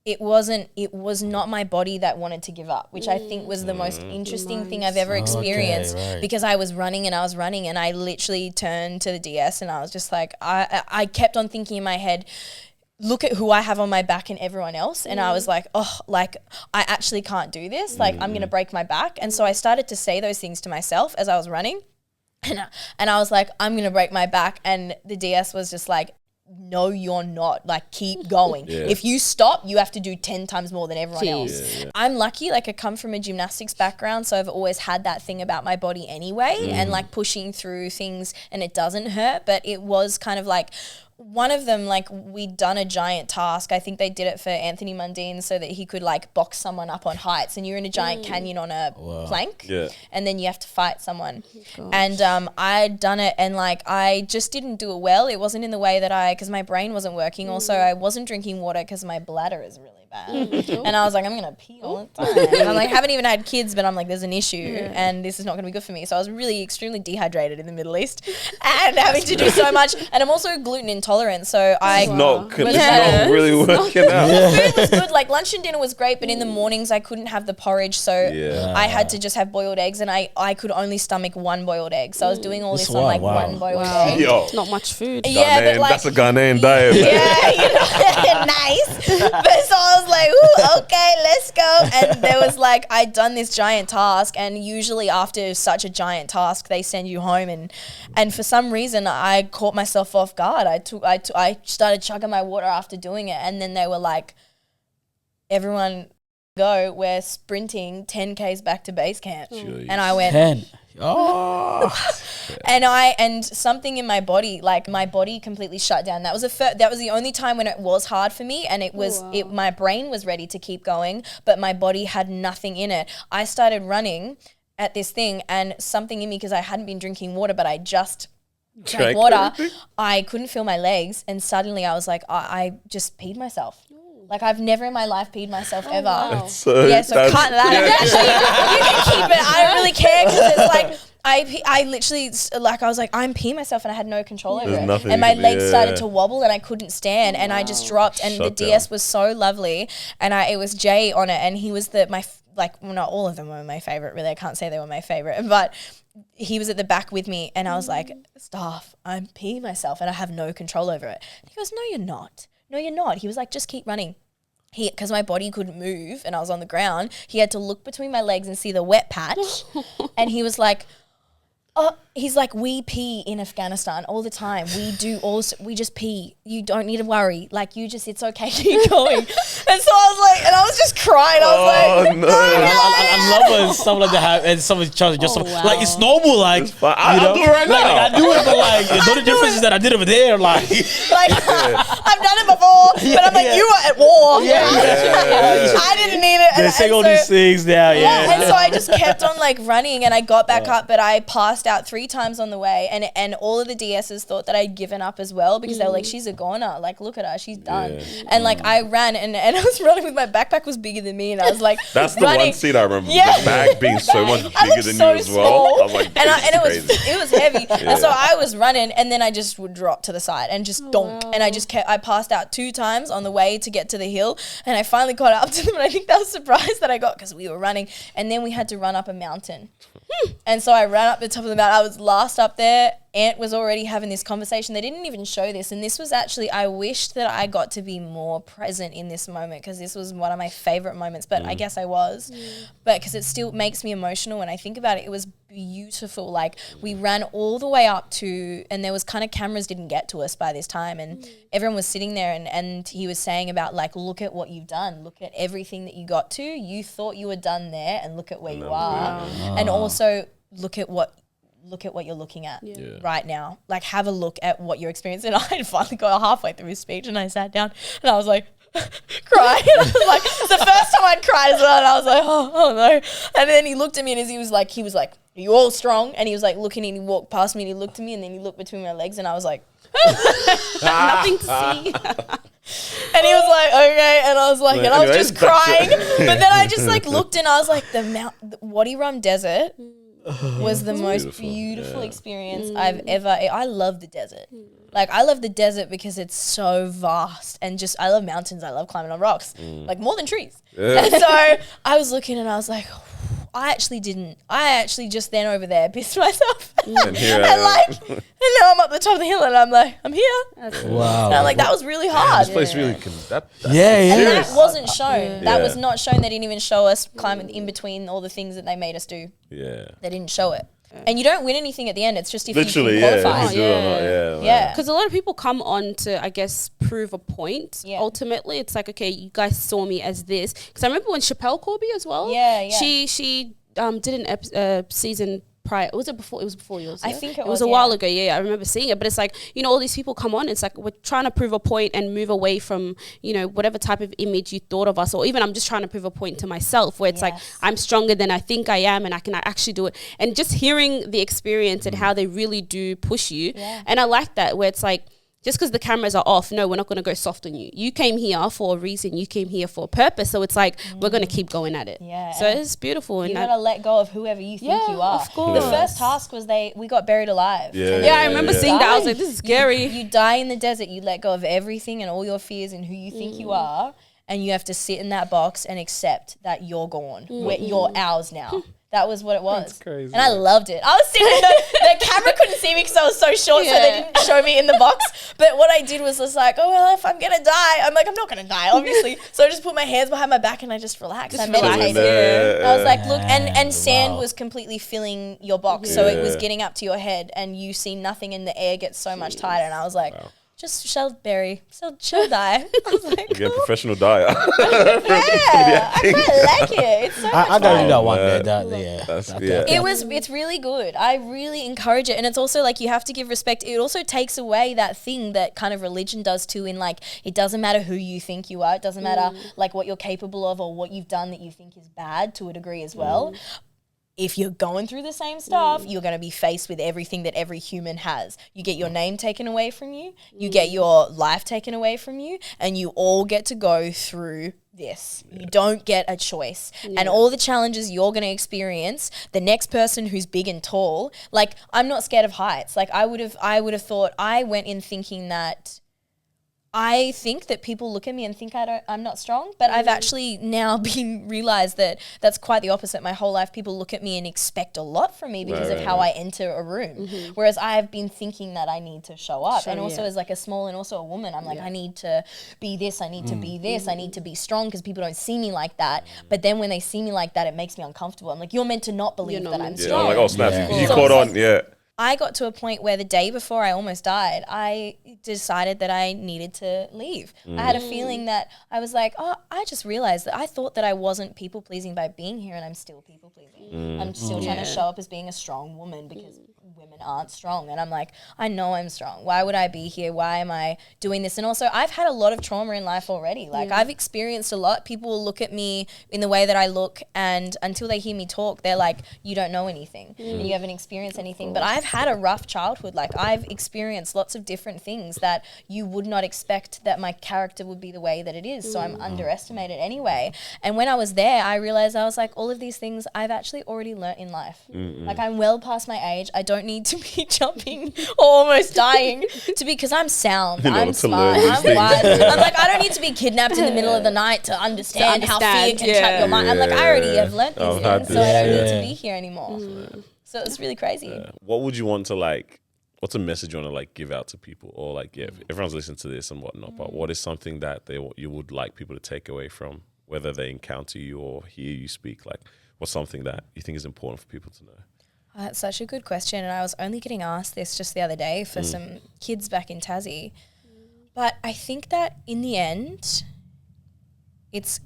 it was not my body that wanted to give up, which I think was the most interesting thing I've ever experienced. Because I was running and I literally turned to the DS and I was just like, I kept on thinking in my head, look at who I have on my back and everyone else. And I was like, oh, like I actually can't do this. Like I'm going to break my back. And so I started to say those things to myself as I was running. And I was like, I'm going to break my back. And the DS was just like, no, you're not. Like, keep going. If you stop, you have to do 10 times more than everyone else. I'm lucky. Like, I come from a gymnastics background, so I've always had that thing about my body anyway, and like pushing through things, and it doesn't hurt. But it was kind of like one of them, like we'd done a giant task. I think they did it for Anthony Mundine so that he could like box someone up on heights, and you're in a giant canyon on a plank, and then you have to fight someone. And I'd done it, and like I just didn't do it well. It wasn't in the way that because my brain wasn't working. Also, I wasn't drinking water because my bladder is really bad. And I was like, I'm gonna pee all the time. And I'm like, haven't even had kids, but I'm like, there's an issue, and this is not gonna be good for me. So I was really extremely dehydrated in the Middle East, and having to do so much. And I'm also gluten intolerant, so it's not really working out. The food was good. Like lunch and dinner was great, but in the mornings I couldn't have the porridge, so I had to just have boiled eggs, and I could only stomach one boiled egg. So I was doing all this on like one boiled egg. It's not much food. Yeah, but like that's a Ghanaian diet. Yeah, you know, nice. But so I was like, ooh, okay, let's go. And there was like, I'd done this giant task, and usually after such a giant task, they send you home, and for some reason I caught myself off guard. I started chugging my water after doing it, and then they were like, everyone go, we're sprinting 10 Ks back to base camp. Jeez. And I went 10. Oh. and something in my body, like my body completely shut down. That was the only time when it was hard for me, and it was my brain was ready to keep going, but my body had nothing in it. I started running at this thing, and something in me, because I hadn't been drinking water, but I just drank water, I couldn't feel my legs, and suddenly I was like, I just peed myself. Like, I've never in my life peed myself ever. Wow. So cut that. Actually, you can keep it. I don't really care, because it's like, I literally, like, I was like, I'm peeing myself, and I had no control over it. And my legs started to wobble, and I couldn't stand, and I just dropped. And the DS was so lovely, and it was Jay on it, and he was not all of them were my favorite, really. I can't say they were my favorite, but he was at the back with me, and I was like, staff, I'm peeing myself, and I have no control over it. And he goes, no, you're not. No, you're not. He was like, just keep running. Because my body couldn't move and I was on the ground, he had to look between my legs and see the wet patch. And he was like, He's like, we pee in Afghanistan all the time. We just pee. You don't need to worry. Like, it's okay, keep going. And so I was just crying. I was like, no. I love when stuff like that happen, and someone's trying to just like it's normal. Like I'll do it right now. Like, I do it, but like the only difference is that I did it over there. Like I've done it before, but I'm like, you were at war. I didn't need it. they say all these things now. Yeah. And so I just kept on like running, and I got back up, but I passed out 3 times on the way, and all of the DSs thought that I'd given up as well, because they were like, she's a goner, like look at her, she's done. And like I ran, and I was running with my backpack was bigger than me, and I was like That's the running. one scene I remember. The bag being so much bigger than you as well. I was like, and it was heavy. And so I was running, and then I just would drop to the side and just donk. And I passed out 2 times on the way to get to the hill, and I finally caught up to them, and I think they were surprised that I got, because we were running, and then we had to run up a mountain. And so I ran up the top of the mountain. I was last up there. Ant was already having this conversation. They didn't even show this. And this was actually, I wished that I got to be more present in this moment, because this was one of my favorite moments. But I guess I was. But because it still makes me emotional when I think about it. It was beautiful. Like, we ran all the way up to, and there was kind of cameras didn't get to us by this time. And everyone was sitting there, and he was saying about like, look at what you've done. Look at everything that you got to. You thought you were done there, and look at where you are. And also look at what you're looking at right now. Like, have a look at what you're experiencing. And I had finally got halfway through his speech, and I sat down, and I was like, crying. I was like, it's the first time I'd cried as well, and I was like, oh no. And then he looked at me, and he was like, are you all strong? And he was like looking, and he walked past me, and he looked at me, and then he looked between my legs, and I was like, Nothing to see. and he was like, okay, and I was like, and I was just crying. But then I just like looked, and I was like, the Wadi Rum Desert was the most beautiful experience I've ever. I love the desert. Like, I love the desert because it's so vast, and just, I love mountains. I love climbing on rocks, like more than trees. And so I was looking, and I was like, I actually just then over there pissed myself. And now I'm up the top of the hill, and I'm like, I'm here. Wow. And I'm like, that was really hard. This place really can. And that wasn't shown. That was not shown. They didn't even show us climbing in between all the things that they made us do. Yeah. They didn't show it. And you don't win anything at the end. It's just if Literally, you can qualify. if you do it or not, Yeah. Because a lot of people come on to, I guess, prove a point. Yeah. Ultimately, it's like, okay, you guys saw me as this. Because I remember when Chappelle Corby as well. Yeah. She did an season prior. Was it before? It was before yours. I think it was. It was a while ago. Yeah, I remember seeing it. But it's like, you know, all these people come on. It's like, we're trying to prove a point and move away from, you know, whatever type of image you thought of us, or even I'm just trying to prove a point to myself, where it's like, I'm stronger than I think I am, and I can actually do it. And just hearing the experience and how they really do push you. Yeah. And I like that, where it's like, just because the cameras are off, no, we're not going to go soft on you. You came here for a reason. You came here for a purpose. So it's like, we're going to keep going at it. Yeah. So it's beautiful. You got to let go of whoever you think you are. Of course. The first task was we got buried alive. Yeah, I remember seeing that. I was like, this is scary. You die in the desert. You let go of everything and all your fears and who you think you are. And you have to sit in that box and accept that you're gone. You're ours now. That was what it was. That's crazy. And I loved it. I was sitting the camera couldn't see me because I was so short, so they didn't show me in the box. But what I did was just like, oh, well, if I'm going to die, I'm like, I'm not going to die, obviously. So I just put my hands behind my back and I just relaxed. I meditated. I was like, look, and sand was completely filling your box. So it was getting up to your head and you see nothing, and the air gets so much tighter. And I was like, just she'll die. I was like, you get a professional dyer. I quite like it. It's so much I gotta do that one day. It's really good. I really encourage it. And it's also like, you have to give respect. It also takes away that thing that kind of religion does too, in like, it doesn't matter who you think you are. It doesn't matter like what you're capable of or what you've done that you think is bad, to a degree as well. If you're going through the same stuff, you're going to be faced with everything that every human has. You get your name taken away from you, you get your life taken away from you, and you all get to go through this. You don't get a choice. And all the challenges you're going to experience, the next person who's big and tall, like, I'm not scared of heights. Like, I would have thought, I went in thinking that I think that people look at me and think I'm not strong, but I've actually now realized that that's quite the opposite. My whole life, people look at me and expect a lot from me because of how I enter a room. Whereas I've been thinking that I need to show up. And also as like a small and also a woman, I'm like, I need to be this, I need to be this, I need to be strong because people don't see me like that. But then when they see me like that, it makes me uncomfortable. I'm like, you're meant to not believe that I'm strong. I'm like, oh snap, you caught on, I got to a point where the day before I almost died, I decided that I needed to leave. I had a feeling that I was like, oh, I just realized that I thought that I wasn't people pleasing by being here, and I'm still people pleasing. I'm still trying to show up as being a strong woman because women aren't strong. And I'm like, I know I'm strong. Why would I be here? Why am I doing this? And also I've had a lot of trauma in life already. Like I've experienced a lot. People will look at me in the way that I look, and until they hear me talk, they're like, you don't know anything and you haven't experienced anything. But I've had a rough childhood. Like I've experienced lots of different things that you would not expect that my character would be the way that it is. So I'm underestimated anyway. And when I was there, I realized I was like, all of these things I've actually already learnt in life. Like I'm well past my age. I don't need to be jumping or almost dying because I'm sound. I'm smart. I'm wise. I'm like, I don't need to be kidnapped in the middle of the night to understand how fear can trap your mind. I'm like, I already have learnt these things, so I don't need to be here anymore. So it's really crazy. What would you want to like? What's a message you want to like give out to people, or like, if everyone's listening to this and whatnot, but what is something that you would like people to take away from, whether they encounter you or hear you speak? Like, what's something that you think is important for people to know? That's such a good question, and I was only getting asked this just the other day for some kids back in Tassie. But I think that in the end, it's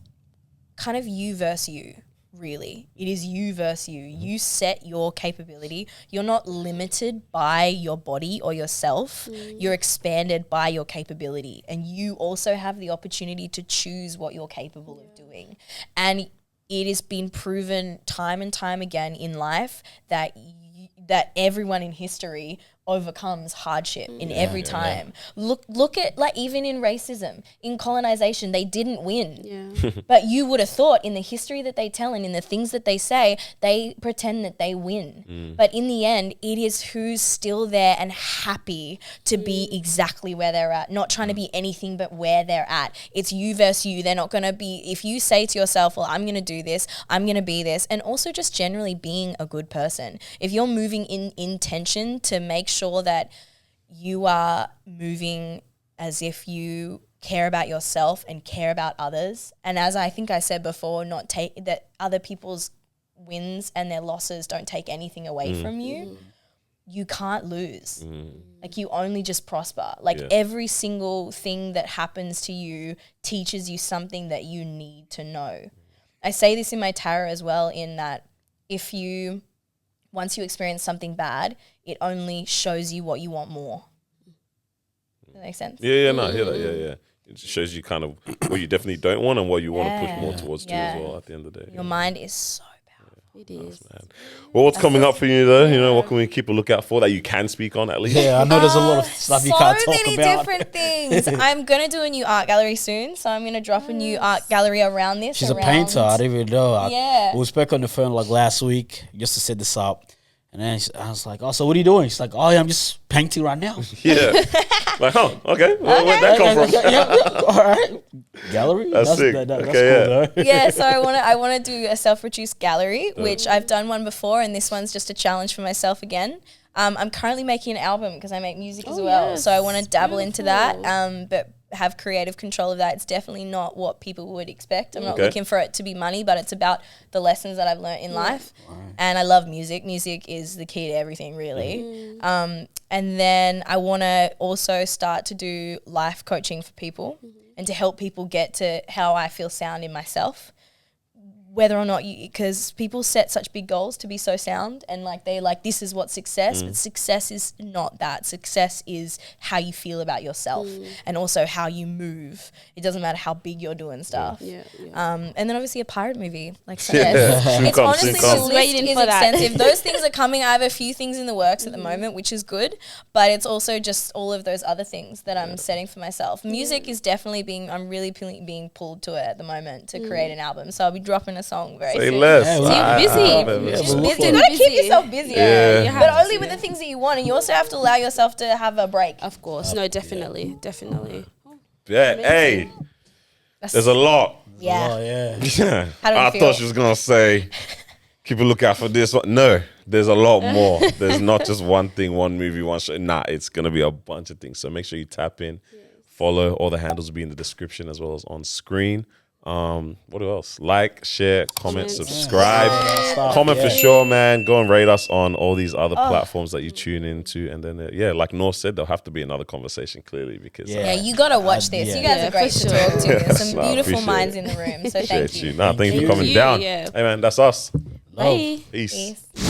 kind of you versus you. Really, it is you versus you. You set your capability. You're not limited by your body or yourself. You're expanded by your capability, and you also have the opportunity to choose what you're capable of doing. And it has been proven time and time again in life that that everyone in history overcomes hardship in every time. Look at, like, even in racism, in colonization, they didn't win. But you would have thought in the history that they tell and in the things that they say, they pretend that they win. But in the end, it is who's still there and happy to be exactly where they're at, not trying to be anything but where they're at. It's you versus you. They're not going to be, if you say to yourself, well, I'm going to do this, I'm going to be this, and also just generally being a good person. If you're moving in intention to make sure that you are moving as if you care about yourself and care about others, and as I think I said before, not take that other people's wins and their losses don't take anything away from you, you can't lose. Like, you only just prosper. Like, every single thing that happens to you teaches you something that you need to know. I say this in my tarot as well, in that once you experience something bad, it only shows you what you want more. Does that make sense? Yeah, no, I hear that. Yeah. It shows you kind of what you definitely don't want and what you want to push more towards too as well at the end of the day. Your mind is so powerful. It is. Well, what's coming up for you though? You know, what can we keep a lookout for that you can speak on at least? Yeah, I know there's a lot of stuff you can't talk about. So many different things. I'm going to do a new art gallery soon. So I'm going to drop a new art gallery around this. She's a painter. I didn't even know. Yeah. We spoke on the phone like last week just to set this up. And then I was like, oh, so what are you doing? She's like, oh, yeah, I'm just painting right now. Yeah. Like, oh, okay. Well, where'd that come from? Yeah. All right. Gallery? That's sick. That's Okay, cool though. Yeah, so I want to do a self-produced gallery, which I've done one before, and this one's just a challenge for myself again. I'm currently making an album because I make music as well. Yes. So I want to dabble into that, but have creative control of that. It's definitely not what people would expect. I'm not looking for it to be money, but it's about the lessons that I've learned in life. And I love music. Music is the key to everything, really. And then I want to also start to do life coaching for people and to help people get to how I feel sound in myself. Whether or not because people set such big goals to be so sound, and like they like, this is what success, but success is not that. Success is how you feel about yourself and also how you move. It doesn't matter how big you're doing stuff. And then obviously a pirate movie. Like, it's honestly, the list is extensive. Those things are coming. I have a few things in the works at the moment, which is good, but it's also just all of those other things that I'm setting for myself. Music is definitely I'm really being pulled to it at the moment to create an album. So I'll be dropping a song very soon. Less. You're busy. You gotta keep yourself busy, but only with the things that you want, and you also have to allow yourself to have a break. Of course, no, definitely. bet. Hey, there's a lot. Yeah. Oh yeah. Yeah. How do you I feel? thought she was gonna say, keep a lookout for this one. No, there's a lot more. There's not just one thing, one movie, one show. Nah, it's gonna be a bunch of things. So make sure you tap in, follow. All the handles will be in the description as well as on screen. What else? Like, share, comment, subscribe. Comment for sure, man. Go and rate us on all these other platforms that you tune into. And then, like North said, there'll have to be another conversation, clearly, because Yeah, you gotta watch this. You guys are great to talk to. There's some beautiful minds in the room. So thank you. Nah, thank you for coming you. down. Yeah. Hey, man, that's us. Bye. Peace. Peace.